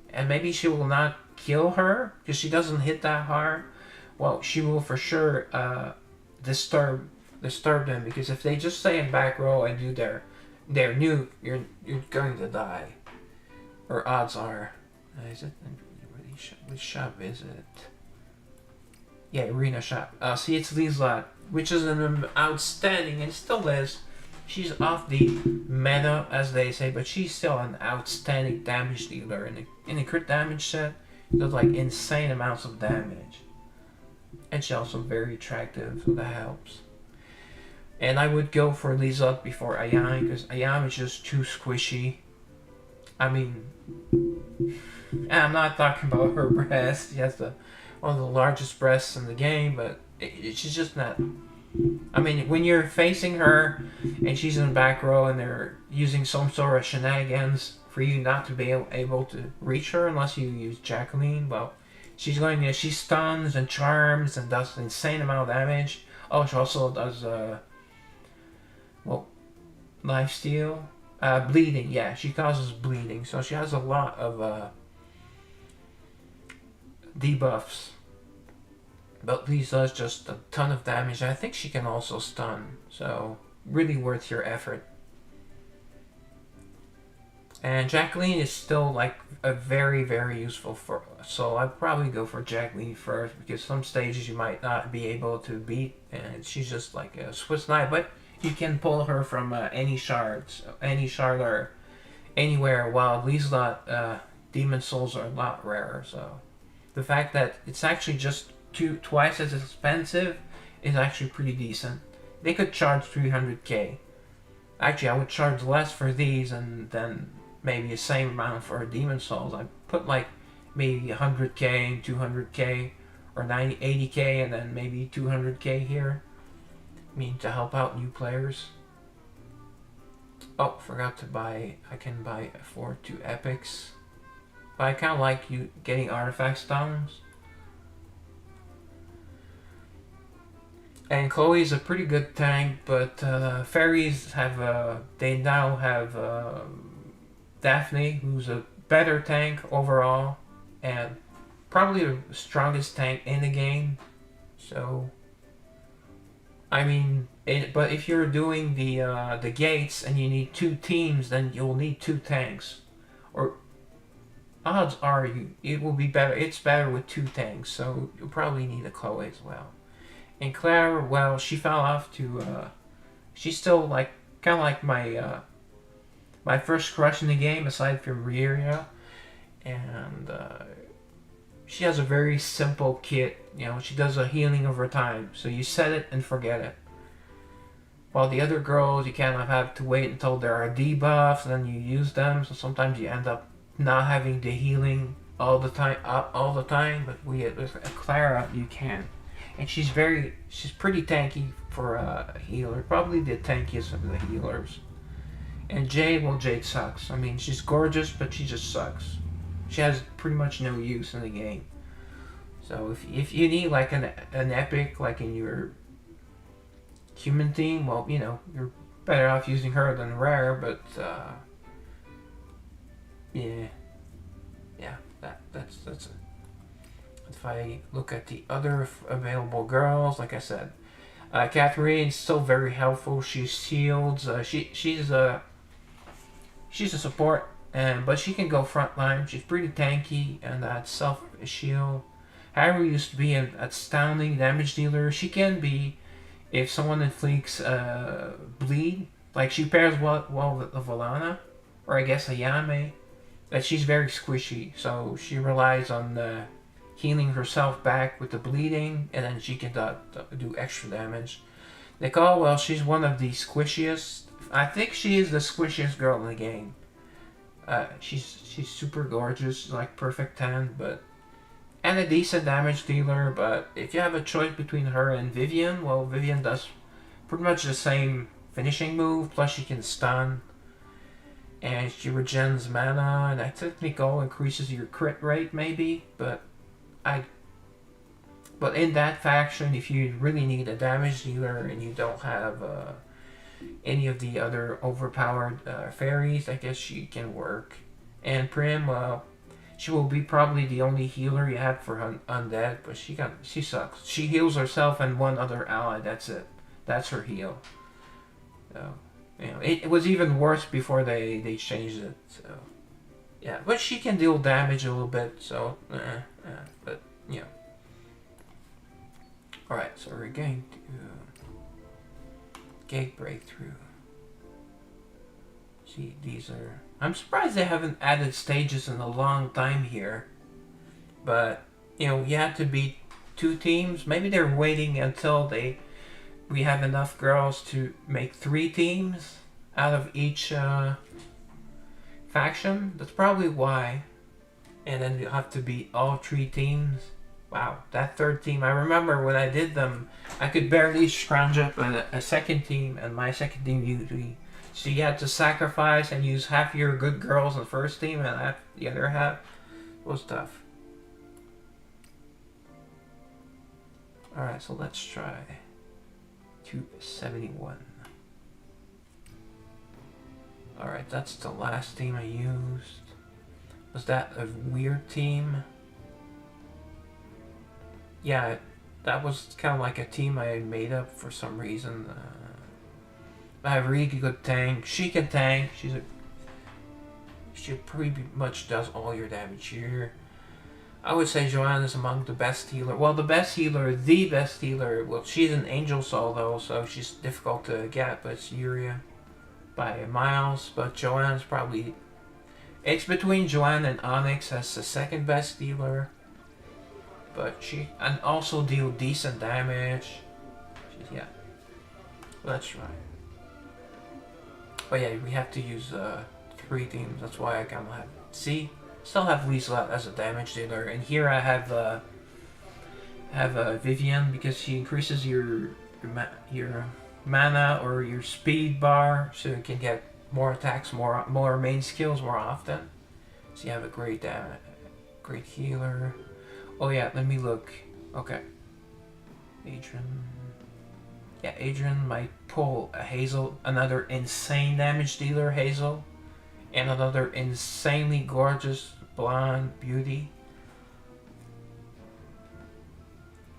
And maybe she will not kill her because she doesn't hit that hard. Well, she will for sure disturb them, because if they just stay in back row and do their nuke, you're going to die. Or odds are. Is it which shop is it? Yeah, arena shop. See, it's Lieslat, which is an outstanding, and still is. She's off the meta, as they say, but she's still an outstanding damage dealer. In the crit damage set, she does like insane amounts of damage. And she's also very attractive, so that helps. And I would go for Lieslat before Ayam, because Ayam is just too squishy. I mean, I'm not talking about her breast. She has one of the largest breasts in the game, but she's just not. I mean, when you're facing her and she's in the back row and they're using some sort of shenanigans for you not to be able to reach her unless you use Jacqueline, well, she stuns and charms and does an insane amount of damage. Oh, she also does, lifesteal. Bleeding, yeah, she causes bleeding, so she has a lot of debuffs. But Lisa does just a ton of damage. I think she can also stun, so really worth your effort. And Jacqueline is still like a very, very useful for us. So I'd probably go for Jacqueline first, because some stages you might not be able to beat, and she's just like a Swiss knife. But you can pull her from any shard or anywhere, while Lieslat Demon Souls are a lot rarer. So the fact that it's actually just twice as expensive is actually pretty decent. They could charge 300k. Actually, I would charge less for these and then maybe the same amount for Demon Souls. I put like maybe 100k and 200k or 80k and then maybe 200k here. I mean, to help out new players. Oh, forgot to buy. I can afford 2 epics. But I kind of like you getting artifact stones. And Chloe's a pretty good tank, but fairies have they now have Daphne, who's a better tank overall, and probably the strongest tank in the game. So, I mean, but if you're doing the gates and you need 2 teams, then you'll need 2 tanks. Or odds are it will be better. It's better with 2 tanks, so you'll probably need a Chloe as well. And Claire, well, she fell off to. She's still like kind of like my first crush in the game, aside from Rieria, and she has a very simple kit. You know, she does a healing over time, so you set it and forget it. While the other girls, you kind of have to wait until there are debuffs, and then you use them. So sometimes you end up not having the healing all the time. But with Clara, you can. And she's pretty tanky for a healer. Probably the tankiest of the healers. And Jade, well, Jade sucks. I mean, she's gorgeous, but she just sucks. She has pretty much no use in the game. So if you need like an epic, like in your human team, well, you know, you're better off using her than Rare, but yeah, that's it. If I look at the other available girls, like I said, Catherine's still very helpful. She shields. She's a support, but she can go frontline. She's pretty tanky, and that self shield. Harry used to be an astounding damage dealer. She can be, if someone inflicts bleed, like she pairs well with a Volana, or I guess a Yame, that she's very squishy. So she relies on healing herself back with the bleeding, and then she can do extra damage. Nicole, well, she's one of the squishiest. I think she is the squishiest girl in the game. She's super gorgeous, she's like perfect 10, and a decent damage dealer. But if you have a choice between her and Vivian, well, Vivian does pretty much the same finishing move. Plus, she can stun, and she regens mana, and I think Nicole increases your crit rate maybe, but in that faction, if you really need a damage dealer and you don't have any of the other overpowered fairies, I guess she can work. And Prim, well, she will be probably the only healer you have for undead, but she sucks. She heals herself and one other ally. That's it. That's her heal. So, you know, it was even worse before they changed it. So, yeah, but she can deal damage a little bit. So, but you know. All right, so we're going to gate breakthrough. See, these are. I'm surprised they haven't added stages in a long time here. But you know, you have to beat 2 teams. Maybe they're waiting until we have enough girls to make 3 teams out of each faction. That's probably why. And then you have to beat all 3 teams. Wow, that 3rd team, I remember when I did them, I could barely scrounge up a second team, and my second team usually. So you had to sacrifice and use half your good girls in the first team, and the other half was tough. Alright, so let's try 271. Alright, that's the last team I used. Was that a weird team? Yeah, that was kind of like a team I made up for some reason. I have a really good tank. She can tank. She pretty much does all your damage here. I would say Joanne is among the best healer. Well, the best healer. Well, she's an Angel Soul though, so she's difficult to get. But it's Yuria by miles. But Joanne's probably. It's between Joanne and Onyx as the 2nd best healer. But she and also deal decent damage. Yeah, that's right. Oh yeah, we have to use 3 teams. That's why I kind of have. See, still have Liesla as a damage dealer, and here I have Vivian because she increases your mana or your speed bar, so you can get more attacks, more main skills more often. So you have a great healer. Oh yeah, let me look. Okay, Adrian. Yeah, Adrian might pull a Hazel, another insane damage dealer, Hazel, and another insanely gorgeous blonde beauty.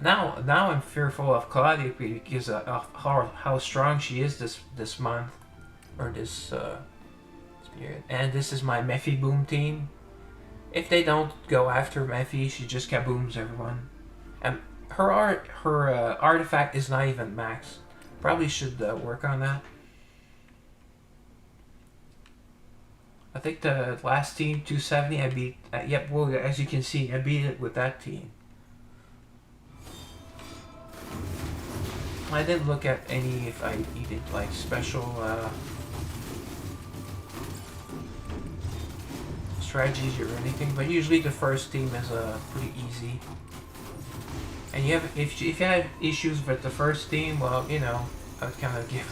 Now I'm fearful of Claudia because of how strong she is this month or this period. And this is my Mephi Boom team. If they don't go after Mephi, she just kabooms everyone. And her artifact is not even max. Probably should work on that. I think the last team 270 I beat. Yep, well as you can see, I beat it with that team. I didn't look at any if I needed like special strategies or anything, but usually the first team is pretty easy. And you have if you have issues with the first team, well, you know, I would kind of give.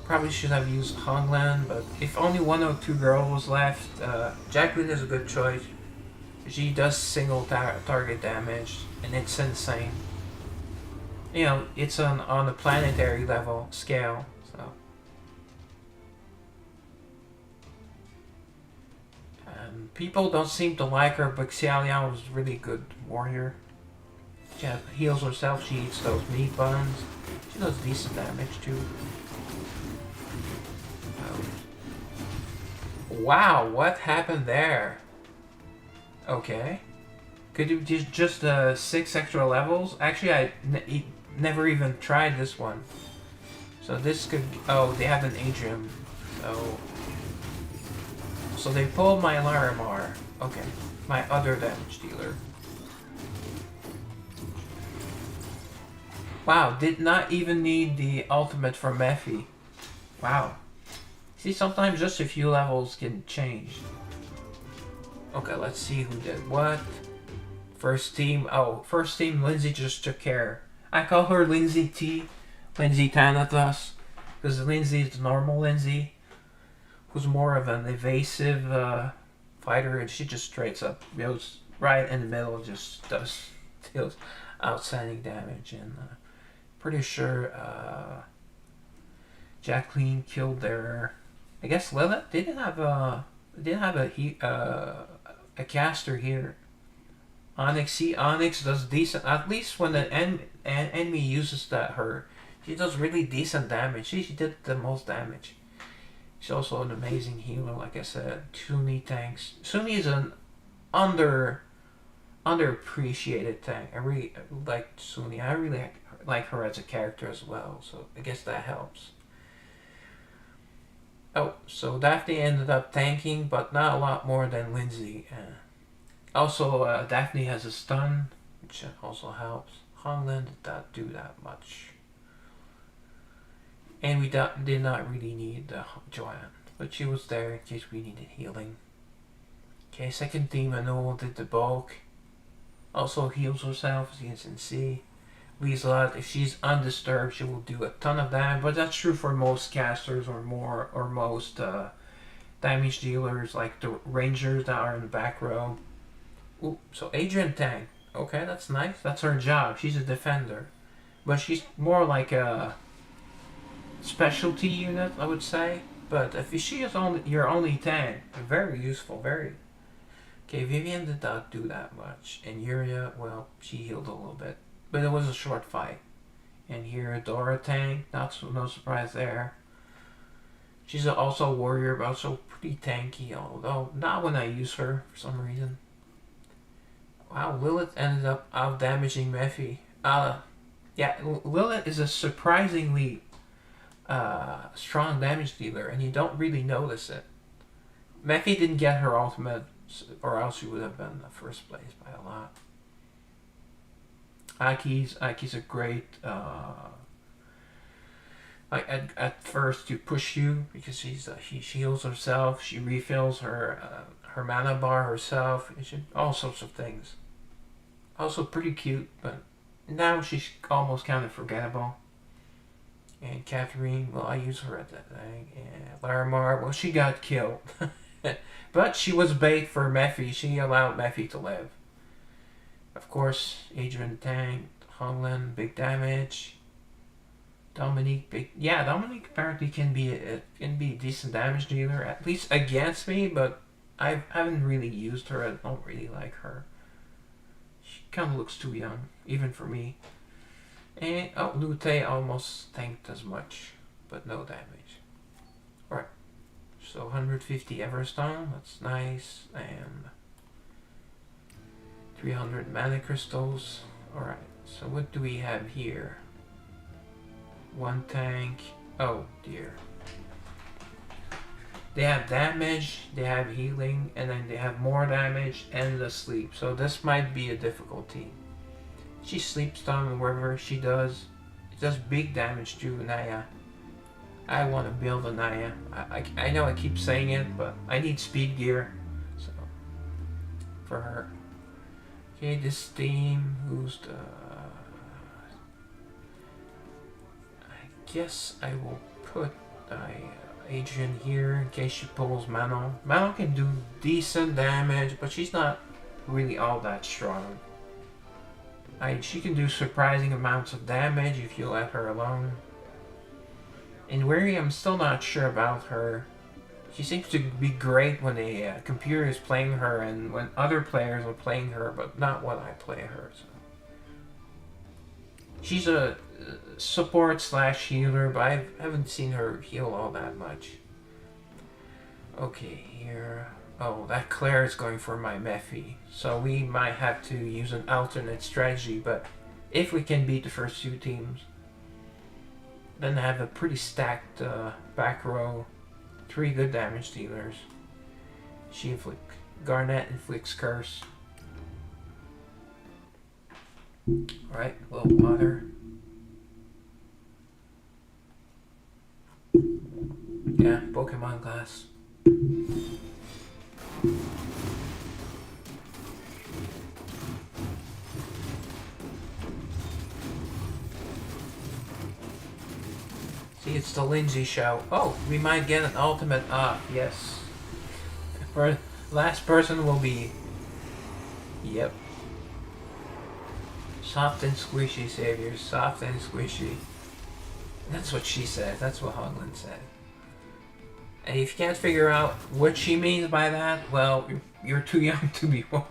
Probably should have used Honglan, but if only 1 or 2 girls was left, Jacqueline is a good choice. She does single target damage, and it's insane. You know, it's on a planetary level scale, so. People don't seem to like her, but Xiaoliang was a really good warrior. She heals herself, she eats those meat buns. She does decent damage too. Wow, what happened there? Okay. Could you just 6 extra levels? Actually, I never even tried this one. So this could... Oh, they have an Adrian. So they pulled my Larimar. Okay. My other damage dealer. Wow, did not even need the ultimate from Mephi. Wow. See, sometimes just a few levels can change. Okay, let's see who did what. First team, Lindsay just took care. I call her Lindsay T. Lindsay Thanatos. Because Lindsay is the normal Lindsay. Who's more of an evasive fighter, and she just straight up goes right in the middle, just deals outstanding damage. And pretty sure Jacqueline killed their... I guess Lilith didn't have a caster here. Onyx does decent, at least when the enemy uses her. She does really decent damage. She did the most damage. She's also an amazing healer, like I said. Suni tanks. Suni is an underappreciated tank. I really like Suni. I really like her as a character as well, so I guess that helps. Oh, so Daphne ended up tanking, but not a lot more than Lindsay. Also, Daphne has a stun, which also helps. Honglan did not do that much. And we did not really need Joanne, but she was there in case we needed healing. Okay, second team, Anul did the bulk. Also heals herself, as you can see. Liesla, if she's undisturbed, she will do a ton of damage, but that's true for most casters or most damage dealers, like the rangers that are in the back row. Ooh, so Adrian tank. Okay, that's nice. That's her job. She's a defender. But she's more like a specialty unit, I would say. But if she is your only tank, very useful, very... Okay, Vivian did not do that much. And Yuria, well, she healed a little bit. But it was a short fight. And here, Dora tank, no surprise there. She's also a warrior, but also pretty tanky, although not when I use her for some reason. Wow, Lilith ended up out-damaging Mephi. Yeah, Lilith is a surprisingly strong damage dealer, and you don't really notice it. Mephi didn't get her ultimate, or else she would have been in the first place by a lot. Aki's a great like at first to push you because she heals herself. She refills her mana bar herself. All sorts of things. Also pretty cute, but now she's almost kind of forgettable. And Catherine, well, I use her at that thing. And Larimar, well, she got killed. But she was bait for Mephi. She allowed Mephi to live. Of course, Adrian tank, Honglan, big damage. Dominique, Dominique apparently can be a decent damage dealer, at least against me, but I haven't really used her. I don't really like her. She kind of looks too young, even for me. And, Lute almost tanked as much, but no damage. Alright, so 150 Everstone, that's nice, and 300 mana crystals. Alright, so what do we have here? One tank. Oh dear. They have damage, they have healing, and then they have more damage and the sleep. So this might be a difficulty. She sleeps on wherever she does. It does big damage to Naya. I want to build a Naya. I know I keep saying it, but I need speed gear. So for her. Okay, this team, who's the... I guess I will put Adrian here in case she pulls Manon. Manon can do decent damage, but she's not really all that strong. She can do surprising amounts of damage if you let her alone. And Weary, I'm still not sure about her. She seems to be great when a computer is playing her and when other players are playing her, but not when I play her. So. She's a support slash healer, but I haven't seen her heal all that much. Okay, here. Oh, that Claire is going for my Mephi. So we might have to use an alternate strategy, but if we can beat the first two teams, then have a pretty stacked back row. 3 good damage dealers. She inflicts Garnet inflicts curse. Alright, a little water. Yeah, Pokemon glass. See, it's the Lindsay show. Oh, we might get an ultimate off. Yes. For last person will be... Yep. Soft and squishy, saviors. Soft and squishy. That's what she said. That's what Hogland said. And if you can't figure out what she means by that, well, you're too young to be one.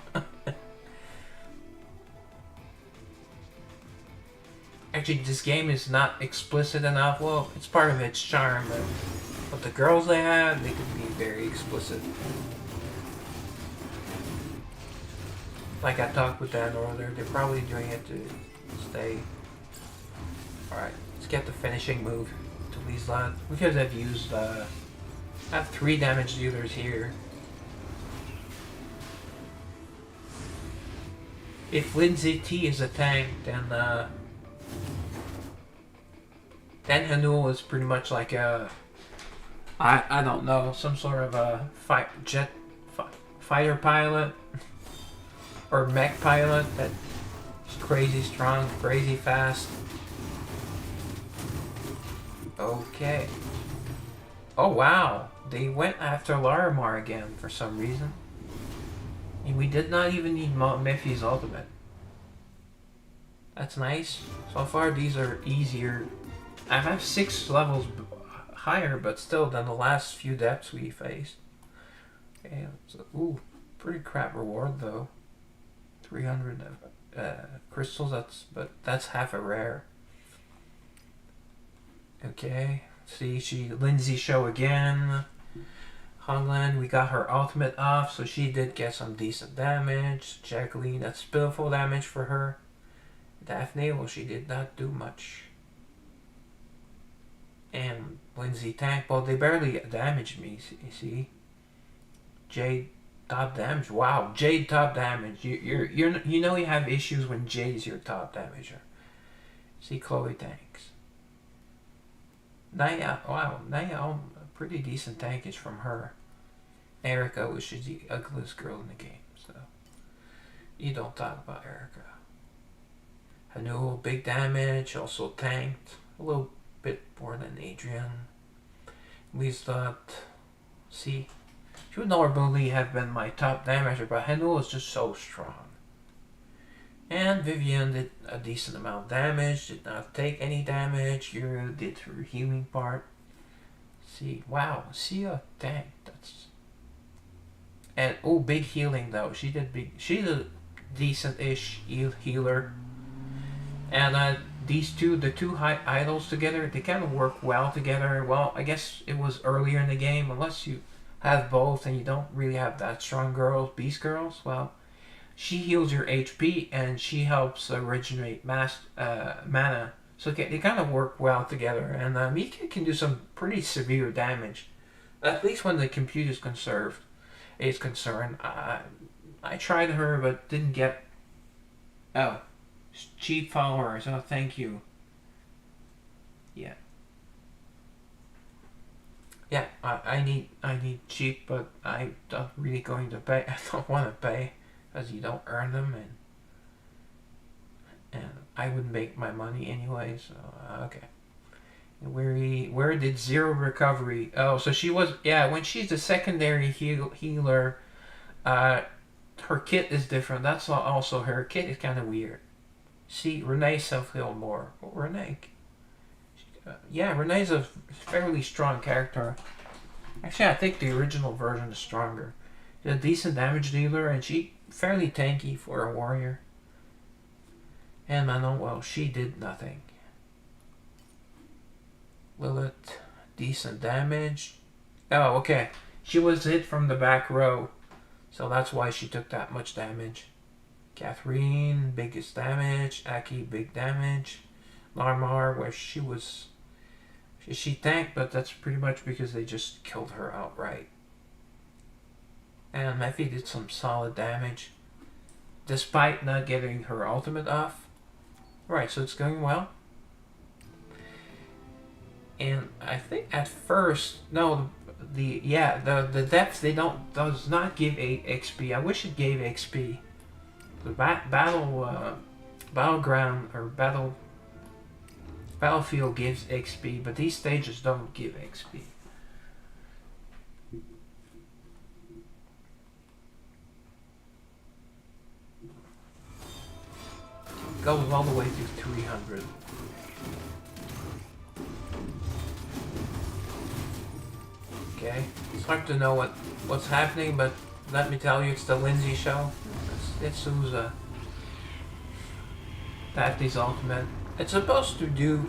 Actually, this game is not explicit enough. Well, it's part of its charm, but the girls they have, they could be very explicit. Like I talked with Dan earlier, they're probably doing it to stay. Alright, let's get the finishing move to Liesland. Because I've used, I have 3 damage dealers here. If Lindsay T is a tank, then Hanul is pretty much like a, I don't know, some sort of a fighter pilot or mech pilot that's crazy strong, crazy fast. Okay. Oh wow, they went after Larimar again for some reason. And we did not even need Mephi's ultimate. That's nice. So far these are easier. I have 6 levels higher, but still than the last few depths we faced. Okay, so, ooh, pretty crap reward though. 300 crystals, that's half a rare. Okay, see, Lindsay show again. Honglan, we got her ultimate off, so she did get some decent damage. Jacqueline, that's full damage for her. Daphne, well, she did not do much. And Lindsay tank, well, they barely damaged me, you see. Jade, top damage. Wow, Jade top damage. You know you have issues when Jade's your top damager. See, Chloe tanks. Naya, wow, Naya, a pretty decent tankage from her. Erica, which is the ugliest girl in the game, so you don't talk about Erica. Hanu, big damage, also tanked a little bit more than Adrian. Lisa, see, she would normally have been my top damager, but Hanu is just so strong. And Vivian did a decent amount of damage, did not take any damage. Yura did her healing part. See, wow, Sia tanked. That's and oh, big healing though. She's a decent-ish healer. And these two, the two idols together, they kind of work well together. Well, I guess it was earlier in the game. Unless you have both and you don't really have that strong girls, beast girls, well, she heals your HP and she helps regenerate mana. So they kind of work well together. And Mika can do some pretty severe damage, at least when the computer is concerned. I tried her but didn't get. Oh, cheap followers. Oh, thank you. Yeah. Yeah, I need cheap, but I'm not really going to pay. I don't want to pay because you don't earn them, and I wouldn't make my money anyway. So okay. Where did Zero Recovery? Oh, so she was, yeah. When she's the secondary healer, her kit is different. That's also her kit is kind of weird. See, Renee self-heal more. Oh, Renee. Yeah, Renee's a fairly strong character. Actually, I think the original version is stronger. She's a decent damage dealer, and she fairly tanky for a warrior. And Manon, well, she did nothing. Lilith, decent damage. Oh, okay. She was hit from the back row, so that's why she took that much damage. Catherine, biggest damage. Aki, big damage. Larmar, where she tanked, but that's pretty much because they just killed her outright. And Mephi did some solid damage, despite not getting her ultimate off. Right, so it's going well. And I think at first, no, the depth does not give XP. I wish it gave XP. The battleground or battlefield gives XP, but these stages don't give XP. Goes all the way to 300. Okay, it's hard to know what's happening, but let me tell you, it's the Lindsay show. It's Souza. Daphne's ultimate. It's supposed to do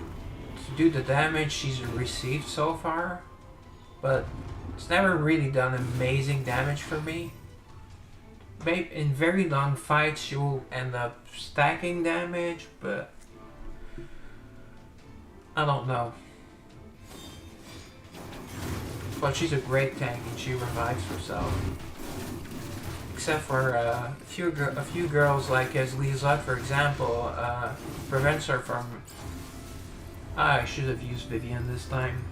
the damage she's received so far, but it's never really done amazing damage for me. Maybe in very long fights she'll end up stacking damage, but I don't know. But she's a great tank and she revives herself. Except for a few girls like as Lisa, for example, prevents her from. I should have used Vivian this time.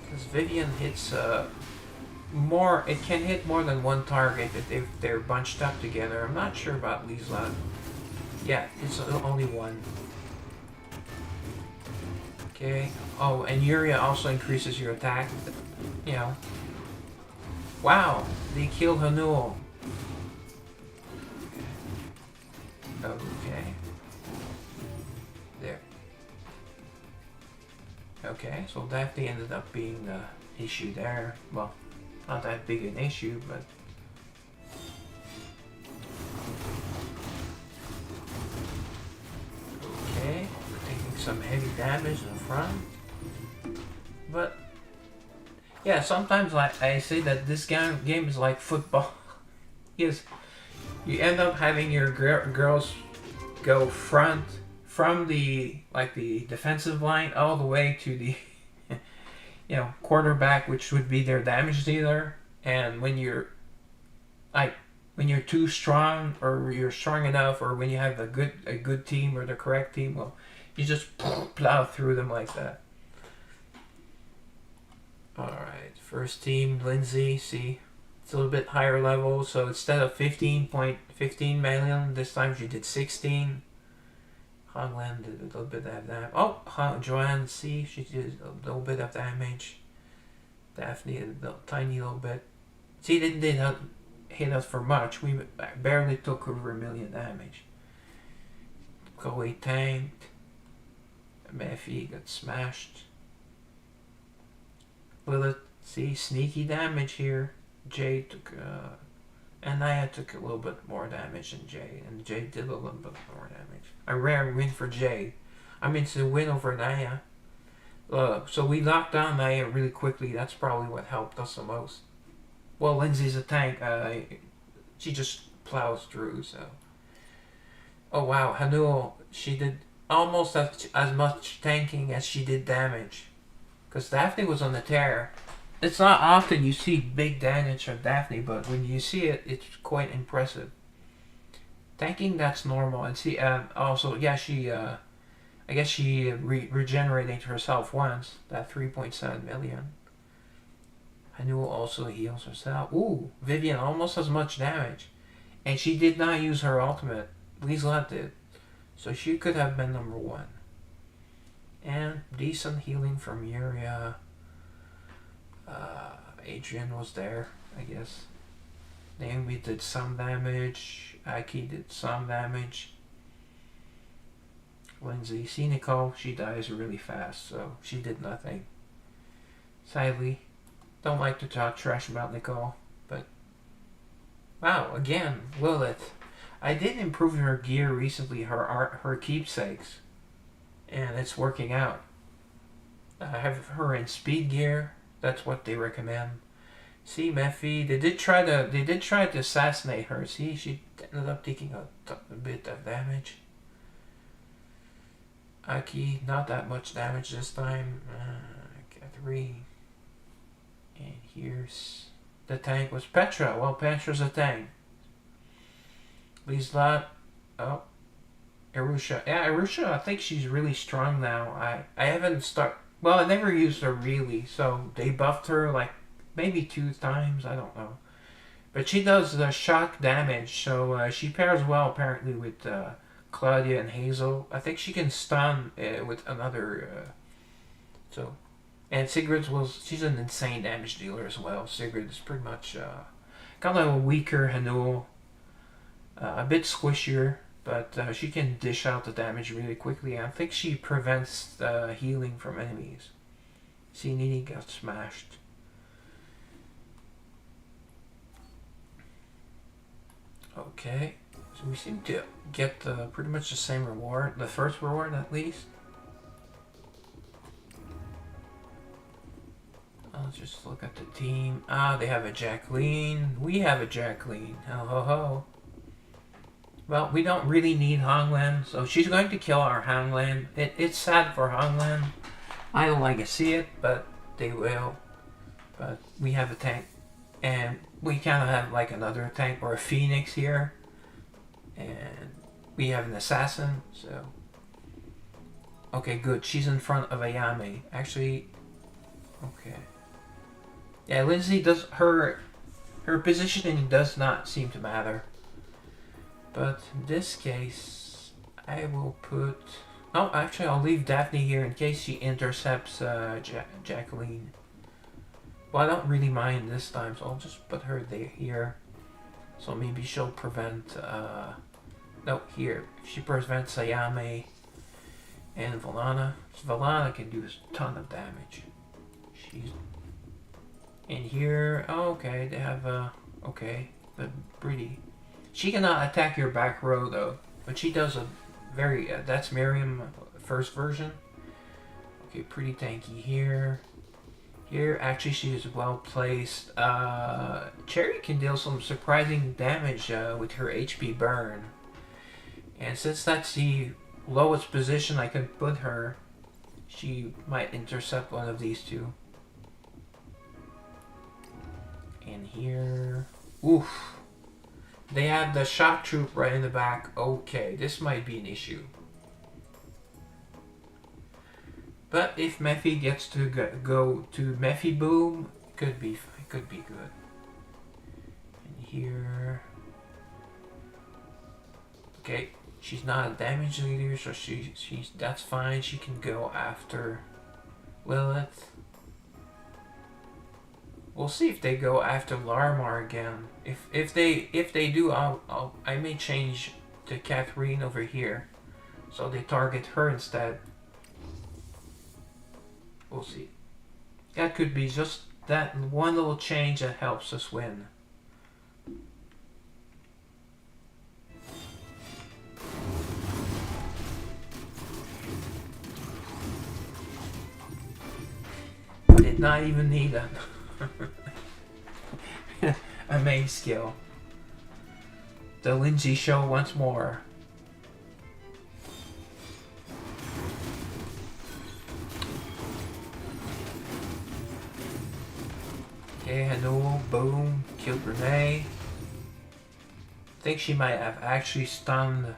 Because Vivian hits more. It can hit more than one target if they're bunched up together. I'm not sure about Lisa. Yeah, it's only one. Okay. Oh, and Yuria also increases your attack. You know. Wow, they killed Hanul. Okay. There. Okay, so Daphne ended up being the issue there. Well, not that big an issue, but. Okay, we're taking some heavy damage in front. But. Yeah, sometimes I say that this game is like football. Yes, you end up having your girls go from the defensive line all the way to the quarterback, which would be their damage dealer. And like when you're too strong, or you're strong enough, or when you have a good team or the correct team, well, you just plow through them like that. All right, first team, Lindsay. See, it's a little bit higher level. So instead of 15.15 million, this time she did 16. Hongland did a little bit of damage. Oh, Joanne, see, she did a little bit of damage. Daphne a tiny little bit. See, they didn't hit us for much. We barely took over 1 million damage. Chloe tanked. Mephi got smashed. Lilith, see, sneaky damage here. Jay took, and Naya took a little bit more damage than Jay, and Jay did a little bit more damage. A rare win for Jay. I mean, it's a win over Naya. So we locked down Naya really quickly. That's probably what helped us the most. Well, Lindsay's a tank. She just plows through, so. Oh wow, Hanul, she did almost as much tanking as she did damage. Because Daphne was on the tear. It's not often you see big damage from Daphne, but when you see it, it's quite impressive. Tanking, that's normal. And see, also, yeah, I guess she regenerated herself once. That 3.7 million. Hanul also heals herself. Ooh, Vivian almost as much damage. And she did not use her ultimate. Liesla did. So she could have been number 1. And decent healing from Yuria. Adrian was there, I guess. Naomi did some damage. Aki did some damage. Lindsay. See Nicole, she dies really fast, so she did nothing. Sadly, don't like to talk trash about Nicole, but wow, again, Lilith. I did improve her gear recently, her keepsakes, and it's working out. I have her in speed gear. That's what they recommend. See, Mephi, they did try to assassinate her. See, she ended up taking a bit of damage. Aki, not that much damage this time. Got 3. And here's the tank was Petra. Well, Petra's a tank. Liesla. Oh. Arusha. Yeah, Arusha, I think she's really strong now. I haven't well, I never used her really, so they buffed her like maybe 2 times, I don't know. But she does the shock damage, so she pairs well apparently with Claudia and Hazel. I think she can stun with another. And Sigrid she's an insane damage dealer as well. Sigrid is pretty much kind of a weaker Hanul, a bit squishier, but she can dish out the damage really quickly. I think she prevents healing from enemies. See, Nini got smashed. Okay, so we seem to get pretty much the same reward, the first reward at least. Let's just look at the team. They have a Jacqueline. We have a Jacqueline. Ho ho ho. Well, we don't really need Honglan, so she's going to kill our Honglan. It's sad for Honglan. I don't like to see it, but they will. But we have a tank. And we kind of have like another tank or a Phoenix here. And we have an assassin, so. Okay, good. She's in front of Ayame. Actually, okay. Yeah, Lindsay does her positioning does not seem to matter. But in this case, I will put. Oh, actually, I'll leave Daphne here in case she intercepts Jacqueline. Well, I don't really mind this time, so I'll just put her here. So maybe she'll prevent. No, here. If she prevents Ayame and Valana, Valana can do a ton of damage. She's. And here, oh, okay, they have okay, but pretty. She cannot attack your back row though, but she does a very. That's Miriam first version. Okay, pretty tanky here. Here, actually, she is well placed. Cherry can deal some surprising damage with her HP burn, and since that's the lowest position I could put her, she might intercept one of these two. And here, oof. They have the shock troop right in the back. Okay, this might be an issue. But if Mephi gets to go to Mephi Boom, could be good. And here, okay, she's not a damage leader, so she's that's fine. She can go after Lilith. We'll see if they go after Larimar again. If they do, I may change to Catherine over here, so they target her instead. We'll see. That could be just that one little change that helps us win. Did not even need that. A main skill. The Lindsay show once more. Okay, Hanu, boom, killed Renee. I think she might have actually stunned.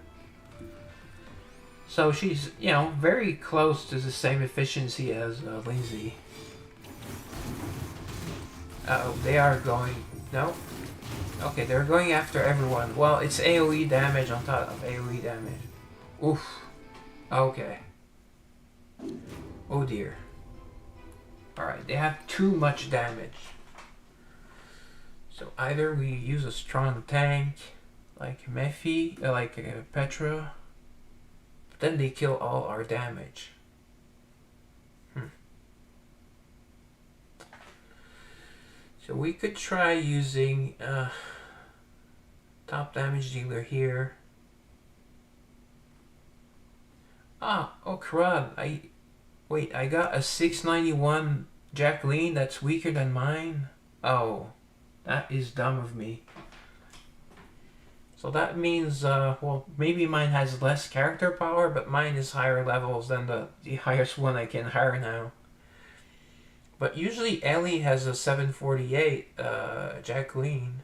So she's, you know, very close to the same efficiency as Lindsay. Uh-oh, they are going... No? Okay, they're going after everyone. Well, it's AoE damage on top of AoE damage. Oof. Okay. Oh dear. Alright, they have too much damage. So either we use a strong tank, like Mephi, like Petra, but then they kill all our damage. So we could try using top damage dealer here. Oh crud! I got a 691 Jacqueline that's weaker than mine. Oh, that is dumb of me. So that means, well, maybe mine has less character power, but mine is higher levels than the highest one I can hire now. But usually Ellie has a 748 Jacqueline.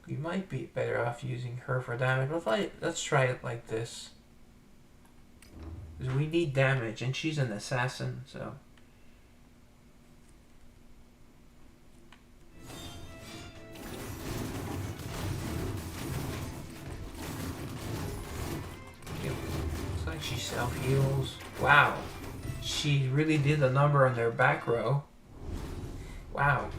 We might be better off using her for damage. But let's try it like this. Because we need damage, and she's an assassin, so... She self-heals. Wow. She really did a number on their back row. Wow.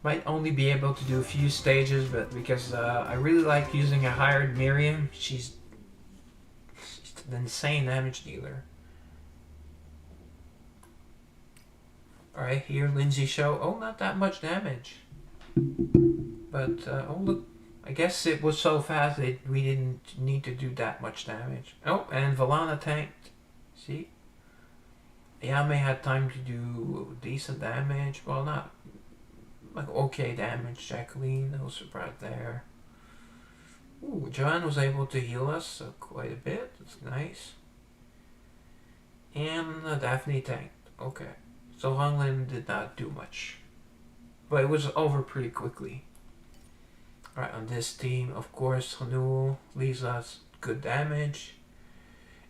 Might only be able to do a few stages, but because I really like using a hired Miriam, she's an insane damage dealer. Alright, here Lindsay show. Oh, not that much damage. But, oh look. I guess it was so fast that we didn't need to do that much damage. Oh, and Valana tanked. See? Ayame had time to do decent damage. Well, not like okay damage. Jacqueline, no surprise there. Ooh, Joanne was able to heal us quite a bit. That's nice. And Daphne tanked. Okay. So Honglin did not do much. But it was over pretty quickly. Alright, on this team, of course, Hanu leaves us good damage.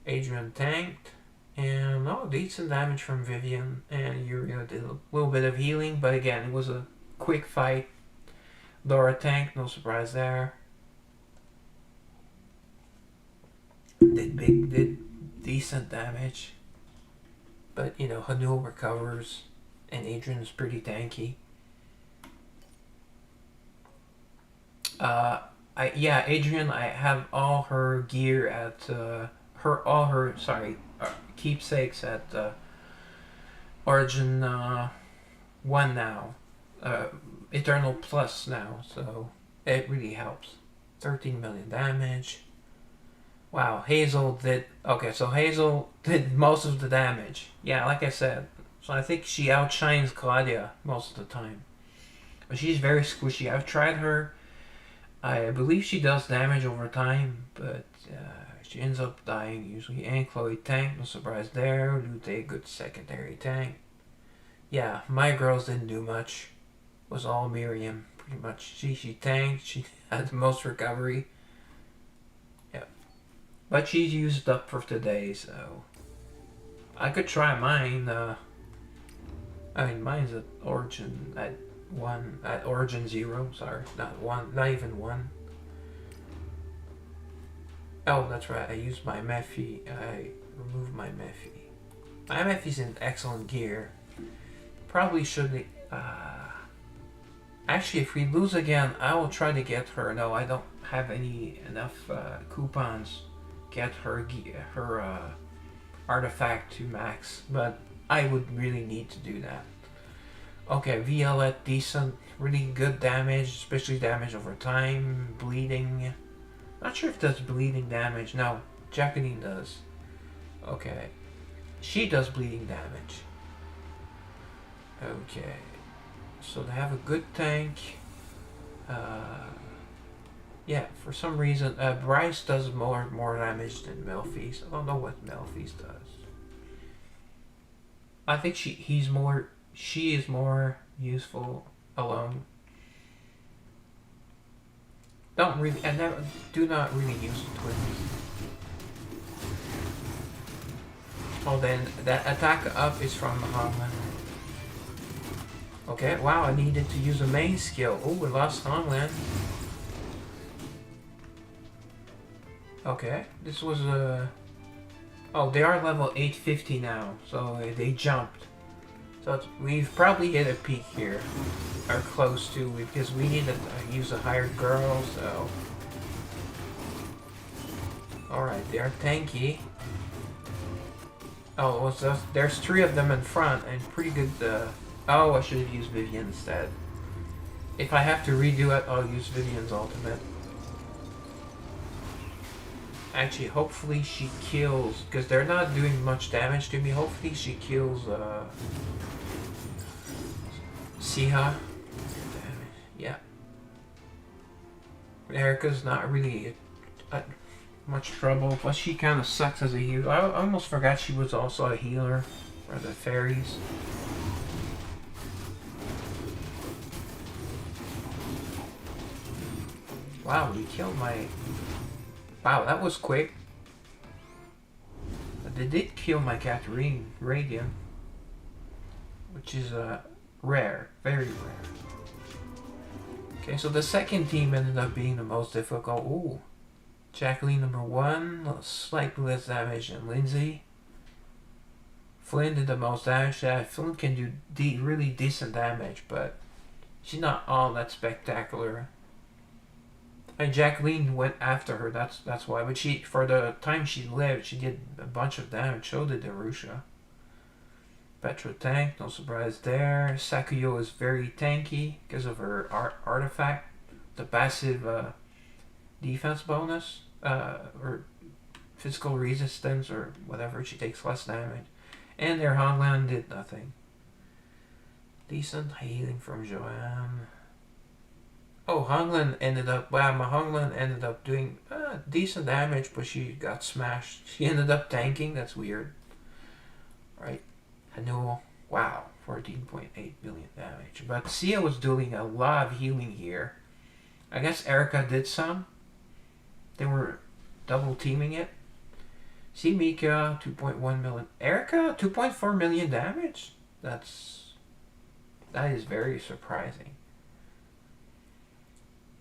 Adrian tanked. And, oh, decent damage from Vivian. And Yuria did a little bit of healing, but again, it was a quick fight. Laura tanked, no surprise there. Did decent damage. But, you know, Hanu recovers. And Adrian's pretty tanky. Adrian, I have all her gear at all her keepsakes at Origin 1 now, Eternal Plus now, so it really helps. 13 million damage. Wow, Hazel did okay. So Hazel did most of the damage. Yeah, like I said, so I think she outshines Claudia most of the time, but she's very squishy. I've tried her. I believe she does damage over time, but She ends up dying usually. And Chloe tank, no surprise there. Lute, good secondary tank. Yeah, my girls didn't do much. It was all Miriam, pretty much. She tanked, she had the most recovery. Yeah. But she's used up for today, so I could try mine. I mean, mine's at origin at origin 0. Sorry, not 1, not even 1. Oh, that's right. I used my Mephi. I removed my Mephi. My Mephi's in excellent gear. Probably should. Actually, if we lose again, I will try to get her. No, I don't have enough coupons. Get her artifact to max, but I would really need to do that. Okay, Violet, decent, really good damage, especially damage over time, bleeding. Not sure if that's bleeding damage. No, Jacqueline does. Okay, she does bleeding damage. Okay, so they have a good tank. Yeah, for some reason, Bryce does more damage than Melfi's. I don't know what Melfi's does. I think she is more useful alone. Do not really use the twins. Oh, then that attack up is from Honglan. Okay, wow, I needed to use a main skill. Oh, we lost Honglan. Okay, this was a... Oh, they are level 850 now, so they jumped. So we've probably hit a peak here, or close to, because we need to use a higher girl, so... Alright, they are tanky. Oh, there's 3 of them in front, and pretty good, Oh, I should have used Vivian instead. If I have to redo it, I'll use Vivian's ultimate. Actually, hopefully she kills, because they're not doing much damage to me. Hopefully she kills Siha. Yeah. Erica's not really much trouble, plus she kind of sucks as a healer. I almost forgot she was also a healer for the fairies. Wow, we killed my... Wow, that was quick. But they did kill my Catherine Radiant, which is rare, very rare. Okay, so the second team ended up being the most difficult. Ooh, Jacqueline number 1, slightly less damage than Lindsay. Flynn did the most damage. Flynn can do really decent damage, but she's not all that spectacular. And Jacqueline went after her, that's why. But for the time she lived, she did a bunch of damage. So did Arusha. Petro tank, no surprise there. Sakuyo is very tanky because of her artifact. The passive defense bonus. Or physical resistance or whatever. She takes less damage. And their Honglan did nothing. Decent healing from Joanne. Oh, Honglan ended up... Wow, my Honglan ended up doing decent damage, but she got smashed. She ended up tanking. That's weird. Right. Hanu. Wow. 14.8 billion damage. But Sia was doing a lot of healing here. I guess Erica did some. They were double teaming it. See Mika, 2.1 million. Erica, 2.4 million damage? That is very surprising.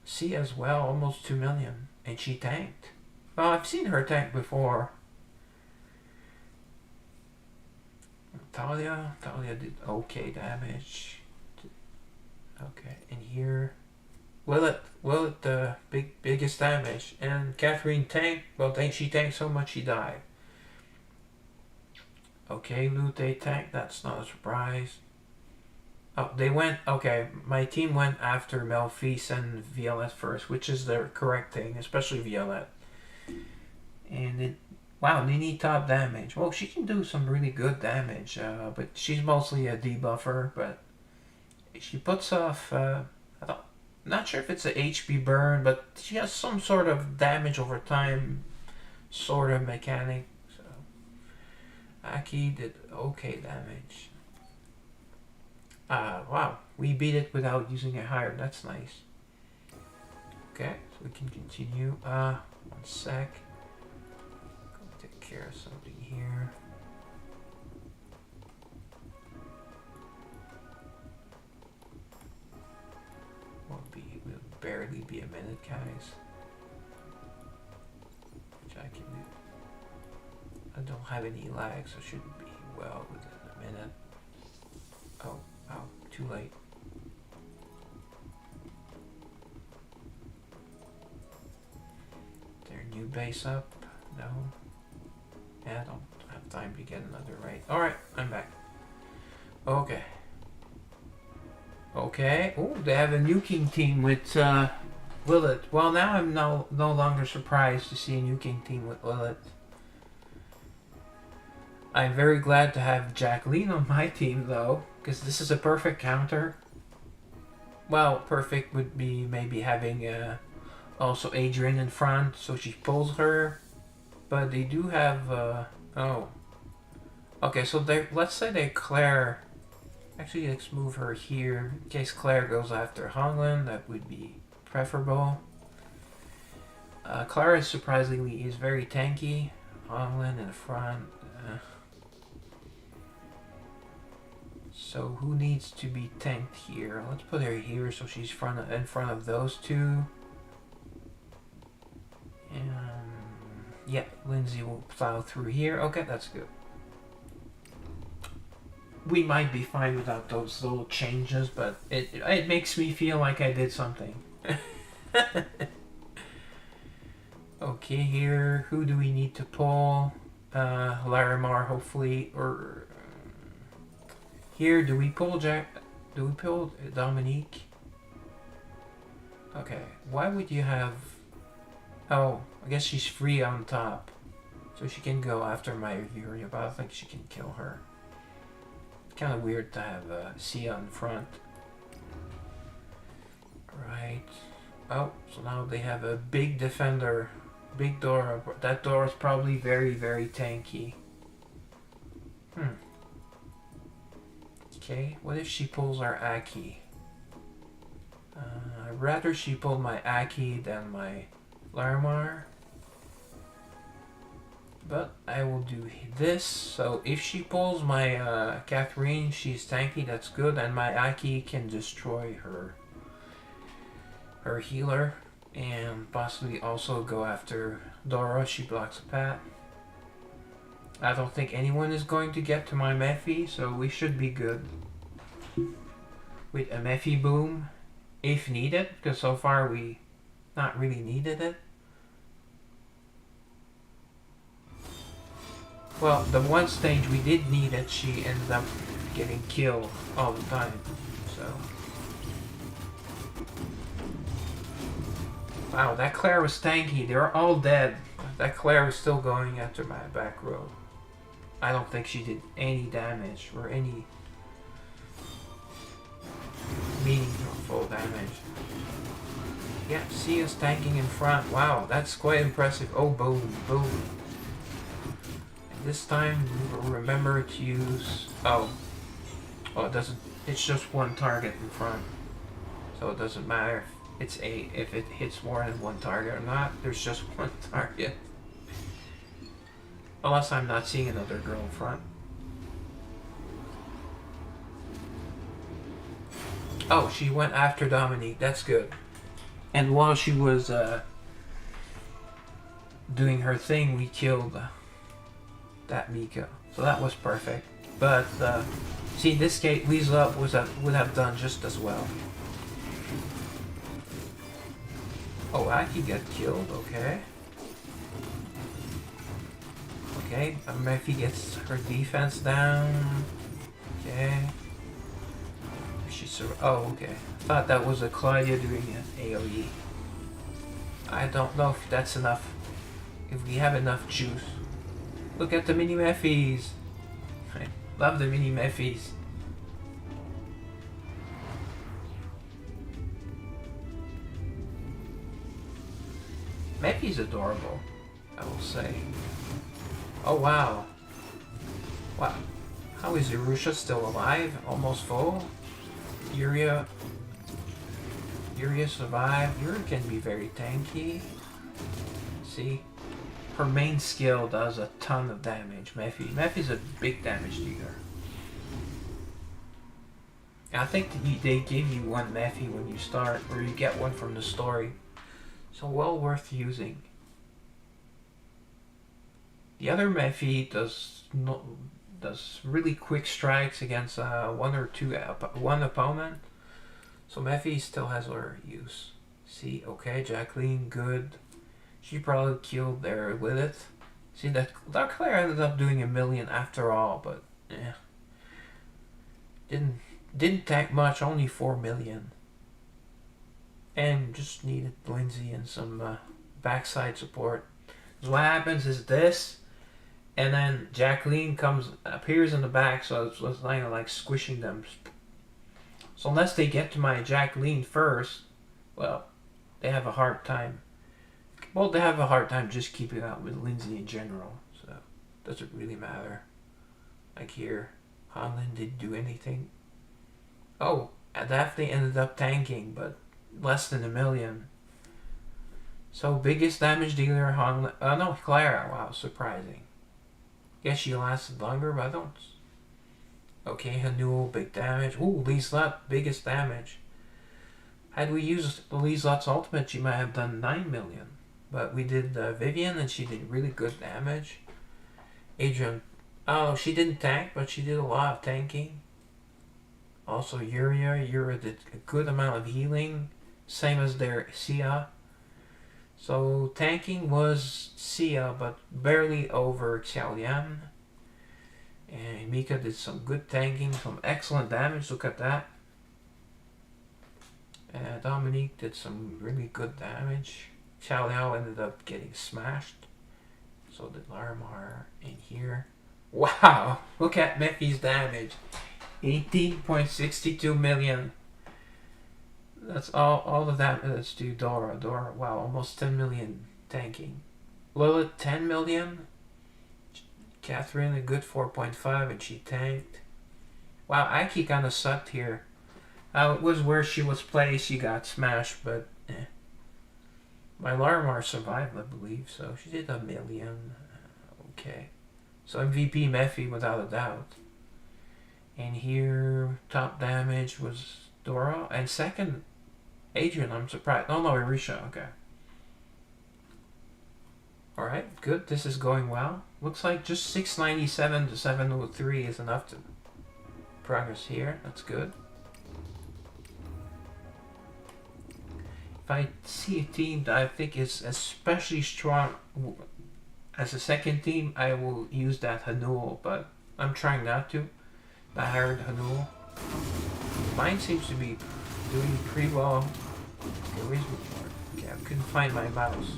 C as well, almost 2 million, and she tanked. Well, I've seen her tank before. Talia did okay damage. Okay, and here, Lilith the biggest damage, and Catherine tanked. Well, she tanked so much she died. Okay, Lute tanked. That's not a surprise. Oh, they went... Okay, my team went after Melfis and Violet first, which is the correct thing, especially Violet. And wow, they need top damage. Well, she can do some really good damage, but she's mostly a debuffer, but she puts off... not sure if it's a HP burn, but she has some sort of damage over time. sort of mechanic. So Aki did okay damage. Wow, we beat it without using a hire. That's nice. Okay, so we can continue. 1 sec. Go take care of something here. Will barely be a minute, guys. Which I can do. I don't have any lag, so shouldn't be well within a minute. Oh, too late. Their new base up? No. Yeah, I don't have time to get another raid. Alright, I'm back. Okay. Okay. Oh, they have a nuking team with Lilith. Well, now I'm no longer surprised to see a nuking team with Lilith. I'm very glad to have Jacqueline on my team, though, because this is a perfect counter. Well, perfect would be maybe having also Adrian in front, so she pulls her. But they do have... oh. Okay, so let's say they Claire... Actually, let's move her here. In case Claire goes after Honglan, that would be preferable. Clara surprisingly is very tanky. Honglan in the front. So who needs to be tanked here? Let's put her here so she's in front of those two. Yeah, Lindsay will plow through here. Okay, that's good. We might be fine without those little changes, but it makes me feel like I did something. Okay, here, who do we need to pull? Larimar, hopefully, or here, do we pull Dominique? Okay, why would you have... Oh, I guess she's free on top, so she can go after my Fury, but I don't think she can kill her. Kind of weird to have Sia in front. Right. Oh, so now they have a big defender. Big door. That door is probably very, very tanky. Okay, what if she pulls our Aki? I'd rather she pulled my Aki than my Larimar. But I will do this. So if she pulls my Catherine, she's tanky, that's good. And my Aki can destroy her healer. And possibly also go after Dora. She blocks a path. I don't think anyone is going to get to my Mephi, so we should be good. With a Mephi boom, if needed. Because so far we not really needed it. Well, the one stage we did need it, she ended up getting killed all the time, so... Wow, that Claire was tanky. They were all dead. That Claire was still going after my back row. I don't think she did any damage or any meaningful damage. Yeah, Sia's tanking in front. Wow, that's quite impressive. Oh, boom, boom. This time, remember to use... Oh, it doesn't... It's just one target in front. So it doesn't matter if it hits more than one target or not. There's just one target. Unless I'm not seeing another girl in front. Oh, she went after Dominique. That's good. And while she was doing her thing, we killed... that Miko. So that was perfect. But, see, in this case, Weasel would have done just as well. Oh, Aki got killed, okay. Okay, Murphy gets her defense down. Okay. Oh, okay. I thought that was a Claudia doing an AoE. I don't know if that's enough. If we have enough juice. Look at the mini Mephies. I love the mini Mephies. Mephi's adorable. I will say. Oh wow. Wow. How is Irusha still alive? Almost full? Yuria survived. Yuria can be very tanky. See? Her main skill does a ton of damage. Mephi's a big damage dealer. I think they give you one Mephi when you start, or you get one from the story. So well worth using. The other Mephi does really quick strikes against one opponent. So Mephi still has her use. See, okay, Jacqueline, good. She probably killed there with it. See, that Claire ended up doing 1 million after all, but yeah, didn't tank much, only 4 million, and just needed Lindsay and some backside support. So what happens is this, and then Jacqueline appears in the back, so it's kind of like squishing them. So unless they get to my Jacqueline first, well, they have a hard time. Well, they have a hard time just keeping up with Lindsay in general, so it doesn't really matter. Like here, Hanlin didn't do anything. Oh, Daphne ended up tanking, but less than 1 million. So biggest damage dealer, Hanlin. No, Clara. Wow, surprising. Guess she lasted longer, but I don't. Okay, Hanul, big damage. Ooh, Lieslat, biggest damage. Had we used Lieslat's ultimate, she might have done 9 million. But we did Vivian, and she did really good damage. Adrian, oh, she didn't tank, but she did a lot of tanking. Also, Yuria did a good amount of healing, same as their Sia. So tanking was Sia, but barely over Xiaolian. And Mika did some good tanking, some excellent damage. Look at that. Dominique did some really good damage. Xiao Liao ended up getting smashed. So did Larimar in here. Wow! Look at Mephi's damage. 18.62 million. That's all of that is to Dora. Wow, almost 10 million tanking. Lilith, 10 million. Catherine, a good 4.5, and she tanked. Wow, Aki kind of sucked here. It was where she was placed. She got smashed, but my Larimar survived, I believe, so she did 1 million. Okay. So MVP Mephi without a doubt. And here, top damage was Dora. And second, Adrian, I'm surprised. Oh no, Irisha, okay. Alright, good. This is going well. Looks like just 697 to 703 is enough to progress here. That's good. If I see a team that I think is especially strong as a second team, I will use that Hanul, but I'm trying not to. I hired Hanul. Mine seems to be doing pretty well. Where's my... Okay, I couldn't find my mouse.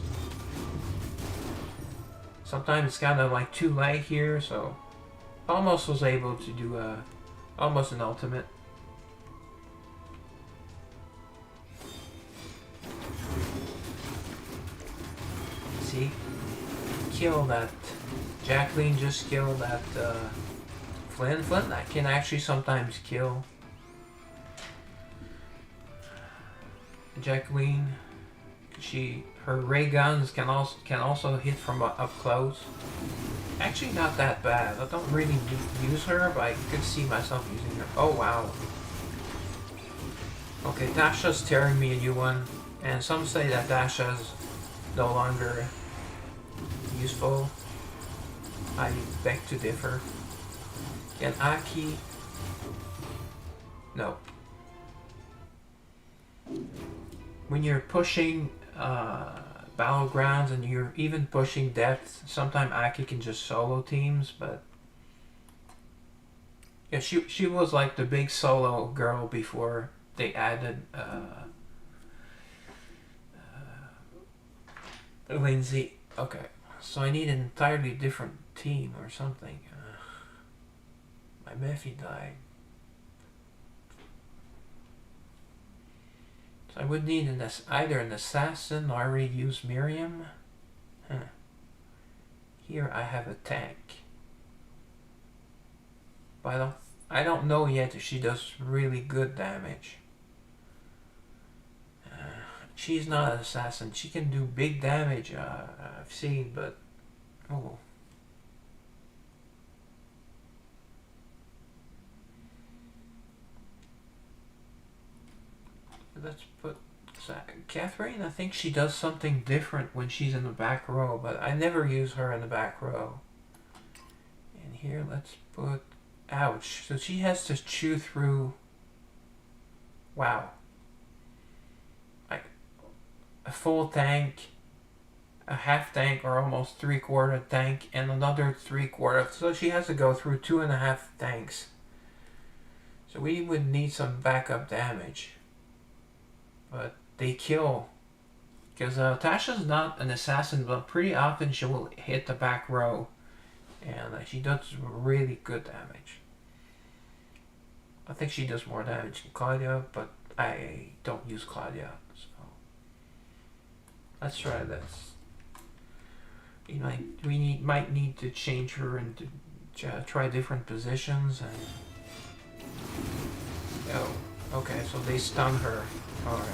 Sometimes it's kind of like too light here, so almost was able to do almost an ultimate. See? Kill that. Jacqueline just killed that Flynn. Flynn I can actually sometimes kill. Jacqueline, her ray guns can also hit from up close. Actually not that bad. I don't really use her, but I could see myself using her. Oh wow. Okay, Dasha's tearing me a new one, and some say that Dasha's no longer useful. I beg to differ. And Aki, no. When you're pushing battlegrounds and you're even pushing depth, sometimes Aki can just solo teams, but yeah, she was like the big solo girl before they added Lindsay. Okay, so I need an entirely different team or something. My Mephi died. I would need either an assassin or I already use Miriam. Huh. here I have a tank. But I don't know yet if she does really good damage. She's not an assassin. She can do big damage, I've seen, but... Oh. Let's put... Catherine, I think she does something different when she's in the back row, but I never use her in the back row. And here, let's put... Ouch. So she has to chew through... Wow. A full tank, a half tank, or almost 3/4 tank, and another 3/4. So she has to go through 2.5 tanks. So we would need some backup damage. But they kill. Because Tasha's not an assassin, but pretty often she will hit the back row. And she does really good damage. I think she does more damage than Claudia, but I don't use Claudia. Let's try this. We might need to change her and try different positions. And oh, okay. So they stun her. All right.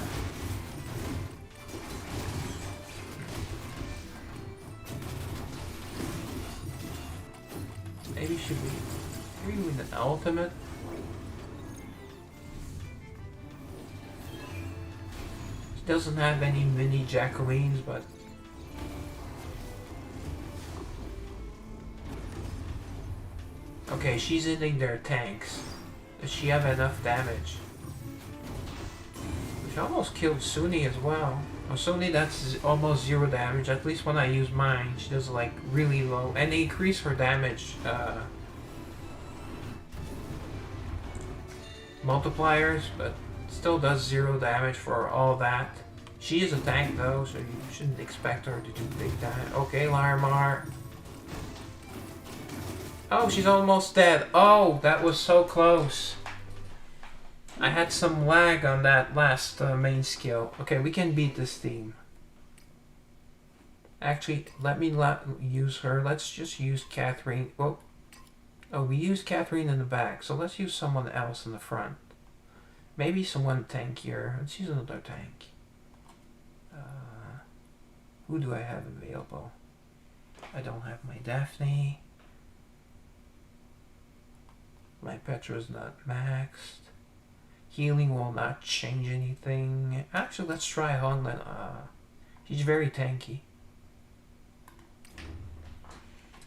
Maybe with an ultimate. Doesn't have any mini Jacquelines, but okay, she's hitting their tanks. Does she have enough damage? She almost killed Suni as well. Well, Suni, that's almost 0 damage. At least when I use mine, she does like really low, and they increase her damage multipliers, but still does 0 damage for all that. She is a tank though, so you shouldn't expect her to do big damage. Okay, Larimar. Oh, she's almost dead. Oh, that was so close. I had some lag on that last main skill. Okay, we can beat this team. Actually, let me use her. Let's just use Catherine. Oh, we used Catherine in the back, so let's use someone else in the front. Maybe someone tankier. Let's use another tank. Who do I have available? I don't have my Daphne. My Petra's not maxed. Healing will not change anything. Actually, let's try Honglin. She's very tanky.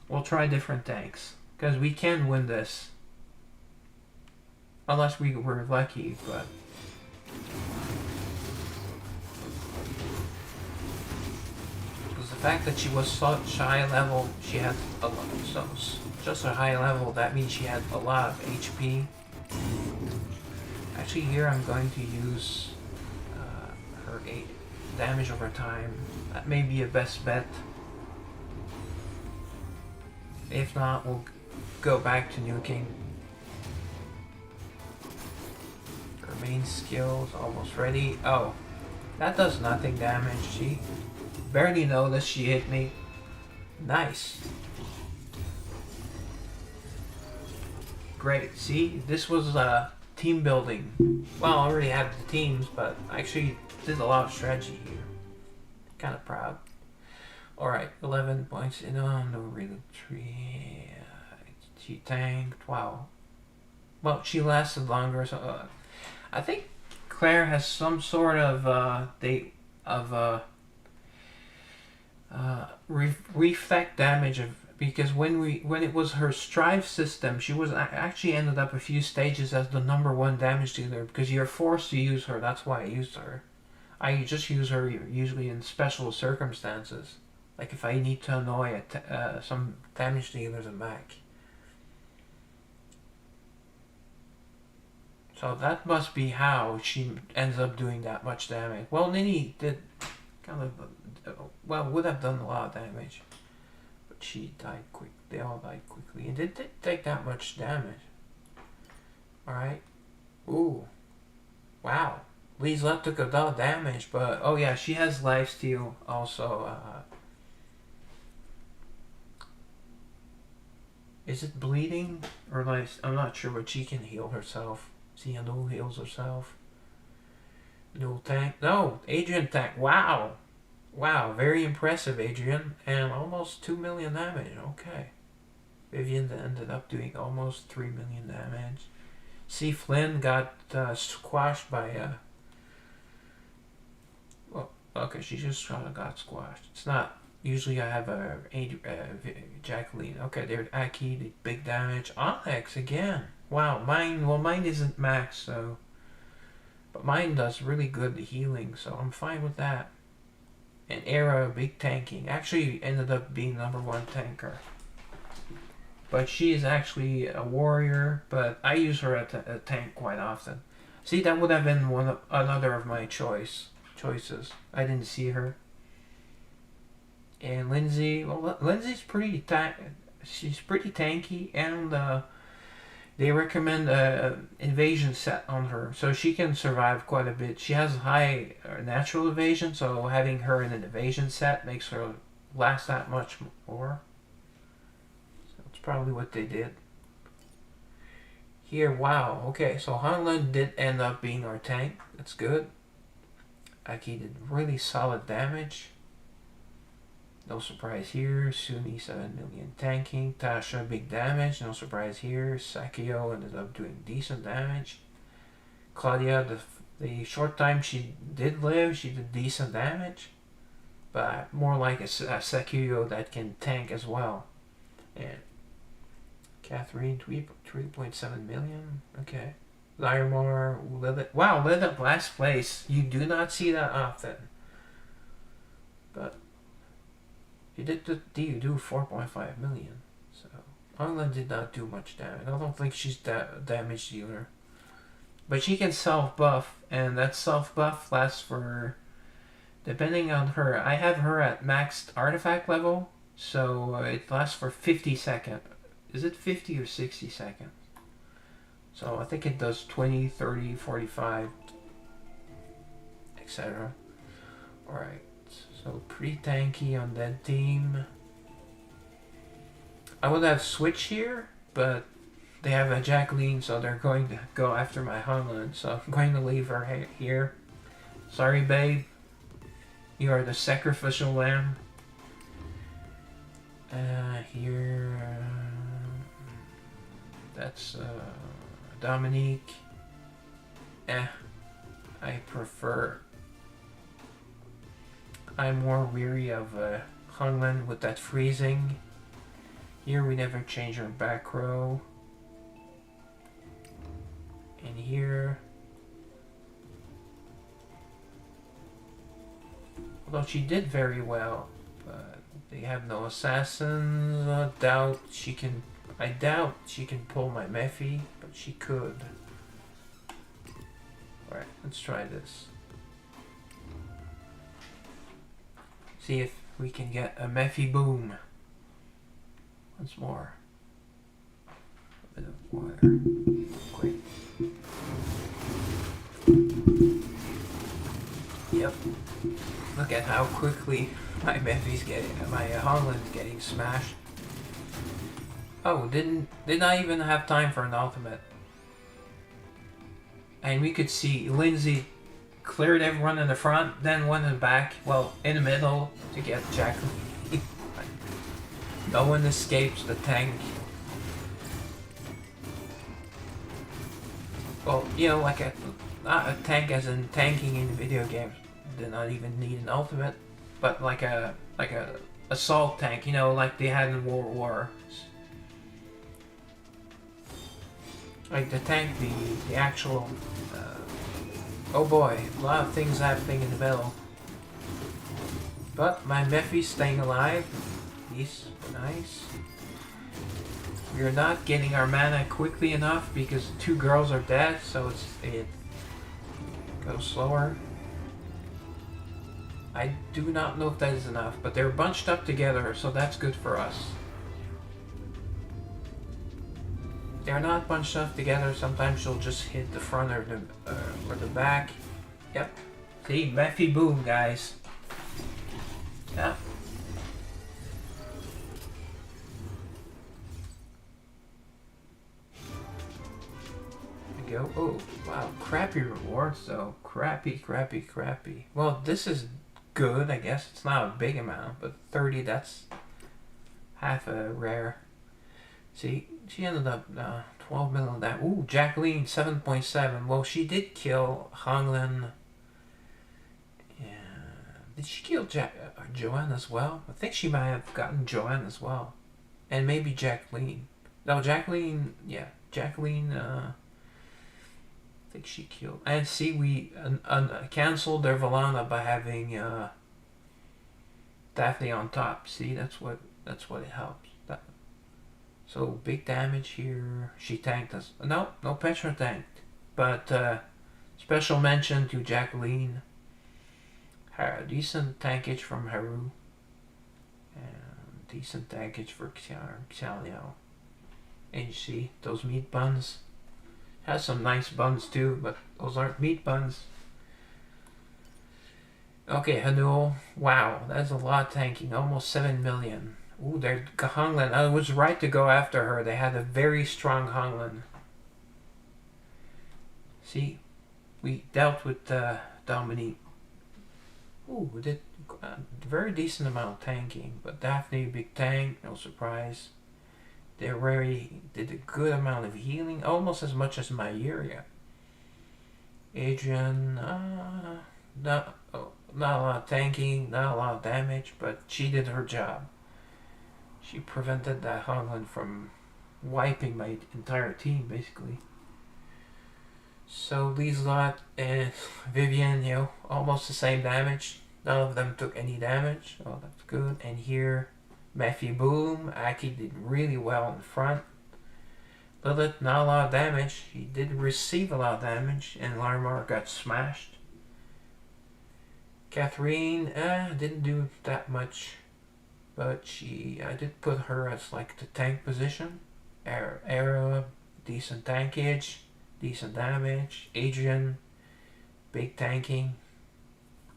We'll try different tanks, because we can win this. Unless we were lucky, but... Because the fact that she was such high level, she had a lot of subs. Just a high level, that means she had a lot of HP. Actually, here I'm going to use her 8 damage over time. That may be a best bet. If not, we'll go back to nuking. Her main skill's almost ready. Oh, that does nothing damage. She barely noticed she hit me. Nice. Great. See, this was team building. Well, I already had the teams, but I actually did a lot of strategy here. Kind of proud. Alright, 11 points in on the regulatory. She tanked. Wow. Well, she lasted longer, so I think Claire has some sort of reflect damage of, because when it was her strive system, she was actually ended up a few stages as the #1 damage dealer, because you're forced to use her. That's why I used her. I just use her usually in special circumstances, like if I need to annoy some damage dealers and back. So that must be how she ends up doing that much damage. Well, Nini did kind of, well, would have done a lot of damage, but she died quick. They all died quickly, and it didn't take that much damage. Alright. Ooh. Wow. Liesla took a lot of damage, but oh yeah, she has lifesteal also. Is it bleeding? Or like, I'm not sure, but she can heal herself. See, Anu heals herself. No tank. No, Adrian tank. Wow. Wow, very impressive, Adrian. And almost 2 million damage. Okay. Vivian ended up doing almost 3 million damage. See, Flynn got squashed by... well, okay, she just got squashed. It's not... Usually I have Jacqueline. Okay, there's Aki, the big damage. Onyx again. Wow, mine isn't max, so... But mine does really good healing, so I'm fine with that. And Era, big tanking. Actually ended up being #1 tanker. But she is actually a warrior, but I use her as a tank quite often. See, that would have been another of my choices. I didn't see her. And Lindsay, well, Lindsay's she's pretty tanky, and they recommend invasion set on her, so she can survive quite a bit. She has high natural evasion, so having her in an evasion set makes her last that much more. So that's probably what they did. Here, wow, okay, so Hanlon did end up being our tank. That's good. Aki did really solid damage. No surprise here. Sumi 7 million tanking. Tasha big damage. No surprise here. Sakio ended up doing decent damage. Claudia, the short time she did live, she did decent damage. But more like a Sakio that can tank as well. And Catherine 3.7 million. Okay. Lyrmar, wow, lit up last place. You do not see that often. But you do 4.5 million. So Anglan did not do much damage. I don't think she's damage dealer. But she can self buff, and that self buff lasts for, depending on her. I have her at maxed artifact level, so it lasts for 50 seconds. Is it 50 or 60 seconds? So I think it does 20, 30, 45, etc. Alright. So pretty tanky on that team. I would have Switch here, but they have a Jacqueline, so they're going to go after my Hanlon, so I'm going to leave her here. Sorry, babe. You are the sacrificial lamb. Here... that's Dominique. I prefer... I'm more weary of Hanlon with that freezing. Here we never change our back row. And here... although she did very well, but they have no assassins. I doubt she can pull my Mephi, but she could. Alright, let's try this. See if we can get a Mephi boom. Once more. A bit of water. Quick. Yep. Look at how quickly my Mephi's my Hanlon's getting smashed. Oh, did not even have time for an ultimate. And we could see Lindsay cleared everyone in the front, then went in the back, well, in the middle to get Jacqueline. No one escapes the tank. Well, you know, like not a tank as in tanking in video games. Did not even need an ultimate, but like a assault tank, you know, like they had in World War. Like the tank, the actual. Oh boy, a lot of things happening in the middle. But my Mephi's staying alive. These nice. We're not getting our mana quickly enough because 2 girls are dead, so it goes slower. I do not know if that is enough, but they're bunched up together, so that's good for us. They're not bunched up together. Sometimes you'll just hit the front or the back. Yep. See, Mephi boom, guys. Yeah. we go. Oh, wow. Crappy rewards, though. Crappy. Well, this is good, I guess. It's not a big amount, but 30, that's half a rare. See, she ended up 12 million. That. Ooh, Jacqueline, 7.7. Well, she did kill Honglin. Yeah. Did she kill Joanne as well? I think she might have gotten Joanne as well. And maybe Jacqueline. No, Jacqueline, yeah. Jacqueline, I think she killed. And see, we canceled their Valana by having Daphne on top. See, that's what it helps. So big damage here. She tanked us. No Petra tanked. But special mention to Jacqueline. Decent tankage from Haru. And decent tankage for Xiaoliao. And you see those meat buns. Has some nice buns too, but those aren't meat buns. Okay, Hanul. Wow, that's a lot tanking. Almost 7 million. Ooh, they're Honglin. I was right to go after her. They had a very strong Honglin. See, we dealt with Dominique. Ooh, we did a very decent amount of tanking. But Daphne, big tank, no surprise. They really did a good amount of healing, almost as much as Myuria. Adrian, not a lot of tanking, not a lot of damage, but she did her job. She prevented that Honglin from wiping my entire team, basically. So Lieselot and Vivian, almost the same damage. None of them took any damage. Oh, that's good. And here, Matthew Boom, Aki did really well in front. Lilith, not a lot of damage. He did receive a lot of damage, and Larmar got smashed. Catherine, didn't do that much, but I did put her as like the tank position. Era, decent tankage, decent damage. Adrian, big tanking,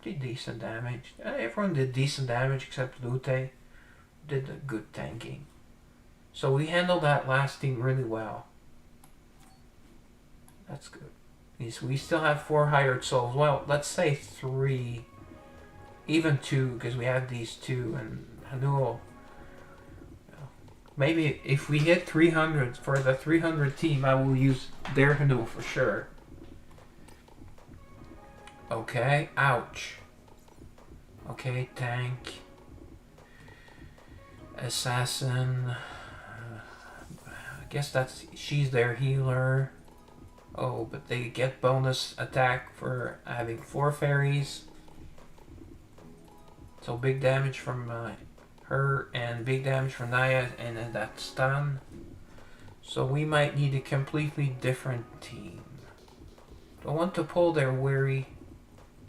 did decent damage. Everyone did decent damage except Lute. Did a good tanking. So we handled that last team really well. That's good. We still have 4 hired souls. Well, let's say 3. Even 2, because we have these 2 and Hanul. Maybe if we hit 300 for the 300 team, I will use their Hanul for sure. Okay, ouch. Okay, tank. Assassin. I guess she's their healer. Oh, but they get bonus attack for having 4 fairies. So big damage from her and big damage from Naya and then that stun. So we might need a completely different team. Do I want to pull their Weary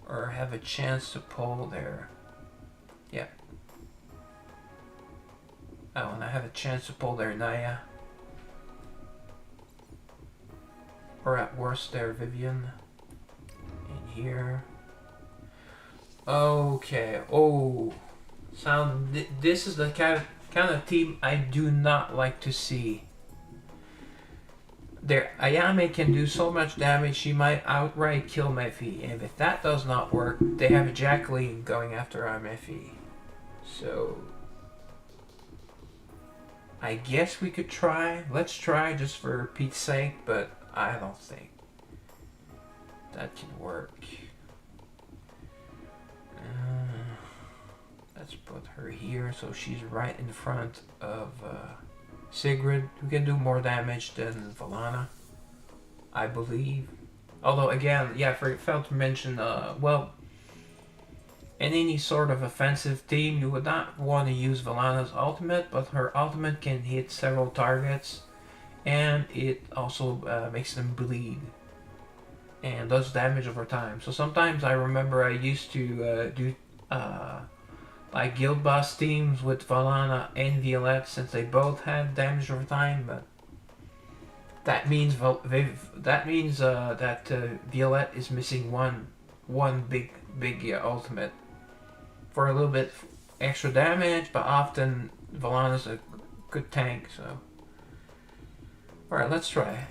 or have a chance to pull their... Yeah. Oh, and I have a chance to pull their Naya. Or at worst their Vivian. In here. Okay. Oh. This is the kind of team I do not like to see. Their Ayame can do so much damage, she might outright kill Mephi. And if that does not work, they have a Jacqueline going after our Mephi. So... I guess we could try. Let's try just for Pete's sake, but I don't think that can work. Let's put her here so she's right in front of Sigrid, who can do more damage than Valana, I believe. Although again, yeah, I failed to mention, well, in any sort of offensive team, you would not want to use Valana's ultimate, but her ultimate can hit several targets, and it also makes them bleed, and does damage over time. So sometimes I remember I used to do like guild boss teams with Valana and Violette, since they both had damage over time, but that means that Violette is missing one big ultimate for a little bit extra damage, but often Valana's a good tank, so... Alright, let's try.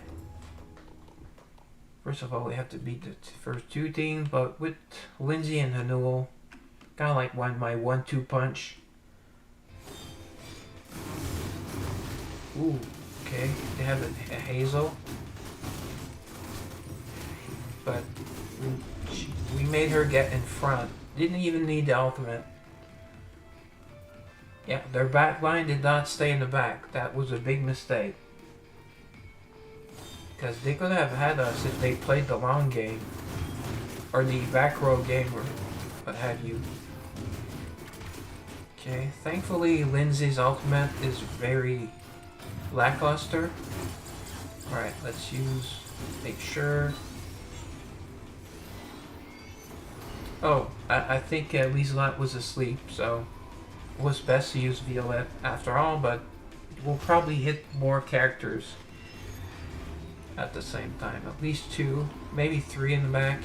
First of all, we have to beat the first two teams, but with Lindsay and Hanul, kind of like my 1-2 punch. Ooh, okay. They have a Hazel. But we made her get in front. Didn't even need the ultimate. Yeah, their back line did not stay in the back. That was a big mistake. Because they could have had us if they played the long game. Or the back row game or what have you. Okay, thankfully Lindsay's ultimate is very lackluster. Alright, let's make sure. Oh, I think Lieselot was asleep, so it was best to use Violette after all, but we'll probably hit more characters at the same time. At least 2, maybe 3 in the back.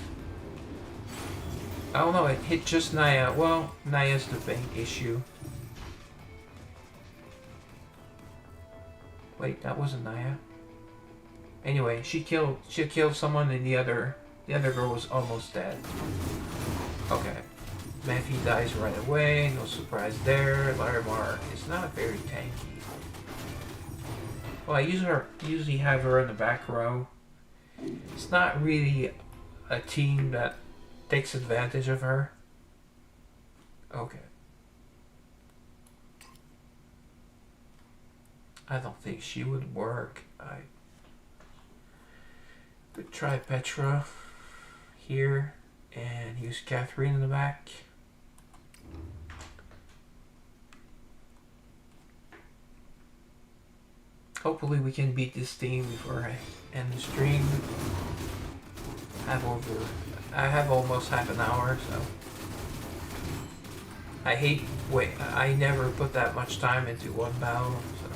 I don't know, it hit just Naya. Well, Naya's the big issue. Wait, that wasn't Naya. Anyway, she killed someone and the other girl was almost dead. Okay. Mephi dies right away, no surprise there. Larimar is not very tanky. Well, I usually have her in the back row. It's not really a team that takes advantage of her. Okay. I don't think she would work. I could try Petra here and use Catherine in the back. Hopefully we can beat this team before I end the stream. I have almost half an hour, so I never put that much time into one battle, so.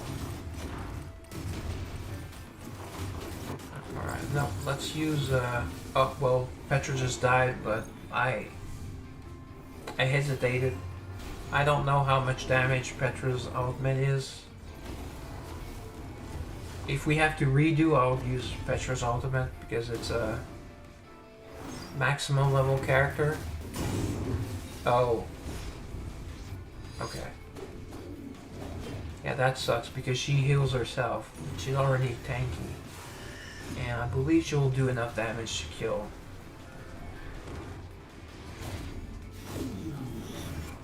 Alright, no, let's use oh well, Petra just died, but I hesitated. I don't know how much damage Petra's ultimate is. If we have to redo, I'll use Petra's ultimate because it's a maximum level character. Oh. Okay. Yeah, that sucks because she heals herself. She's already tanky. And I believe she'll do enough damage to kill.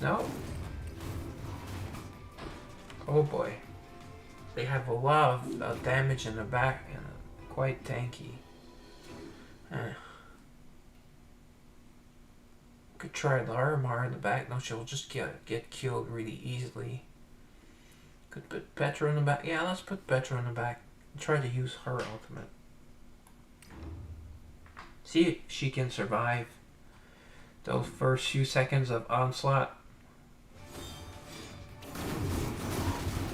No? Oh boy. They have a lot of damage in the back and quite tanky. Could try Larimar in the back. No, she'll just get killed really easily. Could put Petra in the back. Yeah, let's put Petra in the back and try to use her ultimate. See if she can survive those first few seconds of onslaught.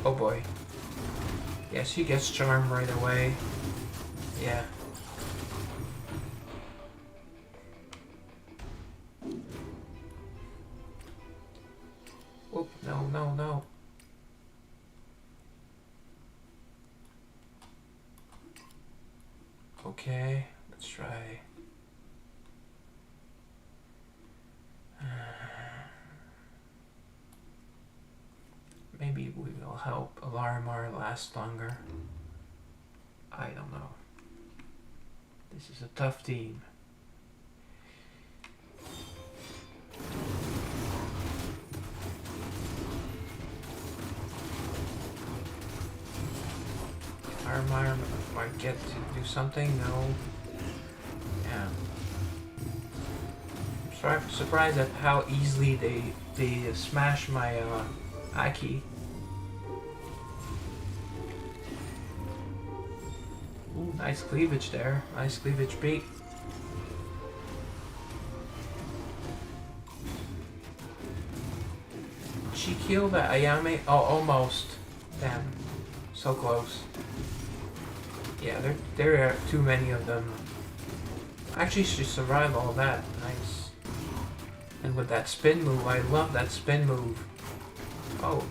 Oh boy. Yeah, she gets charmed right away. Yeah. Oop, no, no, no. Okay, let's try. Maybe we will help Larimar last longer. I don't know. This is a tough team. Larimar might get to do something. No. Yeah. I'm surprised at how easily they smash my Aki. Ooh, nice cleavage there. Nice cleavage beat. She killed that Ayame? Oh, almost. Damn. So close. Yeah, there are too many of them. Actually, she survived all that. Nice. And with that spin move, I love that spin move. Oh.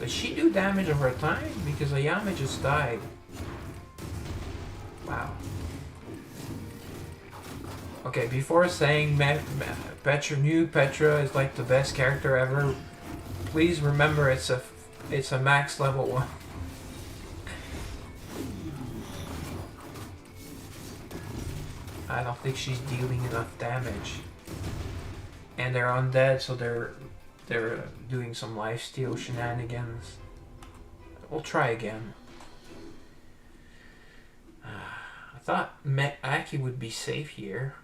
Does she do damage over time? Because Ayame just died. Wow. Okay, before saying Petra is like the best character ever, please remember it's a max level 1. I don't think she's dealing enough damage. And they're undead, so they're doing some lifesteal shenanigans. We'll try again. I thought Aki would be safe here.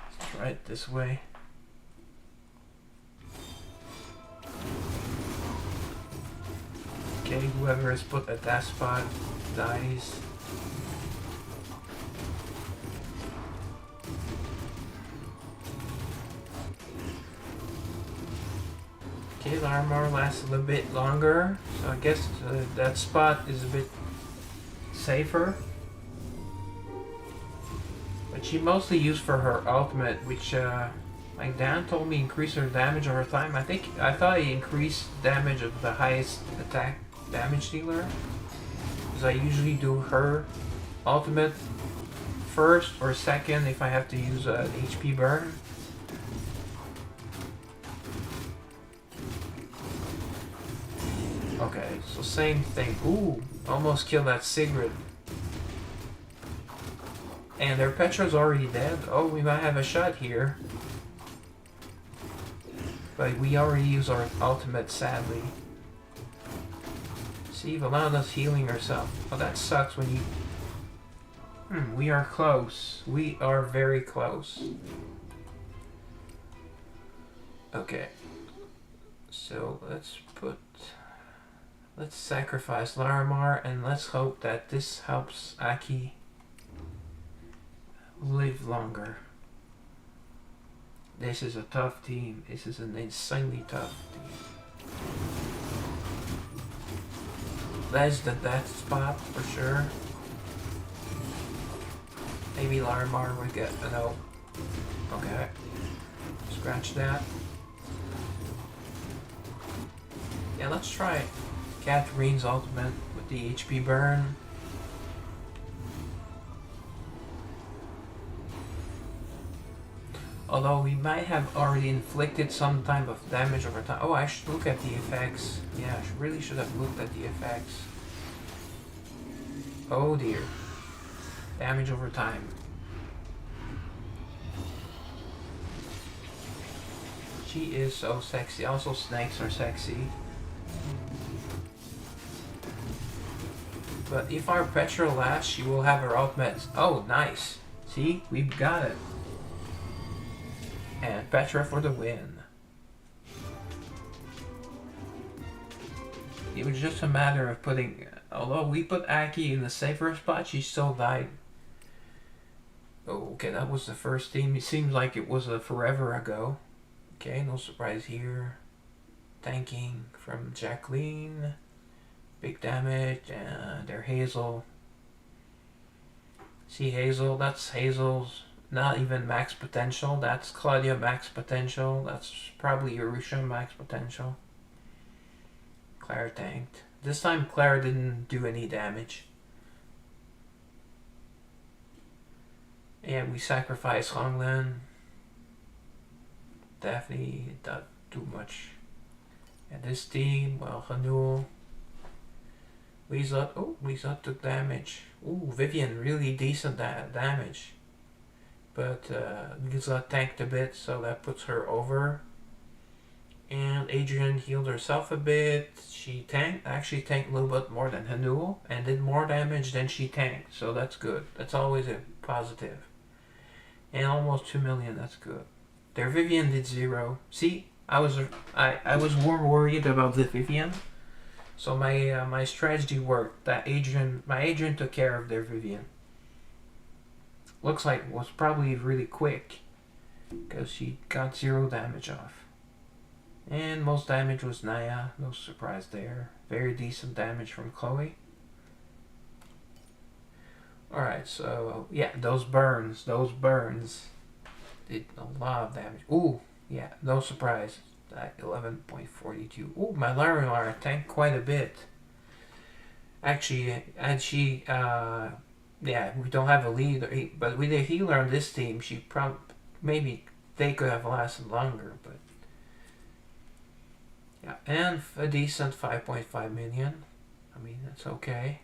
Let's try it this way. Okay, whoever is put at that spot dies. Okay, the armor lasts a little bit longer, so I guess that spot is a bit safer. But she mostly used for her ultimate, which like Dan told me increased her damage over time. I thought he increased damage of the highest attack damage dealer, because I usually do her ultimate first or second if I have to use an HP burn. Okay, so same thing. Ooh, almost killed that Sigrid. And their Petra's already dead. Oh, we might have a shot here. But we already used our ultimate, sadly. See, Valana's healing herself. Oh, that sucks when you... we are close. We are very close. Okay. So, let's sacrifice Larimar, and let's hope that this helps Aki live longer. This is a tough team. This is an insanely tough team. That's the death spot for sure. Maybe Larimar would get a no. Okay. Scratch that. Yeah, let's try Catherine's ultimate with the HP burn. Although we might have already inflicted some type of damage over time. Oh, I should look at the effects. Yeah, I really should have looked at the effects. Oh dear. Damage over time. She is so sexy. Also, snakes are sexy. But if our Petra lasts, she will have her ultimate. Oh, nice. See? We've got it. And Petra for the win. It was just a matter of putting... Although we put Aki in the safer spot, she still died. Oh, okay, that was the first team. It seems like it was forever ago. Okay, no surprise here. Tanking from Jacqueline. Big damage. And they're Hazel. See Hazel? That's Hazel's... Not even max potential. That's Claudia max potential. That's probably Urusha max potential. Clara tanked. This time Clara didn't do any damage. And we sacrificed Honglan. Daphne not too much. And this team, well, Hanul. Lisa, oh, Lisa took damage. Ooh, Vivian, really decent damage. But Lisa tanked a bit, so that puts her over. And Adrian healed herself a bit. She actually tanked a little bit more than Hanul, and did more damage than she tanked, so that's good. That's always a positive. And almost 2 million, that's good. Their Vivian did 0. See, I was more worried about the Vivian, so my strategy worked. My Adrian took care of their Vivian. Looks like it was probably really quick, because she got 0 damage off. And most damage was Naya, no surprise there. Very decent damage from Chloe. Alright, so yeah, those burns did a lot of damage. Ooh, yeah, no surprise. at 11.42. Oh, my Larimar tanked quite a bit. Actually, and she, yeah, we don't have a lead, but with a healer on this team, she maybe they could have lasted longer, but yeah, and a decent 5.5 million. I mean, that's okay.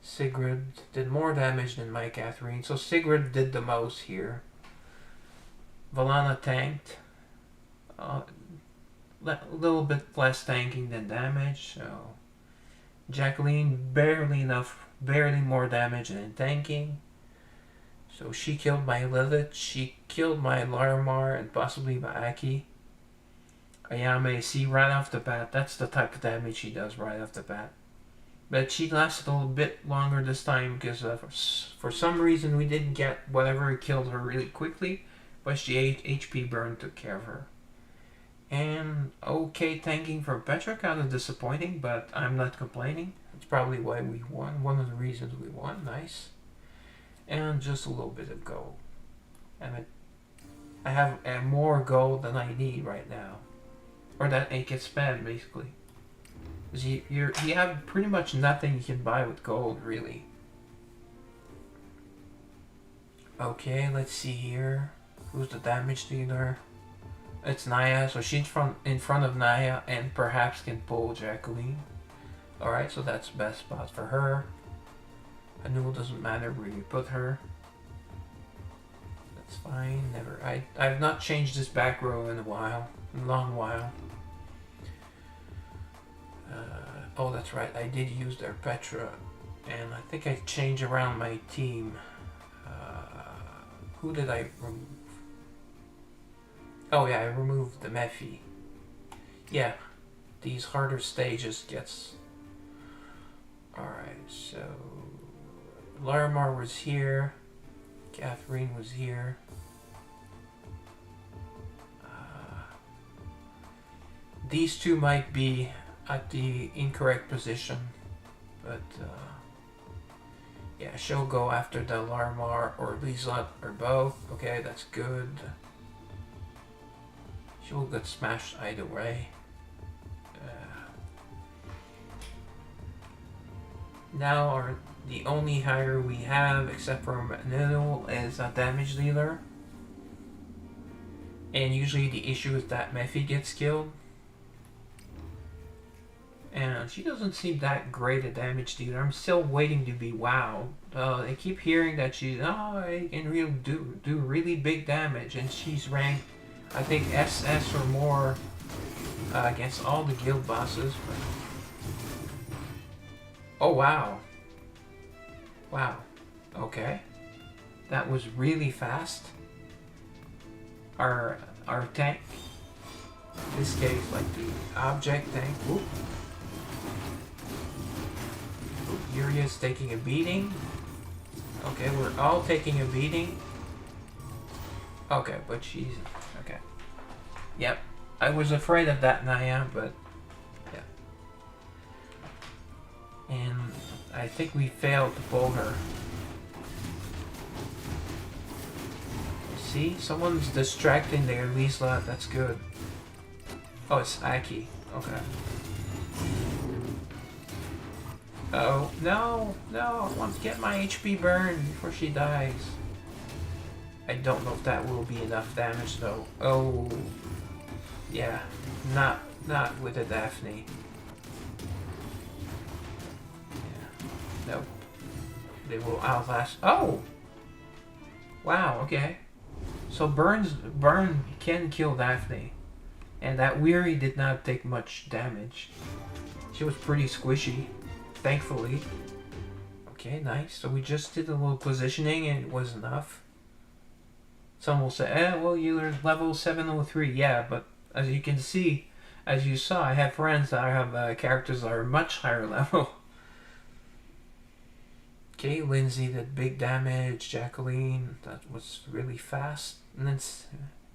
Sigrid did more damage than my Catherine, so Sigrid did the most here. Valana tanked. A little bit less tanking than damage, so Jacqueline barely more damage than tanking. So she killed my Lilith, she killed my Larimar, and possibly my Aki. Ayame, see right off the bat, that's the type of damage she does right off the bat. But she lasted a little bit longer this time because for some reason we didn't get whatever killed her really quickly, but she HP burn took care of her. And okay tanking for Petra, kind of disappointing, but I'm not complaining. It's probably why we won, one of the reasons we won, nice. And just a little bit of gold. And I have more gold than I need right now. Or that I can spend, basically. Because you have pretty much nothing you can buy with gold, really. Okay, let's see here. Who's the damage dealer? It's Naya, so she's in front of Naya and perhaps can pull Jacqueline. Alright, so that's the best spot for her. Anul doesn't matter where you put her. That's fine. I've not changed this back row in a long while. Oh, that's right. I did use their Petra, and I think I changed around my team. Who did I remove? Oh yeah, I removed the Mephi. Yeah, these harder stages gets. Alright, so Larimar was here, Catherine was here. These two might be at the incorrect position, but yeah, she'll go after the Larimar or Liesl or both. Okay, that's good. She will get smashed either way. Now the only hire we have, except for Manil, is a damage dealer. And usually the issue is that Mephi gets killed. And she doesn't seem that great a damage dealer. I'm still waiting to be wowed. I keep hearing that she can really do really big damage, and she's ranked, I think, SS or more against all the guild bosses. But oh wow! Wow. Okay, that was really fast. Our tank, in this case, like the object tank. Whoop. Yuria's taking a beating. Okay, we're all taking a beating. Okay, but she's... Okay. Yep. I was afraid of that, Naya, but... Yeah. And I think we failed to pull her. See? Someone's distracting their Liesl. That's good. Oh, it's Aki. Okay. Oh, no, I want to get my HP burn before she dies. I don't know if that will be enough damage though. Oh, yeah, not with a Daphne. Yeah. Nope. They will outlast. Oh! Wow, okay. So burn can kill Daphne. And that Weary did not take much damage. She was pretty squishy. Thankfully. Okay, nice. So we just did a little positioning and it was enough. Some will say, well, you're level 703. Yeah, but as you can see, as you saw, I have friends that have characters that are much higher level. Okay, Lindsay did big damage. Jacqueline, that was really fast. And then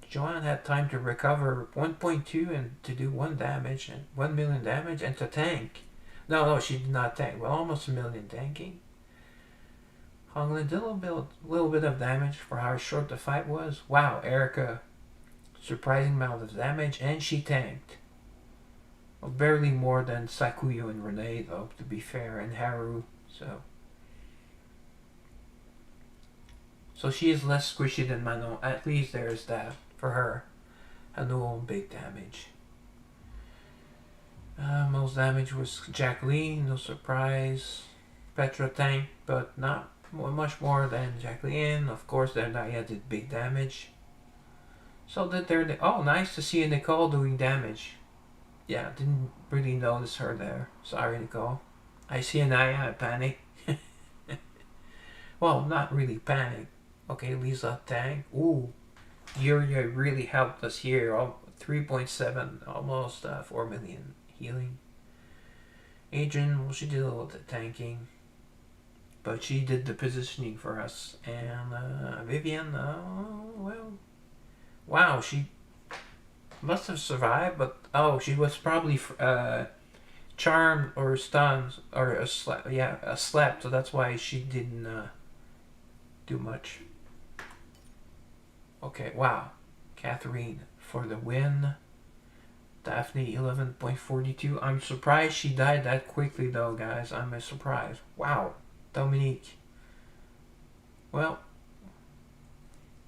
Joanne had time to recover 1.2 and to do 1 damage and 1 million damage and to tank. No, she did not tank. Well, almost 1 million tanking. Honglin did a little bit of damage for how short the fight was. Wow, Erica surprising amount of damage, and she tanked. Well, barely more than Sakuyo and Renee, though, to be fair, and Haru. So she is less squishy than Manon. At least there's that for her. Hanuo, big damage. Most damage was Jacqueline, no surprise. Petra tank, but not much more than Jacqueline. Of course, their Naya did big damage. So did their... Oh, nice to see Nicole doing damage. Yeah, didn't really notice her there. Sorry, Nicole. I see Naya, I panic. Well, not really panic. Okay, Lisa tank. Ooh, Yuria really helped us here. 3.7, almost 4 million healing. Adrian, well, she did a little bit tanking, but she did the positioning for us. And Vivian, well, wow, she must have survived, but she was probably charmed or stunned or a slept, so that's why she didn't do much. Okay, wow. Catherine for the win. Daphne 11.42. I'm surprised she died that quickly though, guys. I'm surprised. Wow. Dominique. Well,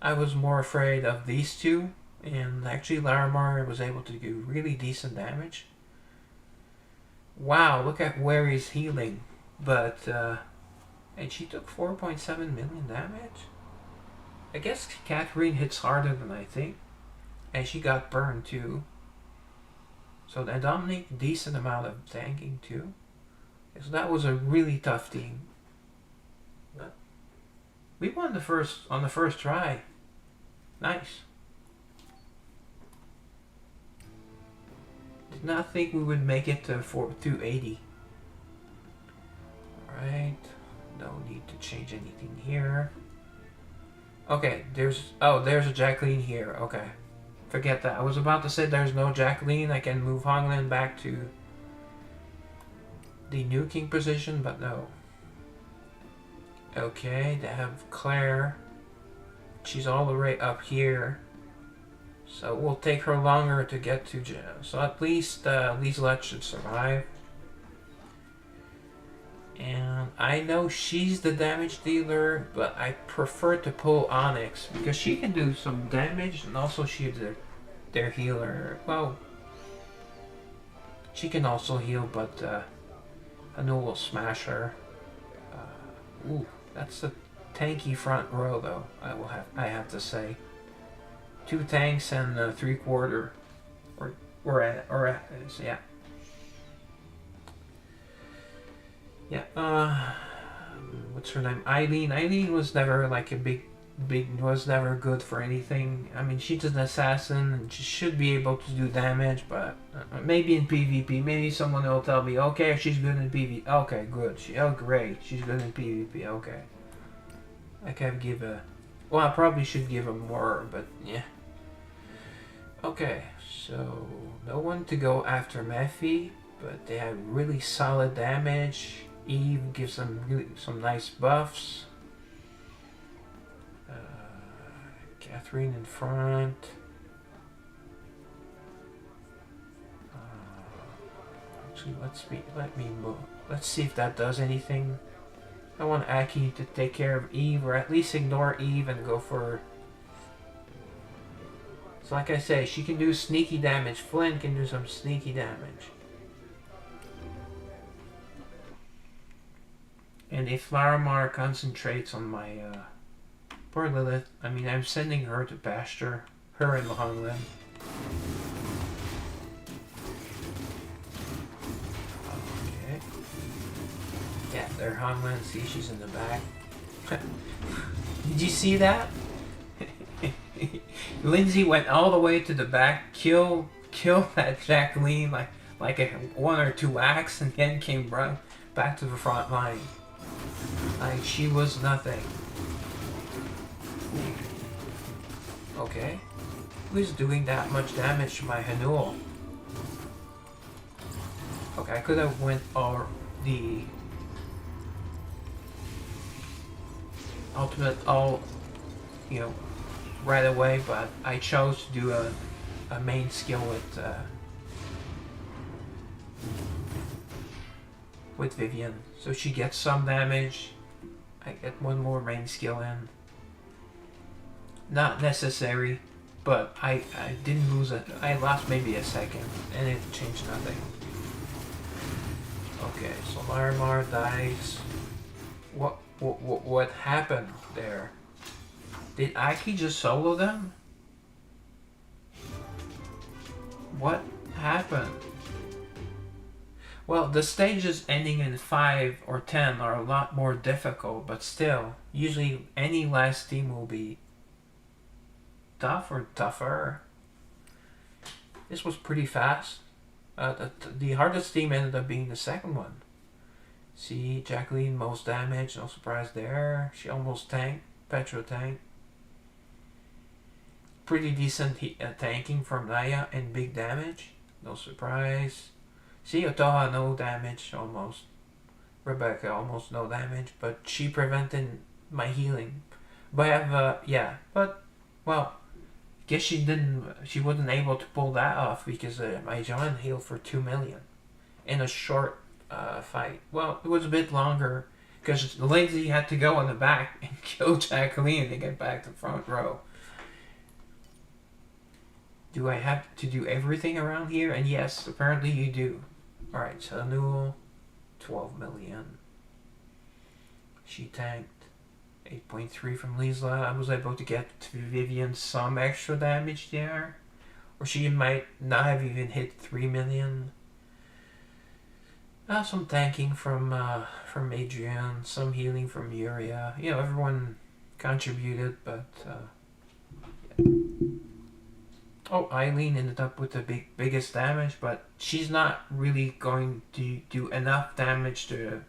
I was more afraid of these two, and actually Larimar was able to do really decent damage. Wow, look at where he's healing. But and she took 4.7 million damage. I guess Catherine hits harder than I think. And she got burned too. So that Dominic, decent amount of tanking too. So that was a really tough team. But we won on the first try. Nice. Did not think we would make it to 280. Alright. No need to change anything here. Okay, there's a Jacqueline here. Okay. Forget that. I was about to say there's no Jacqueline. I can move Honglan back to the nuking position, but no. Okay, they have Claire. She's all the way up here. So it will take her longer to get to Jim. So at least Lieslet should survive. And I know she's the damage dealer, but I prefer to pull Onyx because she can do some damage, and also she's their healer. Well, she can also heal, but Anu will smash her. Ooh, that's a tanky front row, though. I have to say, 2 tanks and 3/4, yeah. Yeah, what's her name? Eileen. Eileen was never like was never good for anything. I mean, she's an assassin and she should be able to do damage, but maybe in PvP, maybe someone will tell me, okay, she's good in PvP. Okay, good. Great. She's good in PvP. Okay. I can give well, I probably should give her more, but yeah. Okay, so no one to go after Mephi, but they have really solid damage. Eve gives them some nice buffs. Catherine in front. Actually, let me move. Let's see if that does anything. I want Aki to take care of Eve, or at least ignore Eve and go for. So, like I say, she can do sneaky damage. Flynn can do some sneaky damage. And if Larimar concentrates on my poor Lilith, I mean, I'm sending her to pasture. Her and Honglan. Okay. Yeah, there Honglan. See, she's in the back. Did you see that? Lindsay went all the way to the back, killed that Jacqueline like a 1 or 2 whacks, and then came right back to the front line. Like she was nothing. Okay. Who's doing that much damage to my Hanul? Okay, I could have went all the ultimate right away, but I chose to do a main skill with Vivian. So she gets some damage. I get one more main skill in. Not necessary, but I didn't lose it. I lost maybe a second, and it changed nothing. Okay, so Larimar dies. What happened there? Did Aki just solo them? What happened? Well, the stages ending in 5 or 10 are a lot more difficult, but still, usually any last team will be tough or tougher. This was pretty fast. The hardest team ended up being the second one. See, Jacqueline, most damage, no surprise there. She almost tanked, Petro tank. Pretty decent tanking from Naya and big damage, no surprise. See, Otoha, no damage, almost. Rebecca, almost no damage, but she prevented my healing. But I have, yeah, but, well, guess she wasn't able to pull that off because my John healed for 2 million in a short fight. Well, it was a bit longer because Lindsay had to go in the back and kill Jacqueline to get back to the front row. Do I have to do everything around here? And yes, apparently you do. Alright, so Newell, 12 million. She tanked 8.3 from Lisa. I was able to get to Vivian some extra damage there. Or she might not have even hit 3 million. Some tanking from Adrian, some healing from Yuria. You know, everyone contributed, but oh, Eileen ended up with the biggest damage, but she's not really going to do enough damage to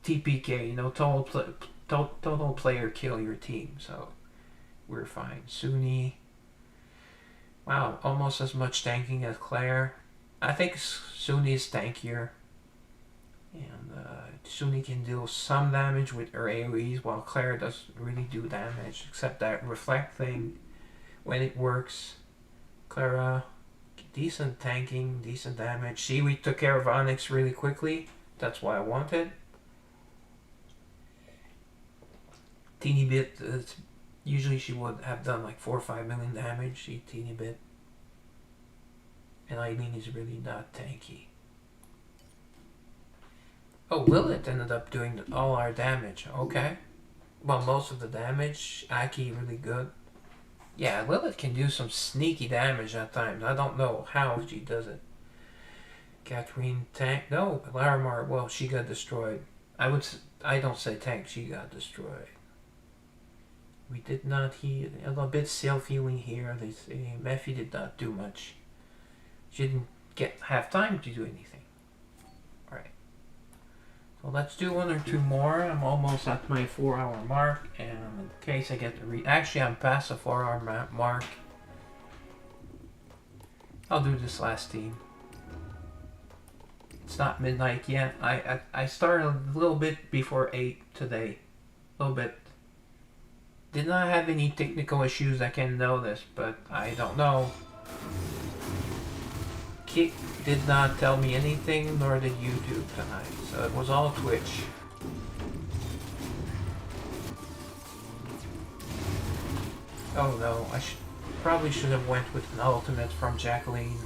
TPK, you know, total player kill your team, so we're fine. Suni, wow, almost as much tanking as Claire. I think Suni is tankier, and Suni can deal some damage with her AoEs, while Claire doesn't really do damage, except that reflect thing when it works. Clara, decent tanking, decent damage. See, we took care of Onyx really quickly. That's what I wanted. Teeny bit, usually she would have done like 4 or 5 million damage. See, teeny bit. And Eileen is really not tanky. Oh, Lilith ended up doing all our damage. Okay. Well, most of the damage. Aki really good. Yeah, Lilith can do some sneaky damage at times. I don't know how she does it. Catherine tank. No, Larimar. Well, she got destroyed. I don't say tank. She got destroyed. We did not heal. A little bit self-healing here. They say Mephi did not do much. She didn't have time to do anything. Alright. So let's do 1 or 2 more. I'm almost at my 4-hour mark. And in case I get to read... Actually, I'm past the 4-hour mark. I'll do this last team. It's not midnight yet. I started a little bit before 8 today. A little bit. Did not have any technical issues I can notice, but I don't know. Kick did not tell me anything, nor did YouTube tonight. So it was all Twitch. Oh no, I probably should have went with an ultimate from Jacqueline.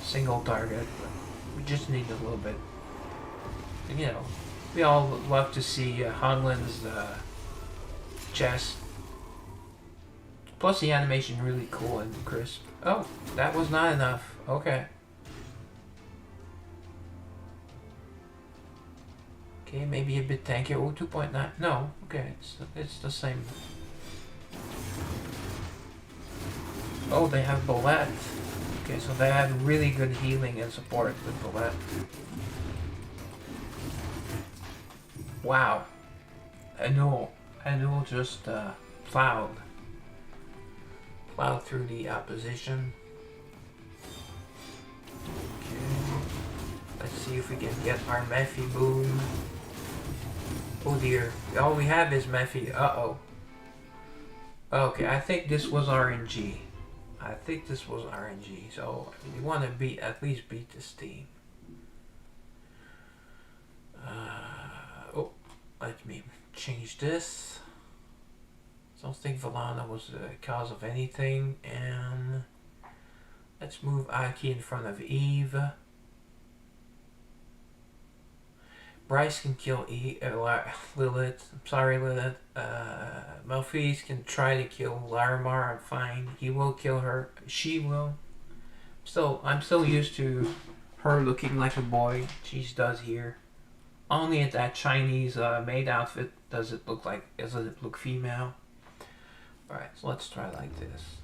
Single target, but we just need a little bit. And, you know, we all love to see Hanlin's chest. Plus the animation really cool and crisp. Oh, that was not enough. Okay. Okay, maybe a bit tankier. Oh, 2.9. No, okay, it's the same. Oh, they have Bolette. Okay, so they have really good healing and support with Bolette. Wow. Anul just plowed through the opposition. Okay. Let's see if we can get our Mephi boom. Oh dear. All we have is Mephi. Uh-oh. Okay, I think this was RNG. I think this was RNG, so you want to at least beat this team. Oh, let me change this. Don't think Valana was the cause of anything, and let's move Aki in front of Eve. Bryce can kill Lilith. I'm sorry, Lilith. Malphise can try to kill Larimar. I'm fine. He will kill her. She will. I'm still used to her looking like a boy. She does here. Only at that Chinese maid outfit does it look female. Alright, so let's try like this.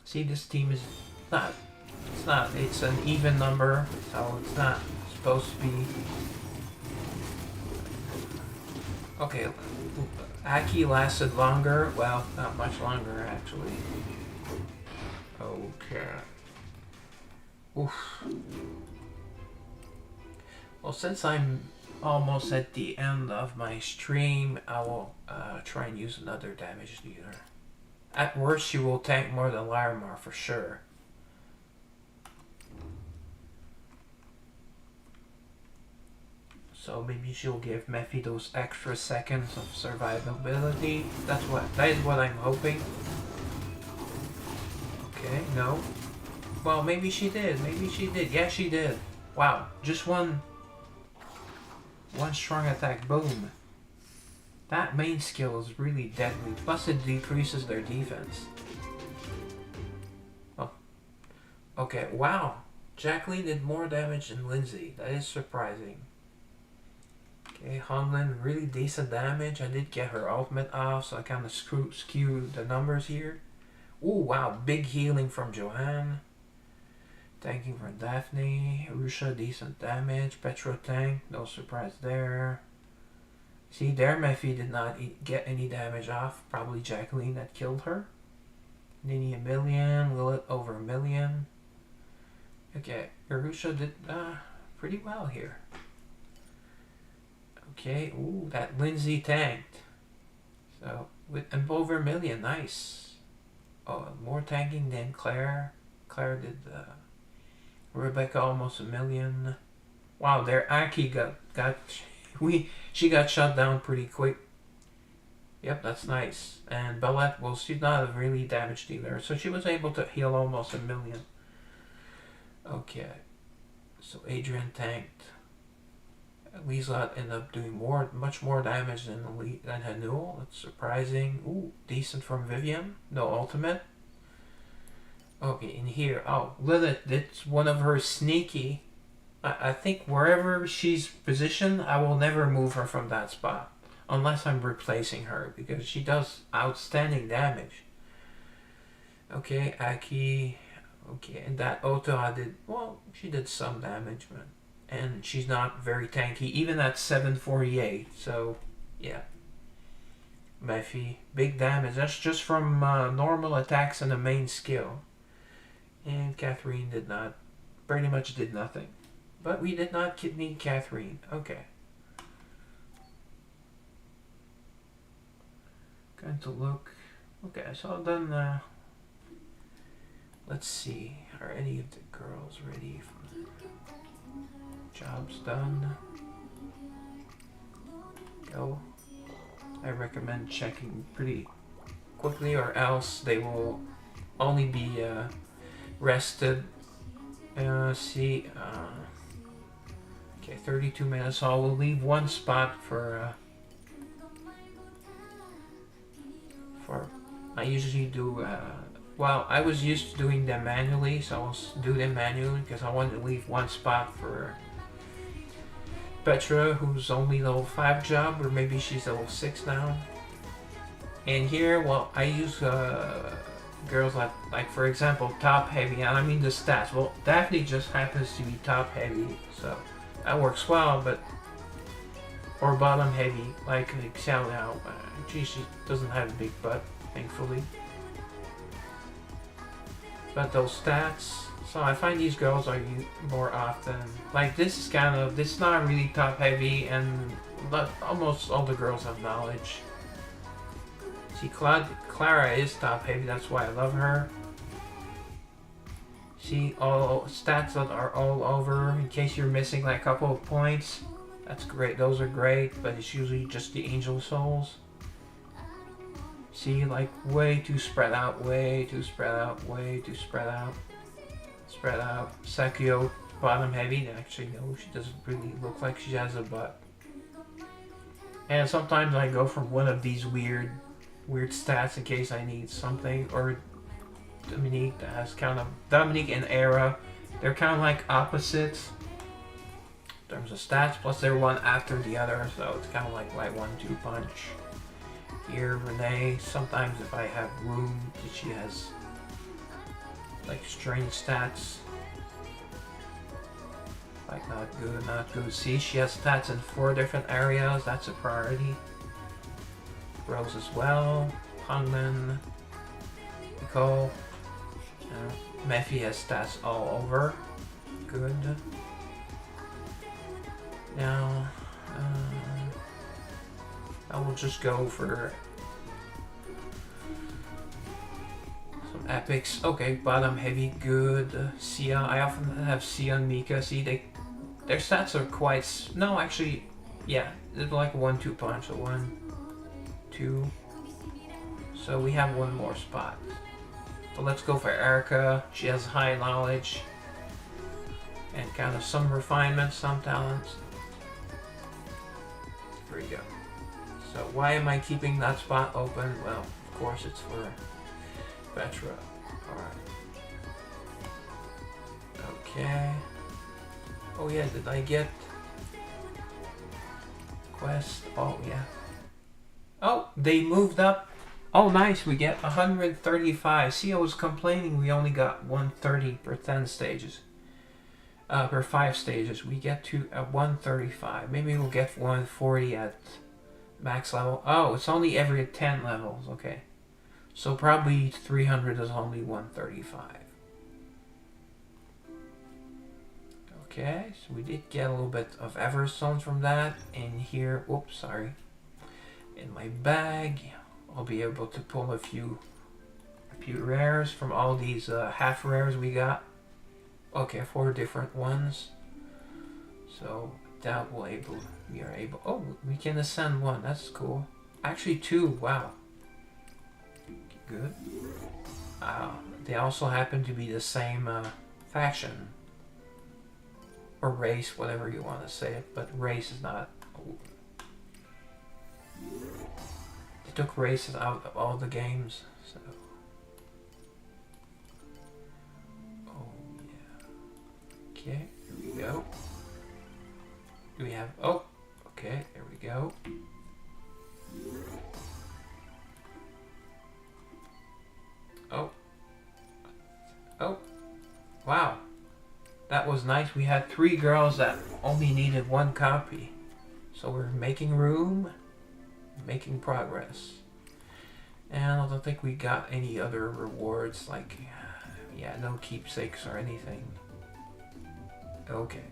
See, this team is not. It's an even number, so it's not supposed to be. Okay, Aki lasted longer. Well, not much longer, actually. Okay. Oof. Well, since I'm almost at the end of my stream, I will try and use another damage dealer. At worst, she will tank more than Larimar for sure. So maybe she'll give Mephi those extra seconds of survivability. That is what I'm hoping. Okay, no. Well, maybe she did. Maybe she did. Yeah, she did. Wow, just one strong attack. Boom. That main skill is really deadly. Plus, it decreases their defense. Oh. Okay. Wow. Jacqueline did more damage than Lindsay. That is surprising. Okay, Honglin, really decent damage. I did get her ultimate off, so I kind of skewed the numbers here. Ooh, wow, big healing from Joanne. Tanking from Daphne. Rusha, decent damage. Petro tank, no surprise there. See, there Mephi did not get any damage off. Probably Jacqueline that killed her. Nini 1 million, Lilith over 1 million. Okay, Urusha did pretty well here. Okay, ooh, that Lindsay tanked. So, and over 1 million, nice. Oh, more tanking than Claire. Claire did, Rebecca almost 1 million. Wow, their Aki she got shut down pretty quick. Yep, that's nice. And Bellette, well, she's not a really damage dealer, so she was able to heal almost 1 million. Okay, so Adrian tanked. Lieslat ended up doing much more damage than Hanul. That's surprising. Ooh, decent from Vivian. No ultimate. Okay, in here. Oh, Lilith, it's one of her sneaky. I think wherever she's positioned, I will never move her from that spot. Unless I'm replacing her, because she does outstanding damage. Okay, Aki. Okay, and that Oto she did some damage, man. And she's not very tanky, even at 748, so, yeah. Mephi, big damage. That's just from normal attacks and the main skill. And Catherine pretty much did nothing. But we did not need Catherine. Okay. Going to look. Okay, so then, let's see. Are any of the girls ready for jobs done? Go. I recommend checking pretty quickly, or else they will only be rested. Okay, 32 minutes. So I will leave one spot for I usually do. Well, I was used to doing them manually, so I'll do them manually because I want to leave one spot for Petra, who's only level 5 job, or maybe she's level 6 now. And here, well, I use girls like for example, top heavy, and I mean the stats. Well, Daphne just happens to be top heavy, so that works well, or bottom heavy, like Excel now. She doesn't have a big butt, thankfully. But those stats, so I find these girls are used more often. Like this is not really top heavy, and almost all the girls have knowledge. See, Clara is top heavy, that's why I love her. See, all stats that are all over, in case you're missing like a couple of points. That's great, those are great, but it's usually just the angel souls. See, like way too spread out, way too spread out, way too spread out. Spread out. Sakio, bottom heavy. Actually, no, she doesn't really look like she has a butt. And sometimes I go for one of these weird stats in case I need something. Or Dominique, that has kind of... Dominique and Era, they're kind of like opposites in terms of stats. Plus they're one after the other, so it's kind of like 1-2 punch. Here, Renee, sometimes if I have room, she has like strange stats. Like not good, not good. See, she has stats in 4 different areas, that's a priority. Rose as well. Hungman. Nicole. Mephi has stats all over. Good. Now, I will just go for some epics. Okay, bottom heavy, good. Sia, I often have Sia and Mika. See, their stats are quite... No, actually, yeah, it's like a 1-2 punch. So 1, 2. So we have one more spot. So let's go for Erica. She has high knowledge and kind of some refinement, some talents. Here we go. So why am I keeping that spot open? Well, of course it's for Petra. Alright. Okay. Oh yeah, did I get quest? Oh yeah. Oh, they moved up. Oh nice, we get 135. See, I was complaining we only got 130 per 10 stages. Per 5 stages. We get to 135. Maybe we'll get 140 at max level. Oh, it's only every 10 levels. Okay. So probably 300 is only 135. Okay, so we did get a little bit of Everstones from that. And here, oops, sorry. In my bag, I'll be able to pull a few rares from all these half rares we got. Okay, 4 different ones. So that we are able. Oh, we can ascend 1. That's cool. Actually 2. Wow. Good. They also happen to be the same faction or race, whatever you want to say it. But race is not. They took races out of all the games. So. Okay, here we go. Do we have... Oh, okay, there we go. Oh. Oh. Wow. That was nice. We had 3 girls that only needed 1 copy. So we're making room, making progress. And I don't think we got any other rewards, like, yeah, no keepsakes or anything. Okay.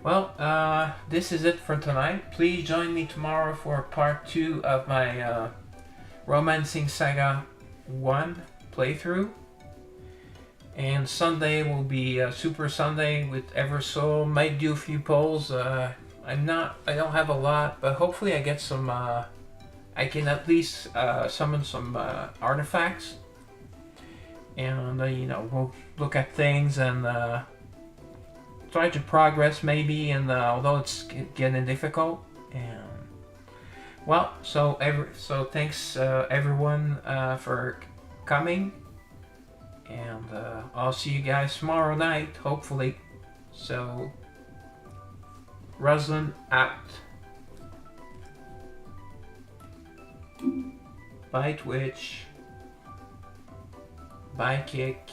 Well, this is it for tonight. Please join me tomorrow for part 2 of my Romancing Saga 1 playthrough. And Sunday will be Super Sunday with Eversoul. Might do a few polls. I don't have a lot, but hopefully I get some, I can at least summon some artifacts. And, you know, we'll look at things and try to progress maybe, and although it's getting difficult. And, well, so thanks everyone for coming. And I'll see you guys tomorrow night, hopefully. So, Ruslan out. Bye Twitch. Bye Kick.